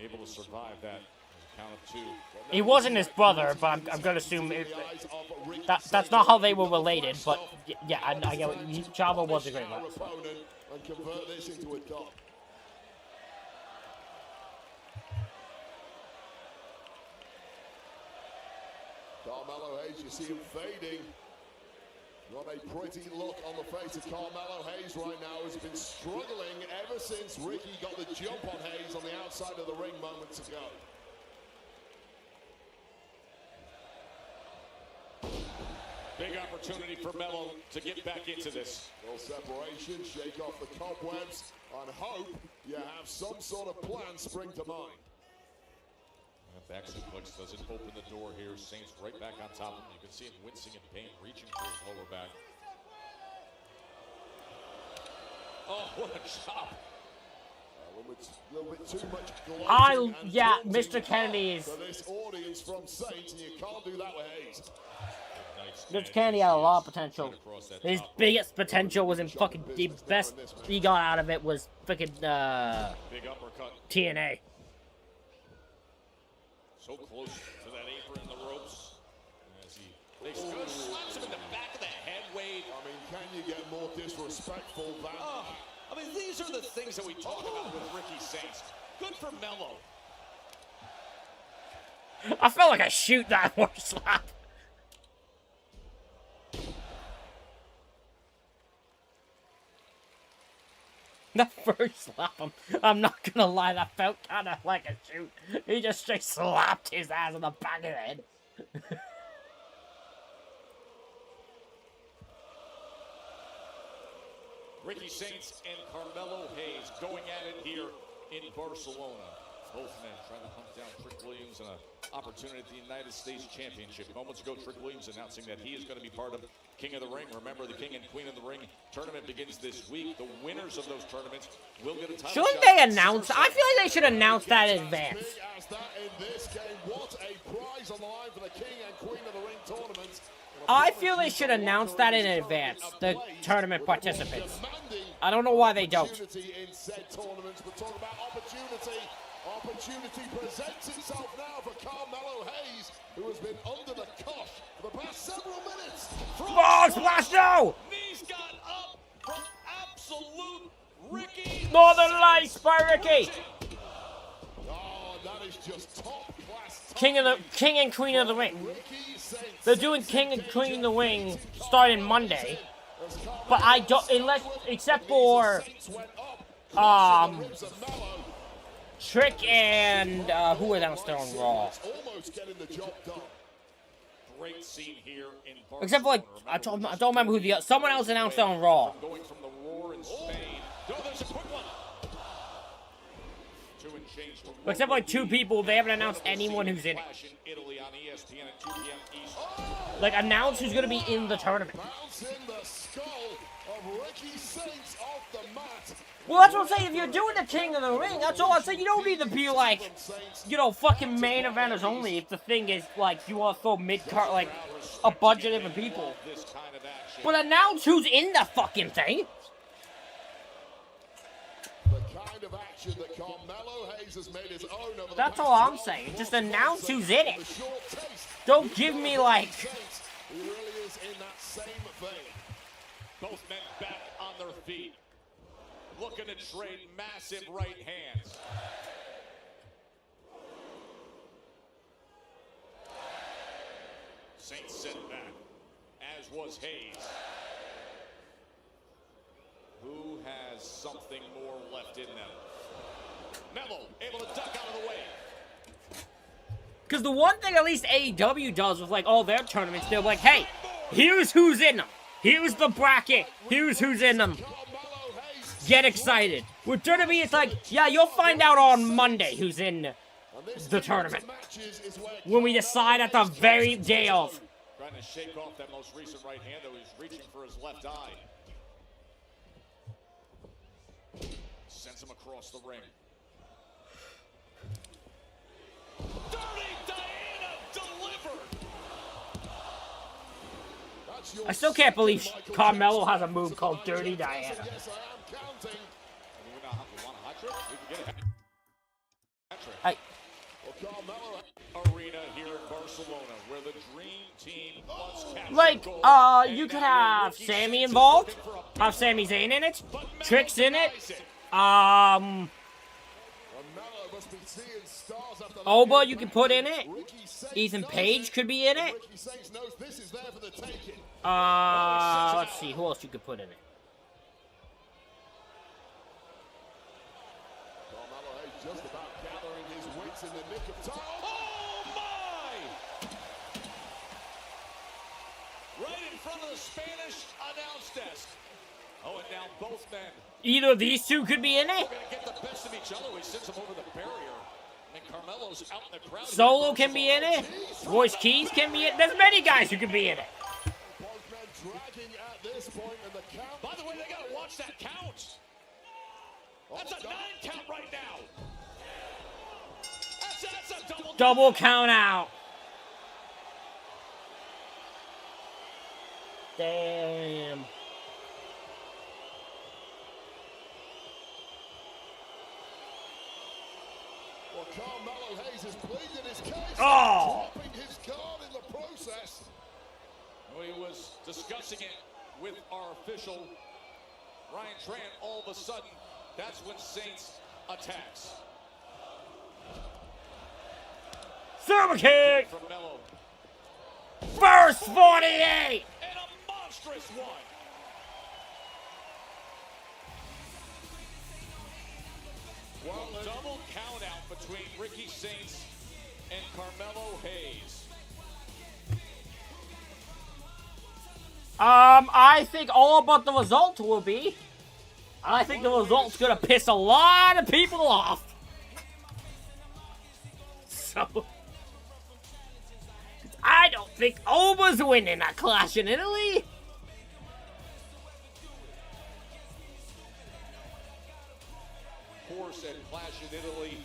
Able to survive that count of 2. He wasn't his brother, but I'm going to assume that's not how they were related. But yeah, I get what Chavo was a great wrestler. And convert this into a dot. Carmelo Hayes, you see him fading. Not a pretty look on the face of Carmelo Hayes right now. Has been struggling ever since Ricky got the jump on Hayes on the outside of the ring moments ago. Big opportunity for Melo to get back into this. Little separation, shake off the cobwebs, and hope you have some sort of plan spring to mind. Back suplex doesn't open the door here. Saints right back on top of him. You can see him wincing in pain, reaching for his lower back. Oh, what a chop. A little bit too much yeah, Mr. Kennedy is... for this audience from Saints, and you can't do that with Hayes. Mr. Kennedy had a lot of potential. His biggest potential was in fucking... The best he got out of it was fucking, Big uppercut. TNA. So close to that apron in the ropes. As they stood, slaps him in the back of the head, Wade. I mean, can you get more disrespectful than I mean, these are the things that we talk about with Ricky Saints. Good for Melo. I felt like I shoot that horse slap. The first slap, I'm not gonna lie, that felt kind of like a shoot. He just straight slapped his ass on the back of the head. Ricky Saints and Carmelo Hayes going at it here in Barcelona. Both men trying to hunt down Trick Williams and an opportunity at the United States Championship. Moments ago, Trick Williams announcing that he is going to be part of King of the Ring. Remember, the King and Queen of the Ring tournament begins this week. The winners of those tournaments will get a title. Shouldn't they announce? I feel like they should announce that in advance. as that in this game. What a prize on the line for the King and Queen of the Ring tournament. I feel they should announce that in advance, the tournament participants. I don't know why they don't. Opportunity in said tournaments, but talk about opportunity. Opportunity presents itself now for Carmelo Hayes, who has been under the cosh for the past several minutes. Oh, splash no! Knees got up from absolute Ricky. Northern Lights by Ricky. Oh, that is just top class. King and Queen of the Ring. They're doing King and Queen of the Ring starting Monday, but I don't except for Trick and who announced there on Raw. Great scene here in Barcelona. Except for like I don't remember who someone else announced it on Raw. Going from the roar in Spain. Oh, there's a quick one. Except for like 2 people, they haven't announced anyone who's in it. Italy on ESPN at 2 p.m. East. Like announce who's gonna be in the tournament. Well, that's what I'm saying. If you're doing the King of the Ring, that's all I'm saying. You don't need to be like, you know, fucking main eventers only. If the thing is like you want to throw mid-card, like a bunch of different people. But announce who's in the fucking thing. That's all I'm saying. Just announce who's in it. Don't give me like. He really is in that same vein. Both men back on their feet. Looking to trade massive right hands. Saints sit back, as was Hayes. Who has something more left in them? Melo able to duck out of the way. Because the one thing at least AEW does with like all their tournaments, they're like, hey, here's who's in them. Here's the bracket. Here's who's in them. Get excited. With WWE, it's like, yeah, you'll find out on Monday who's in the tournament. When we decide at the very day of. Trying to shake off that most recent right hand, though he's reaching for his left eye. him across the ring. Dirty Diana delivered. I still can't believe Carmelo has a move called Dirty Diana. Yes, I am counting. We want a hot trick? We can get it. Well, Carmelo Arena here in Barcelona, where the dream team once captured Like, gold. you could have Sammy involved, have Sami Zayn in it, Trick's in it, Oba you can put in it, Ethan Page could be in it, let's see, who else you could put in it? Just about gathering his wits in the nick of time. Oh my! Right in front of the Spanish announce desk. Oh, and now both men. Either of these two could be in it. Gonna get the best of each other. He sends him over the barrier. And Carmelo's out in the crowd. Solo can be in it. Royce Keys can be in it. There's many guys who can be in it. Both men dragging at this point in the count. By the way, they gotta watch that count. That's a 9 count right now. That's a Double count out. Damn. Well, Carmelo Hayes has pleaded his case. Oh! Dropping his guard in the process. Well, he was discussing it with our official, Ryan Trant. All of a sudden, that's when Saints attacks. Super kick! From Melo. First 48! And a monstrous one. Well, double count out between Ricky Saints and Carmelo Hayes. I think all about the result will be. I think the result's gonna piss a lot of people off. So, I don't think Oba's winning a Clash in Italy. Of course, at Clash in Italy,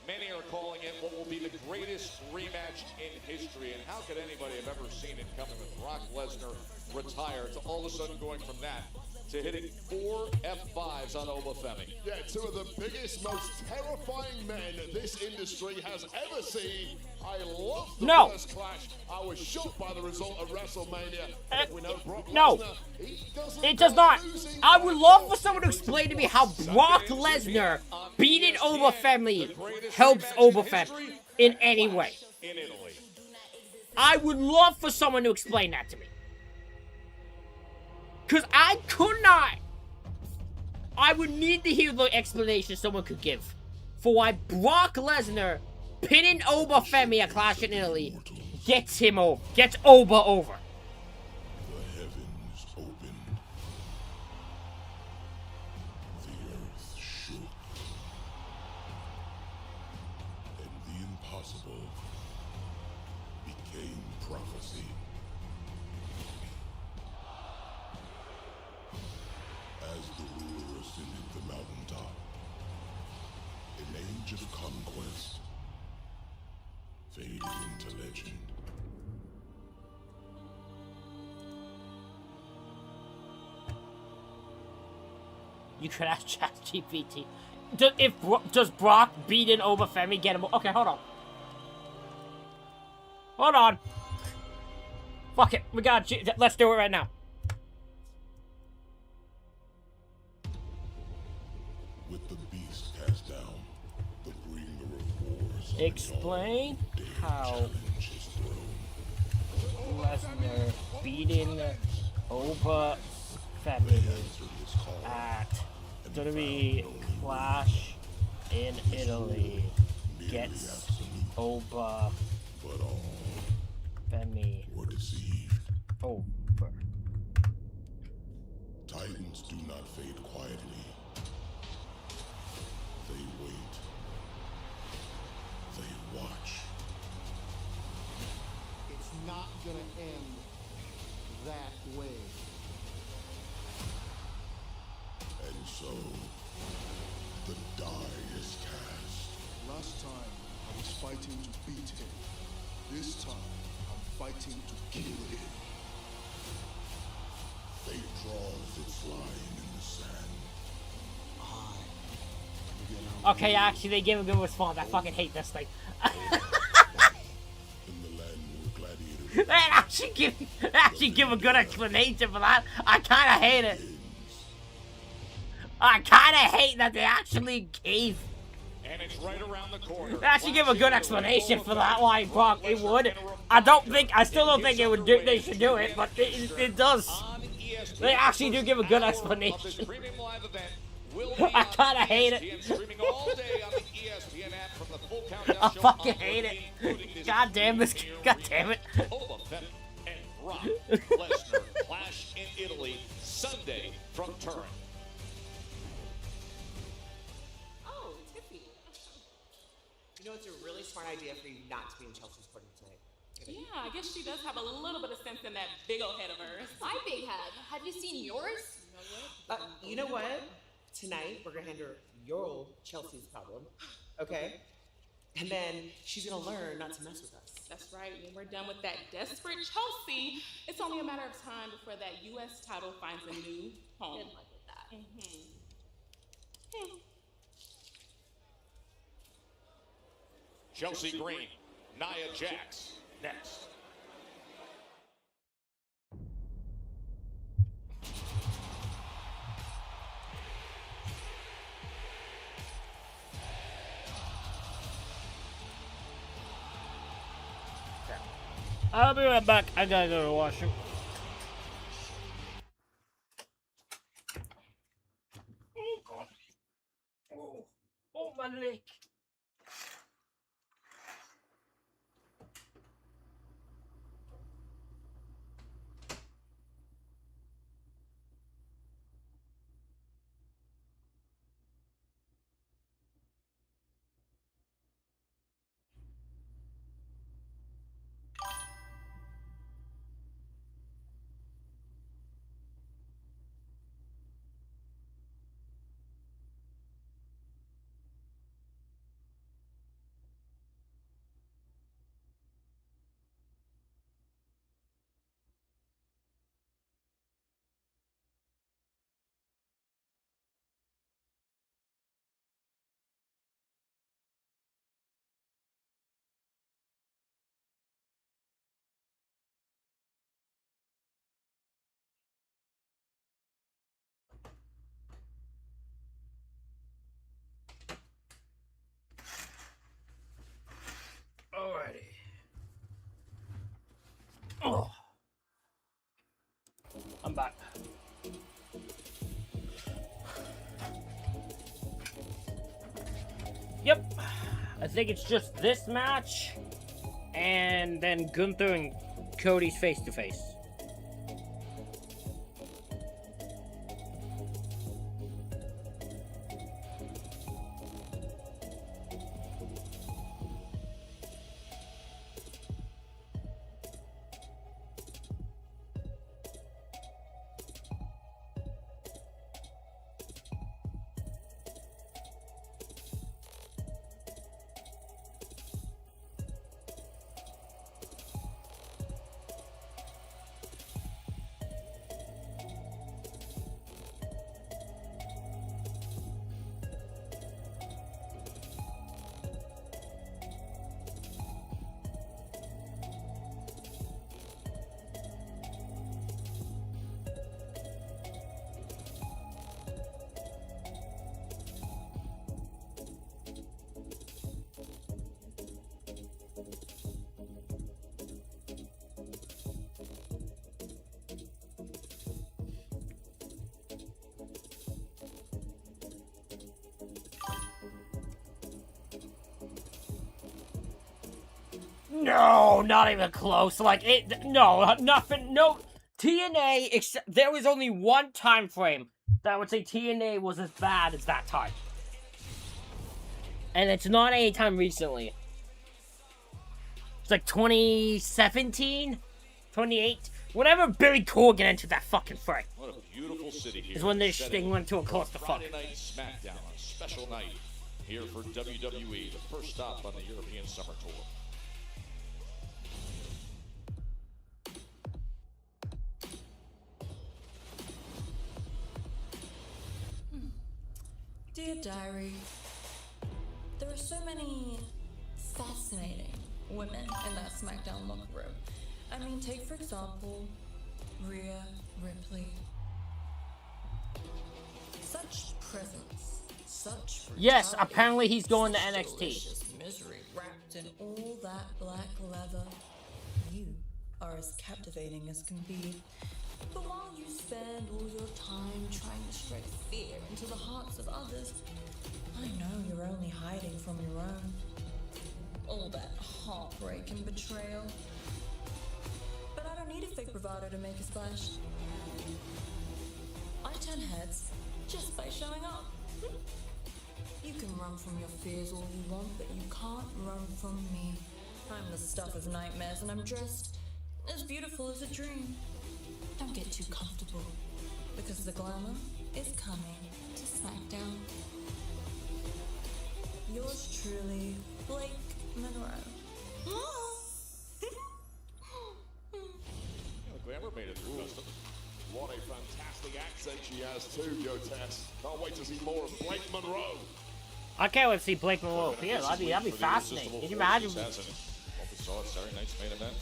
many are calling it what will be the greatest rematch in history. And how could anybody have ever seen it coming with Brock Lesnar retired to all of a sudden going from that to hitting 4 F5s on Obafemi? Yeah, two of the biggest, most terrifying men this industry has ever seen. I love the first clash. I was shocked by the result of WrestleMania. We know Brock No, Lesnar, it does not. I would love for someone to explain to me how Brock Lesnar beating Obafemi helps Obafemi in any way. In Italy. I would love for someone to explain that to me. Because I could not. I would need to hear the explanation someone could give for why Brock Lesnar pinning Obafemi at Clash in Italy gets him over. Gets Oba over. The heavens opened. The earth shook. And the impossible became prophecy. As the ruler ascended the mountaintop, an age of conquest faded into legend. You could ask ChatGPT. Does Brock beating Obafemi get him? Okay, hold on. Hold on. Fuck it. We got. Let's do it right now. With the beast cast down, the bringer of wars. Explain how Lesnar beating Obafemi at WWE Clash in Italy gets Obafemi over. Titans do not fade quietly. They wait. They watch. It's not gonna end that way. And so, The die is cast. Last time, I was fighting to beat him. This time, I'm fighting to kill him. Fate draws its line in the sand. Okay, actually, they gave a good response. I fucking hate this thing. They actually give a good explanation for that. I kind of hate it. I kind of hate that they actually gave. And it's right around the corner. They actually give a good explanation for that. Why Brock it would. I still don't think it would do. They should do it, but it does. They actually do give a good explanation. I kind of hate it. I fucking hate it. God damn this. God damn it. Brock Lesnar clash in Italy Sunday from Turin. Oh, Tiffy. You know, it's a really smart idea for you not to be in Chelsea's party tonight. Yeah, I guess she does have a little bit of sense in that big old head of hers. My big head. Have you seen yours? You know what? Tonight, we're gonna handle your Chelsea's problem, okay? And then she's gonna learn not to mess with us. That's right. When we're done with that desperate Chelsea, it's only a matter of time before that U.S. title finds a new home. Good luck with that. Chelsea Green, Nia Jax, next. I'll be right back. I gotta go to the washroom. Oh, God. Oh, my leg. Alrighty. Oh. I'm back. Yep. I think it's just this match and then Gunther and Cody's face to face. No, not even close. Like, no, nothing, no. TNA, except, there was only one time frame that I would say TNA was as bad as that time. And it's not any time recently. It's like 2017? 2008? Whenever Billy Corgan entered that fucking fray. What a beautiful city here. Is when this thing went to a clusterfuck. Friday Night Smackdown on special night here for WWE, the first stop on the European Summer Tour. Dear Diary, there are so many fascinating women in that Smackdown locker room. I mean, take for example, Rhea Ripley. Such presence, such Yes, brutality, apparently he's going to such NXT. delicious misery wrapped in all that black leather. You are as captivating as can be. But while you spend all your time trying to strike fear into the hearts of others, I know you're only hiding from your own. All that heartbreak and betrayal. But I don't need a fake bravado to make a splash. I turn heads just by showing up. You can run from your fears all you want, but you can't run from me. I'm the stuff of nightmares, and I'm dressed as beautiful as a dream. Don't get too comfortable, because the glamour is coming to Smackdown. Yours truly, Blake Monroe. Glamour made it through custom. What a fantastic accent she has too, Joe Tess. Can't wait to see more of Blake Monroe. I can't wait to see Blake Monroe. Yeah, that'd be fascinating. Can you imagine? Hope we saw it Saturday night's main event.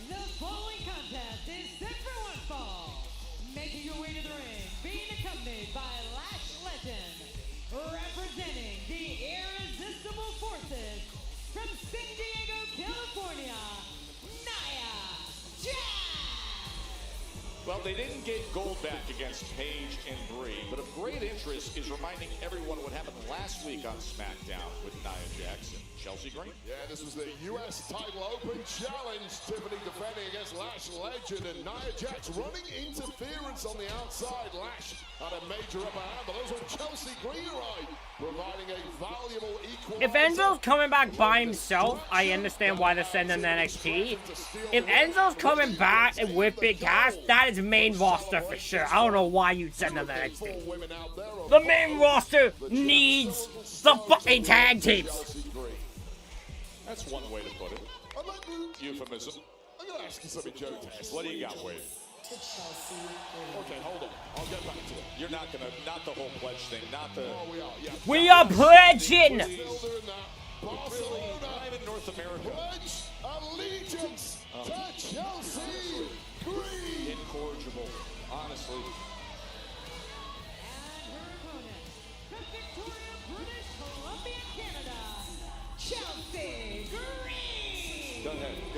The following contest is set for one fall. Making your way to the ring, being accompanied by Lash Legend, representing the irresistible forces from San Diego, California, Nia Jax. Well, they didn't get gold back against Paige and Brie, but of great interest is reminding everyone what happened last week on SmackDown with Nia Jax and Chelsea Green. Yeah, this was the U.S. Title Open Challenge. Tiffany defending against Lash Legend, and Nia Jax running interference on the outside. Lash had a major upper hand, but those were Chelsea Green, right, providing a valuable equalizer. If Enzo's coming back by himself, I understand why they're sending him to NXT. If Enzo's coming back with Big Cass, that is main roster for sure. I don't know why you'd send him to NXT. The main roster needs the fucking tag teams. That's one way to put it. Euphemism. I'm going to ask you something, Joe Tess. What do you got, Wade? Okay, hold on. I'll get back to it. You're not gonna, not the whole pledge thing, not the. Oh, we are, yeah. We are pledging. Still doing that. Barcelona. Not in North America. Pledge allegiance to Chelsea Green. Incorrigible, honestly. From Victoria, British Columbia, Canada, Chelsea Green. Go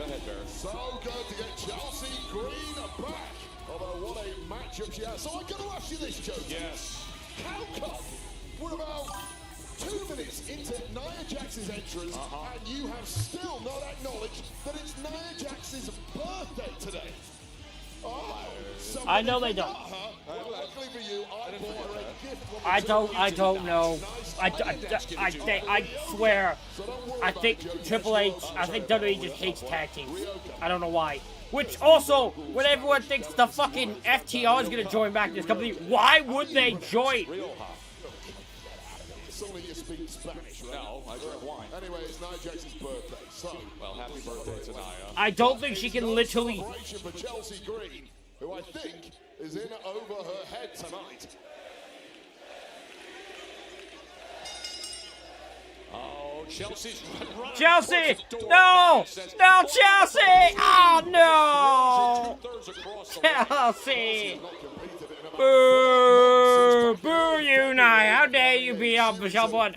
ahead, Barrett. So good to get Chelsea Green back. Although what a matchup she has. So I'm going to ask you this, Joe. Yes. How come we're about 2 minutes into Nia Jax's entrance and you have still not acknowledged that it's Nia Jax's birthday today? Oh, I know they don't. Well, luckily for you, I bought her a gift. I don't know. I swear. I think Triple H, I think WWE just hates tag teams. I don't know why. Which also, when everyone thinks the fucking FTR is gonna join back this company, why would they join? Suddenly you speak Spanish, right? No, I drink wine. Anyway, it's Nia Jax's birthday, so... Well, happy birthday to Nia. I don't think she can literally... ...celebration for Chelsea Green, who I think is in over her head tonight. Oh, Chelsea's running. Chelsea! No! No, Chelsea! Oh, no! Chelsea! Boo! Boo you, Nia! How dare you be on someone?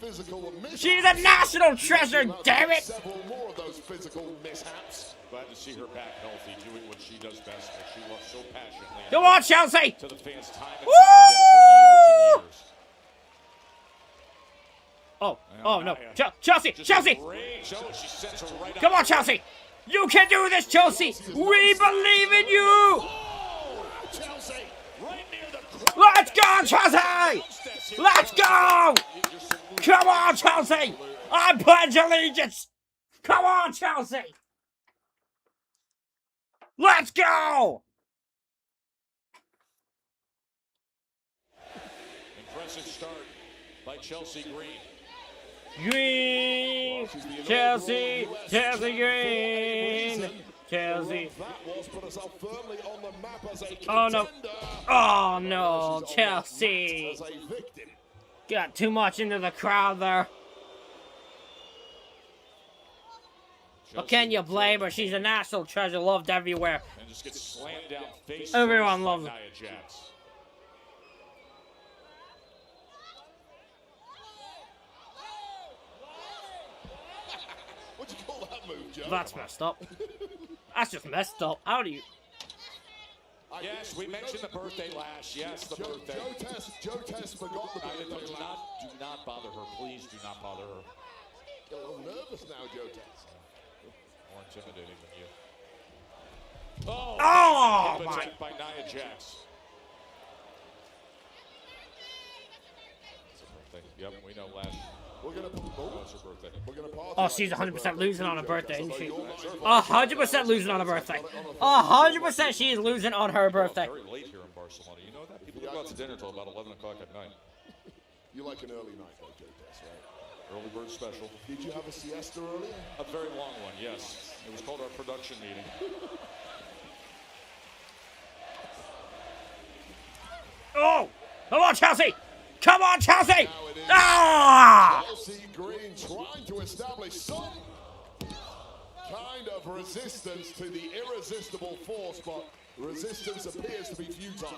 She's a national treasure, damn it! Several more of those physical mishaps. Glad to see her back healthy, doing what she does best, what she loves so passionately. Come on, Chelsea! To the fans time and Woo! time again for years and years. Oh no. Chelsea! Chelsea! Right Come on, Chelsea! You can do this, Chelsea! We believe in you! Chelsea, right near the Let's go, Chelsea! Let's go! Come on, Chelsea! I pledge allegiance! Come on, Chelsea! Let's go! impressive start by Chelsea Green. Green, Chelsea, Chelsea Green, Chelsea. Oh no, oh no, Chelsea. Got too much into the crowd there. But can you blame her? She's a national treasure, loved everywhere. And just gets slammed down face Everyone first loves by her. Nia Jax. What'd you call that move, Joe? That's messed up. That's just messed up. How do you? Yes, we mentioned the birthday lash. Yes, the birthday. Joe Test forgot the birthday Do not bother her. Please do not bother her. Get a little nervous now, Joe Test. More intimidating than you. Oh! Oh, hip my. attack by Nia Jax. It's her birthday. Yep, we know last. We're gonna it's her birthday. We're gonna party. Oh, she's 100% losing on her birthday, isn't she? 100% losing on her birthday. 100% she is losing on her birthday. Very late here in Barcelona. You know that? People don't go out to dinner until about 11 o'clock at night. You like an early night, though, Joe Test, right? Early bird special. Did you have a siesta earlier? A very long one, yes. It was called our production meeting. Oh! Come on, Chelsea! Come on, Chelsea! Ah! Chelsea Green trying to establish some kind of resistance to the irresistible force, but resistance appears to be futile.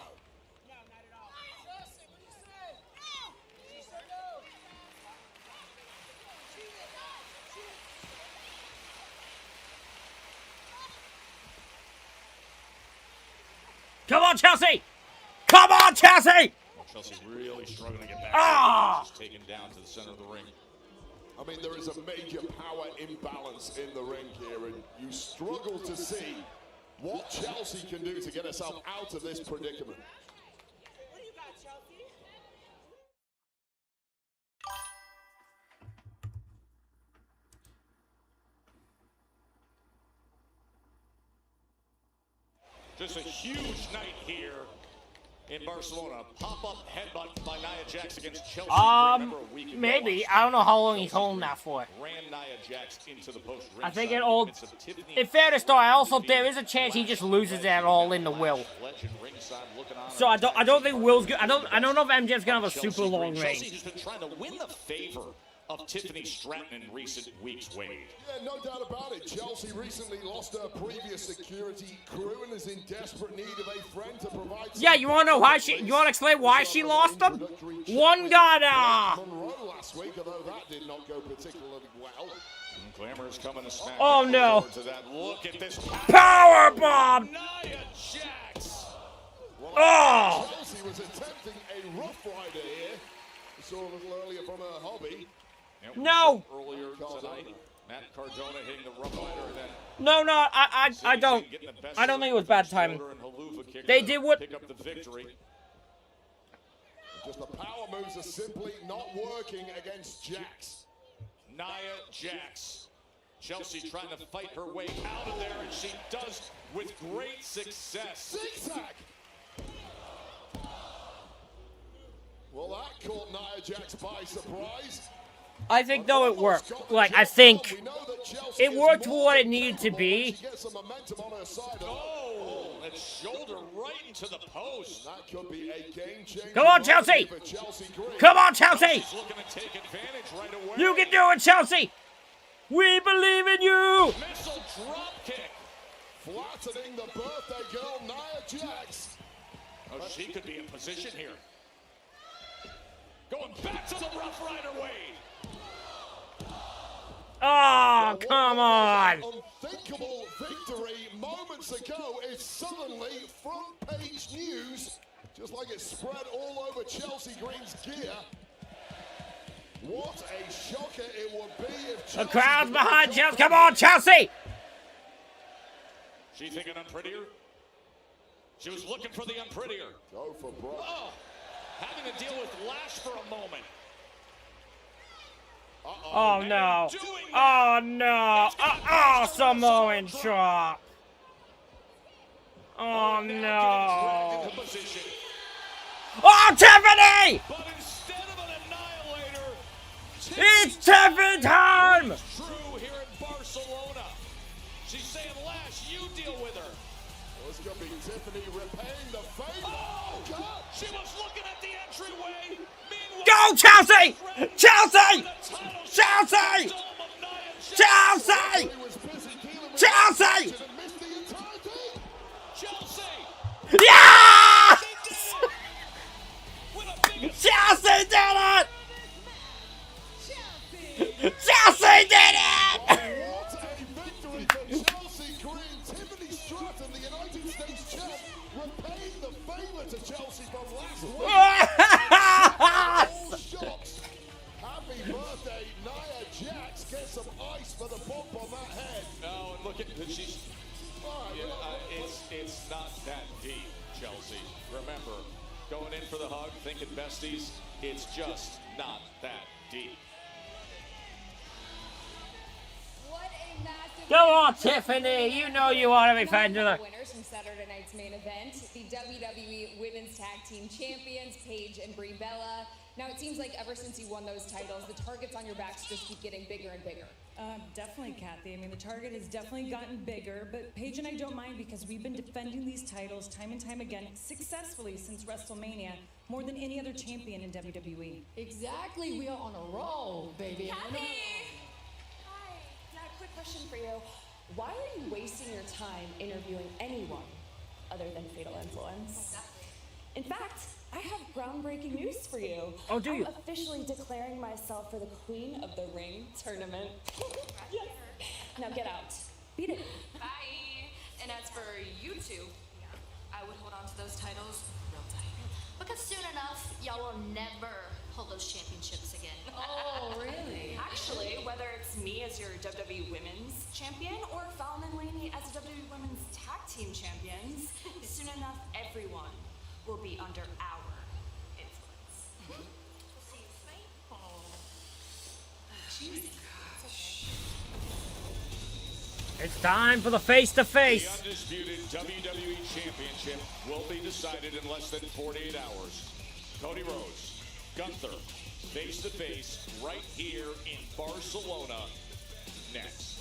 Come on, Chelsea! Come on, Chelsea! Chelsea really struggling to get back. Ah! She's taken down to the center of the ring. I mean, there is a major power imbalance in the ring here, and you struggle to see what Chelsea can do to get herself out of this predicament. Just a huge night here in Barcelona. Pop-up headbutt by Nia Jax against Chelsea. Remember a week ago, Maybe. I don't know how long he's holding that for. Ran Nia Jax into the post. I think it all. In fairness, though, I also there is a chance he just loses it all in the will. So I don't think Will's good. I don't know if MJF's gonna have a super long reign. Chelsea has been trying to win the favor of Tiffany Stratton in recent weeks, Wade. Yeah, no doubt about it. Chelsea recently lost her previous security crew and is in desperate need of a friend to provide. Yeah, you wanna know why she? You wanna explain why she lost them? One got Monroe last week, although that did not go particularly well. Glamour is coming to Smackdown. Oh no! To that. Look at this Power bomb! Nia Jax. Oh! Chelsea was attempting a Rough Rider here. We saw a little earlier from her hobby. No! Earlier tonight, Matt Cardona hitting the Rough Rider, and then No, I don't. I don't think it was bad timing. They did what? Pick up the victory. Just the power moves are simply not working against Jax. Nia Jax. Chelsea trying to fight her way out of there, and she does with great success. Zigzag! Well, that caught Nia Jax by surprise. I think though it worked. Like I think it worked for what it needed to be. Oh, that shoulder right into the post. That could be a game changer. Come on, Chelsea! Come on, Chelsea! Looking to take advantage right away. You can do it, Chelsea! We believe in you! Missile drop kick. Flattening the birthday girl, Nia Jax. Oh, she could be in position here. Going back to the Rough Rider, Wade. Oh, come on! Unthinkable victory moments ago is suddenly front page news, just like it spread all over Chelsea Green's gear. What a shocker it would be if Chelsea... The crowd's behind Chelsea. Come on, Chelsea! She thinking unprettier? She was looking for the unprettier. Go for broke. Oh, having to deal with Lash for a moment. Oh no! Oh no! Oh, Samoan chop! Oh no! Oh, Tiffany! But instead It's Tiffany time! It's true here in Barcelona. She's saying, Lash, you deal with her. Well, it's going to be Tiffany repaying the favor. Oh, God. She was looking at the entryway. Go, Chelsea! Chelsea! Chelsea! Chelsea! Chelsea! Yes! Chelsea did it! Chelsea did it! What a victory for Chelsea Green. Tiffany Stratton, the United States champ, repaying the favor to Chelsea from last week. Shots. Happy birthday, Nia Jax. Get some ice for the bump on that head. No, and look at she's. It's not that deep, Chelsea. Remember, going in for the hug, thinking besties. It's just not that deep. Go on, Tiffany. You know you want to be fans of the winners from Saturday night's main event, the WWE Women's Tag Team Champions, Paige and Brie Bella. Now, it seems like ever since you won those titles, the targets on your backs just keep getting bigger and bigger. Definitely, Kathy. I mean, the target has definitely gotten bigger, but Paige and I don't mind because we've been defending these titles time and time again successfully since WrestleMania, more than any other champion in WWE. Exactly. We are on a roll, baby. Kathy! Hi. Now, a quick question for you. Why are you wasting your time interviewing anyone other than Fatal Influence? In fact, I have groundbreaking news for you. Oh, do you? I'm officially declaring myself for the Queen of the Ring tournament. Yes. Now get out. Beat it. Bye. And as for you two, I would hold on to those titles real tight. Because soon enough, y'all will never hold those championships again. Oh, really? Actually, whether it's me as your WWE Women's Champion or Fallon and Laney as WWE Women's Tag Team Champions, soon enough, everyone will be under our influence. It's time for the face-to-face. The undisputed WWE Championship will be decided in less than 48 hours. Cody Rhodes, Gunther, face-to-face right here in Barcelona next.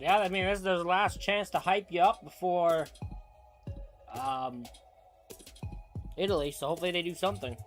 Yeah, I mean, this is their last chance to hype you up before Italy, so hopefully they do something.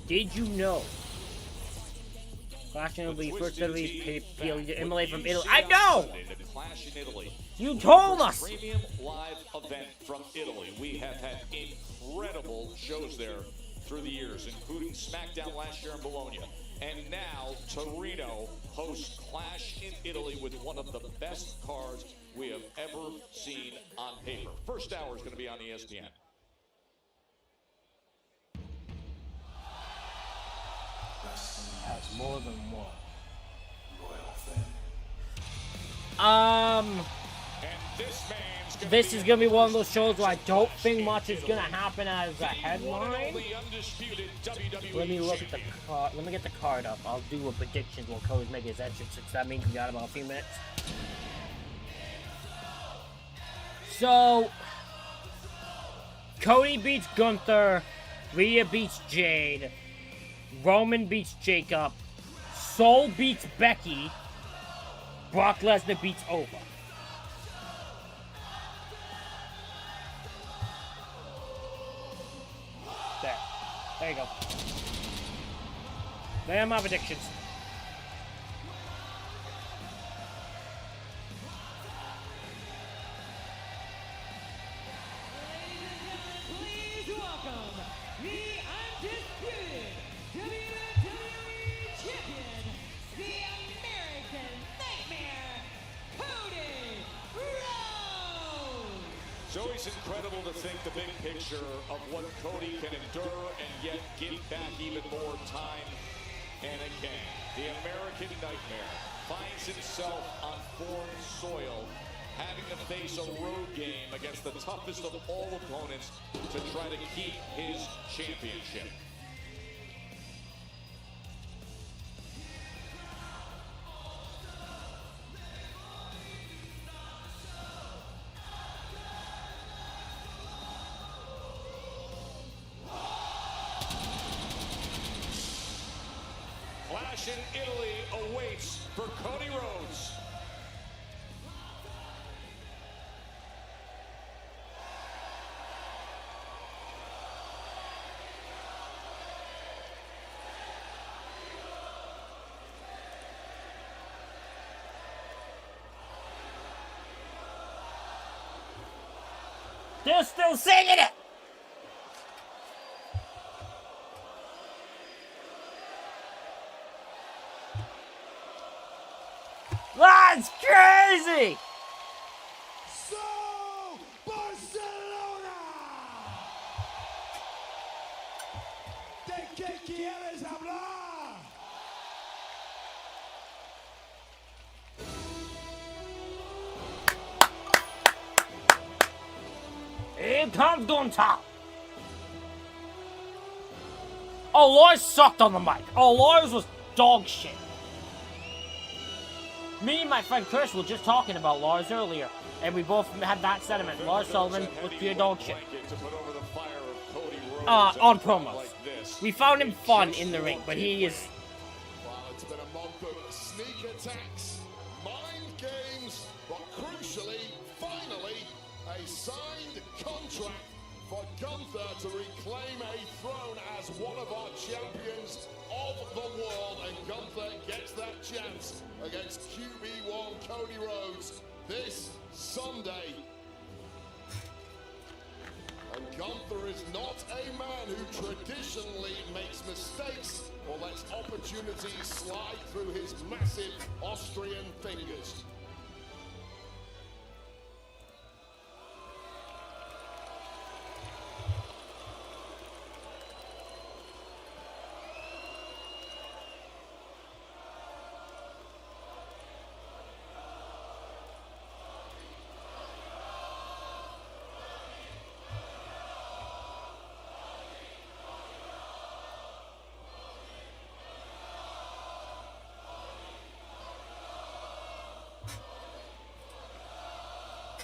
Did you know? Clash in Italy, first WWE PLE to emulate from Italy. I know! Clash in Italy. You told us! Premium live event from Italy. We have had incredible shows there through the years, including Smackdown last year in Bologna. And now Torino hosts Clash in Italy with one of the best cards we have ever seen on paper. First hour is going to be on ESPN. Wrestling has more than one loyal fan. This is gonna be one of those shows where I don't think much is gonna happen as a headline. Let me look at the card. Let me get the card up. I'll do a prediction while Cody's making his entrance, since that means we got about a few minutes. So, Cody beats Gunther, Rhea beats Jade, Roman beats Jacob, Soul beats Becky, Brock Lesnar beats Ova. There you go. There are my predictions. Please welcome the undisputed WWE Champion, the American Nightmare, Cody Rhodes! It's always incredible to think the big picture of what Cody can endure and yet give back even more time and again. The American Nightmare finds himself on foreign soil, having to face a road game against the toughest of all opponents to try to keep his championship. Clash in Italy awaits for Cody Rhodes. They're still singing it! That's crazy! So, Barcelona! ¿De qué quieres hablar? Here comes Gunther! Oh, Lars sucked on the mic. Oh, Lars was dog shit. Me and my friend Chris were just talking about Lars earlier, and we both had that sentiment. Lars Sullivan was pure dog shit. On promos. We found him fun in the ring, but he is... Well, it's been a month of sneak attacks, mind games, but crucially, finally, a signed contract for Gunther to reclaim a throne as one of our champions of the world, and Gunther gets that chance against QB1 Cody Rhodes this Sunday. And Gunther is not a man who traditionally makes mistakes or lets opportunities slide through his massive Austrian fingers.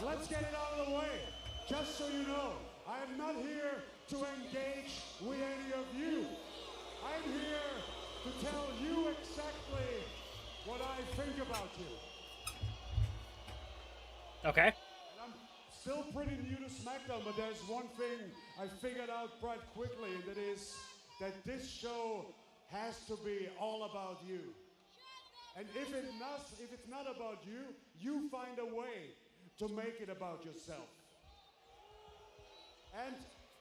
Let's get it out of the way. Just so you know, I am not here to engage with any of you. I'm here to tell you exactly what I think about you. Okay. And I'm still pretty new to SmackDown, but there's one thing I figured out quite quickly, and that is that this show has to be all about you. And if it's not about you, you find a way to make it about yourself. And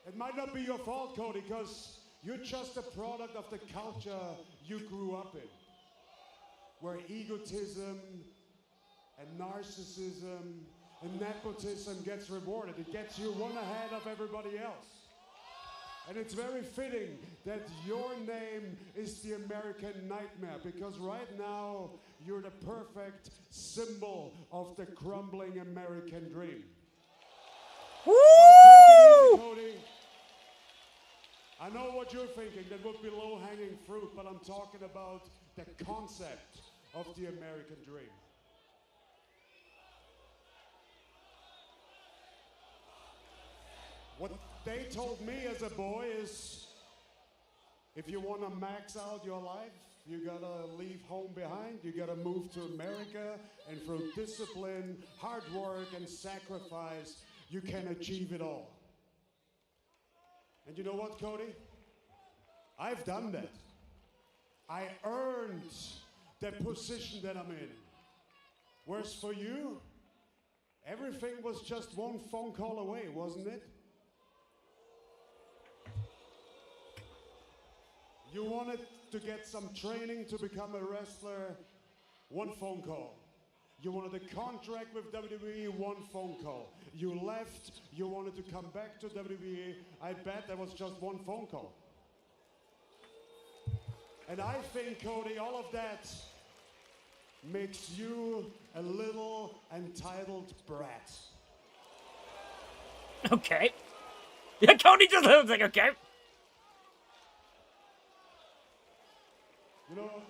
it might not be your fault, Cody, because you're just a product of the culture you grew up in, where egotism and narcissism and nepotism gets rewarded. It gets you one ahead of everybody else. And it's very fitting that your name is the American Nightmare, because right now you're the perfect symbol of the crumbling American dream. Woo! Now, take it easy, Cody. I know what you're thinking. That would be low-hanging fruit, but I'm talking about the concept of the American dream. What they told me as a boy is, if you want to max out your life, you gotta leave home behind, you gotta move to America, and through discipline, hard work, and sacrifice, you can achieve it all. And you know what, Cody? I've done that. I earned the position that I'm in. Whereas for you, everything was just one phone call away, wasn't it? You wanted to get some training to become a wrestler, one phone call. You wanted a contract with WWE, one phone call. You left, you wanted to come back to WWE, I bet that was just one phone call. And I think, Cody, all of that makes you a little entitled brat. Okay. Yeah, Cody just looks like, okay. You know,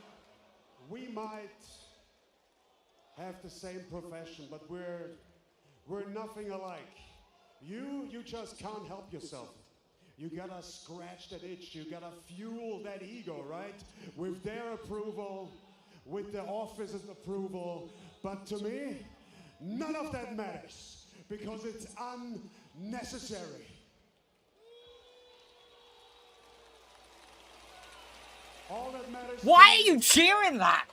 we might have the same profession, but we're nothing alike. You just can't help yourself. You gotta scratch that itch. You gotta fuel that ego, right? With their approval, with the office's approval. But to me, none of that matters because it's unnecessary. All that matters. Why are you cheering that?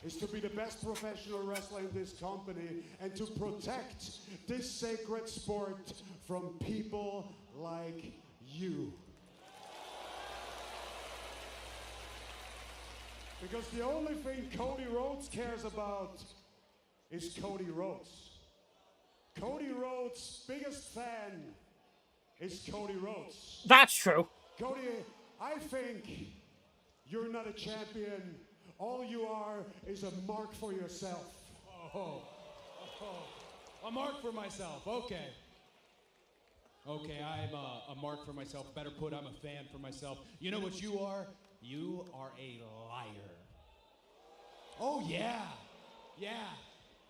Is to be the best professional wrestler in this company and to protect this sacred sport from people like you. Because the only thing Cody Rhodes cares about is Cody Rhodes. Cody Rhodes' biggest fan is Cody Rhodes. That's true. Cody, I think you're not a champion. All you are is a mark for yourself. A mark for myself. Okay. Okay, I'm a mark for myself. Better put, I'm a fan for myself. You know what you are? You are a liar. Oh, yeah. Yeah.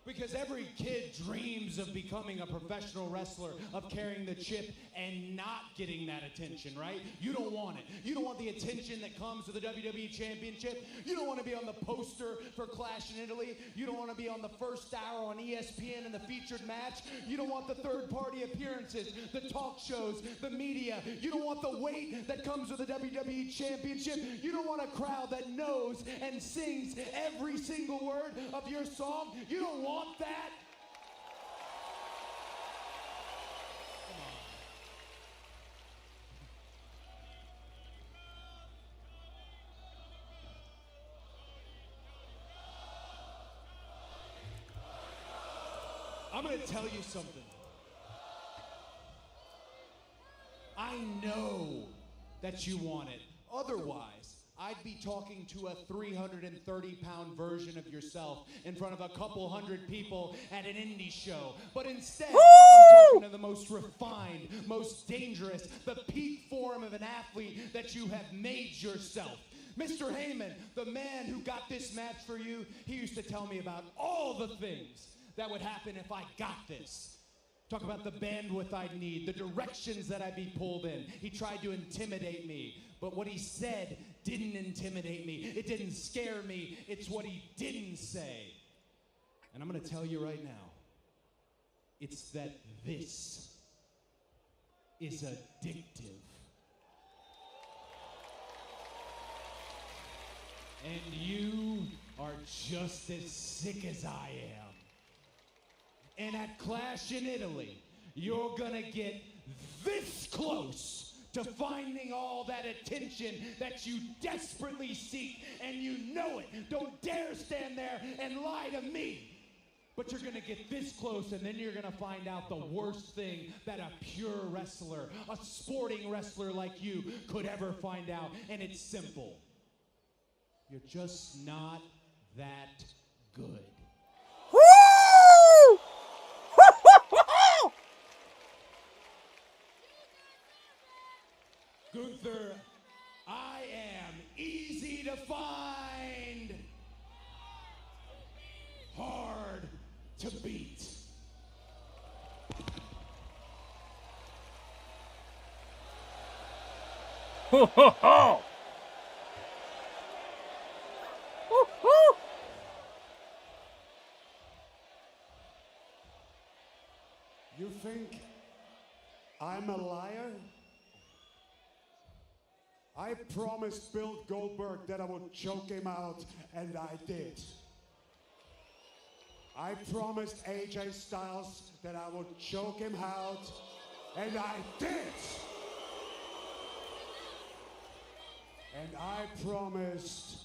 Because every kid dreams of becoming a professional wrestler, of carrying the chip and not getting that attention, right? You don't want it. You don't want the attention that comes with the WWE Championship. You don't want to be on the poster for Clash in Italy. You don't want to be on the first hour on ESPN in the featured match. You don't want the third-party appearances, the talk shows, the media. You don't want the weight that comes with the WWE Championship. You don't want a crowd that knows and sings every single word of your song. You don't want that. I'm going to tell you something. I know that you want it. Otherwise, I'd be talking to a 330-pound version of yourself in front of a couple hundred people at an indie show. But instead, I'm talking to the most refined, most dangerous, the peak form of an athlete that you have made yourself. Mr. Heyman, the man who got this match for you, he used to tell me about all the things that would happen if I got this. Talk about the bandwidth I'd need, the directions that I'd be pulled in. He tried to intimidate me, but what he said didn't intimidate me. It didn't scare me. It's what he didn't say. And I'm going to tell you right now, it's that this is addictive. And you are just as sick as I am. And at Clash in Italy, you're gonna get this close to finding all that attention that you desperately seek, and you know it. Don't dare stand there and lie to me. But you're gonna get this close, and then you're gonna find out the worst thing that a pure wrestler, a sporting wrestler like you, could ever find out. And it's simple. You're just not that good. Woo! Gunther, I am easy to find, hard to beat. Ho ho ho! Woo-hoo! You think I'm a liar? I promised Bill Goldberg that I would choke him out, and I did. I promised AJ Styles that I would choke him out, and I did. And I promised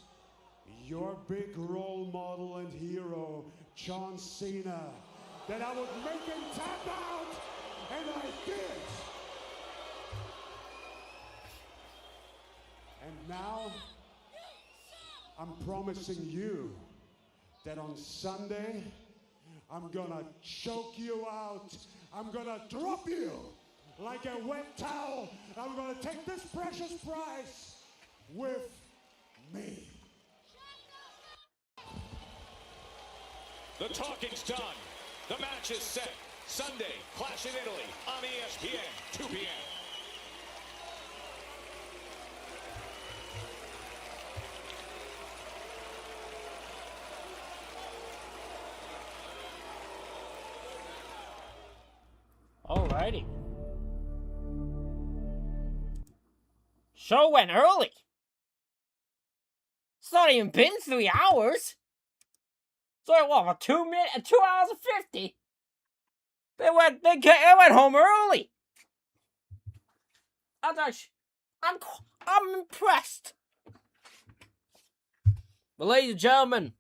your big role model and hero, John Cena, that I would make him tap out, and I did. And now, I'm promising you that on Sunday, I'm gonna choke you out. I'm gonna drop you like a wet towel. I'm gonna take this precious prize with me. The talking's done. The match is set. Sunday, Clash in Italy on ESPN, 2 p.m. Alrighty. Show went early. It's not even been 3 hours. So what, 2 hours and 50? They went home early. I'm impressed. But ladies and gentlemen,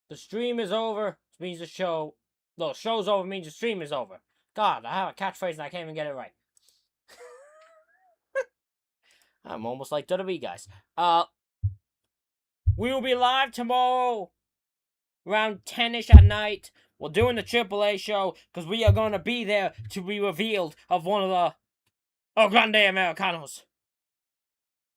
the stream is over. Which means the show. No, show's over means the stream is over. God, I have a catchphrase and I can't even get it right. I'm almost like WWE guys. We will be live tomorrow around 10-ish at night. We're doing the AAA show because we are going to be there to be revealed of one of the El Grande Americanos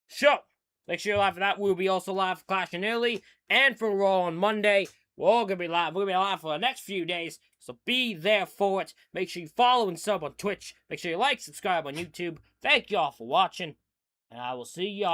show. Make sure you're live for that. We'll be also live for Clash in Italy and for Raw on Monday. We're all going to be live. We're going to be live for the next few days. So be there for it. Make sure you follow and sub on Twitch. Make sure you like, subscribe on YouTube. Thank y'all for watching. And I will see y'all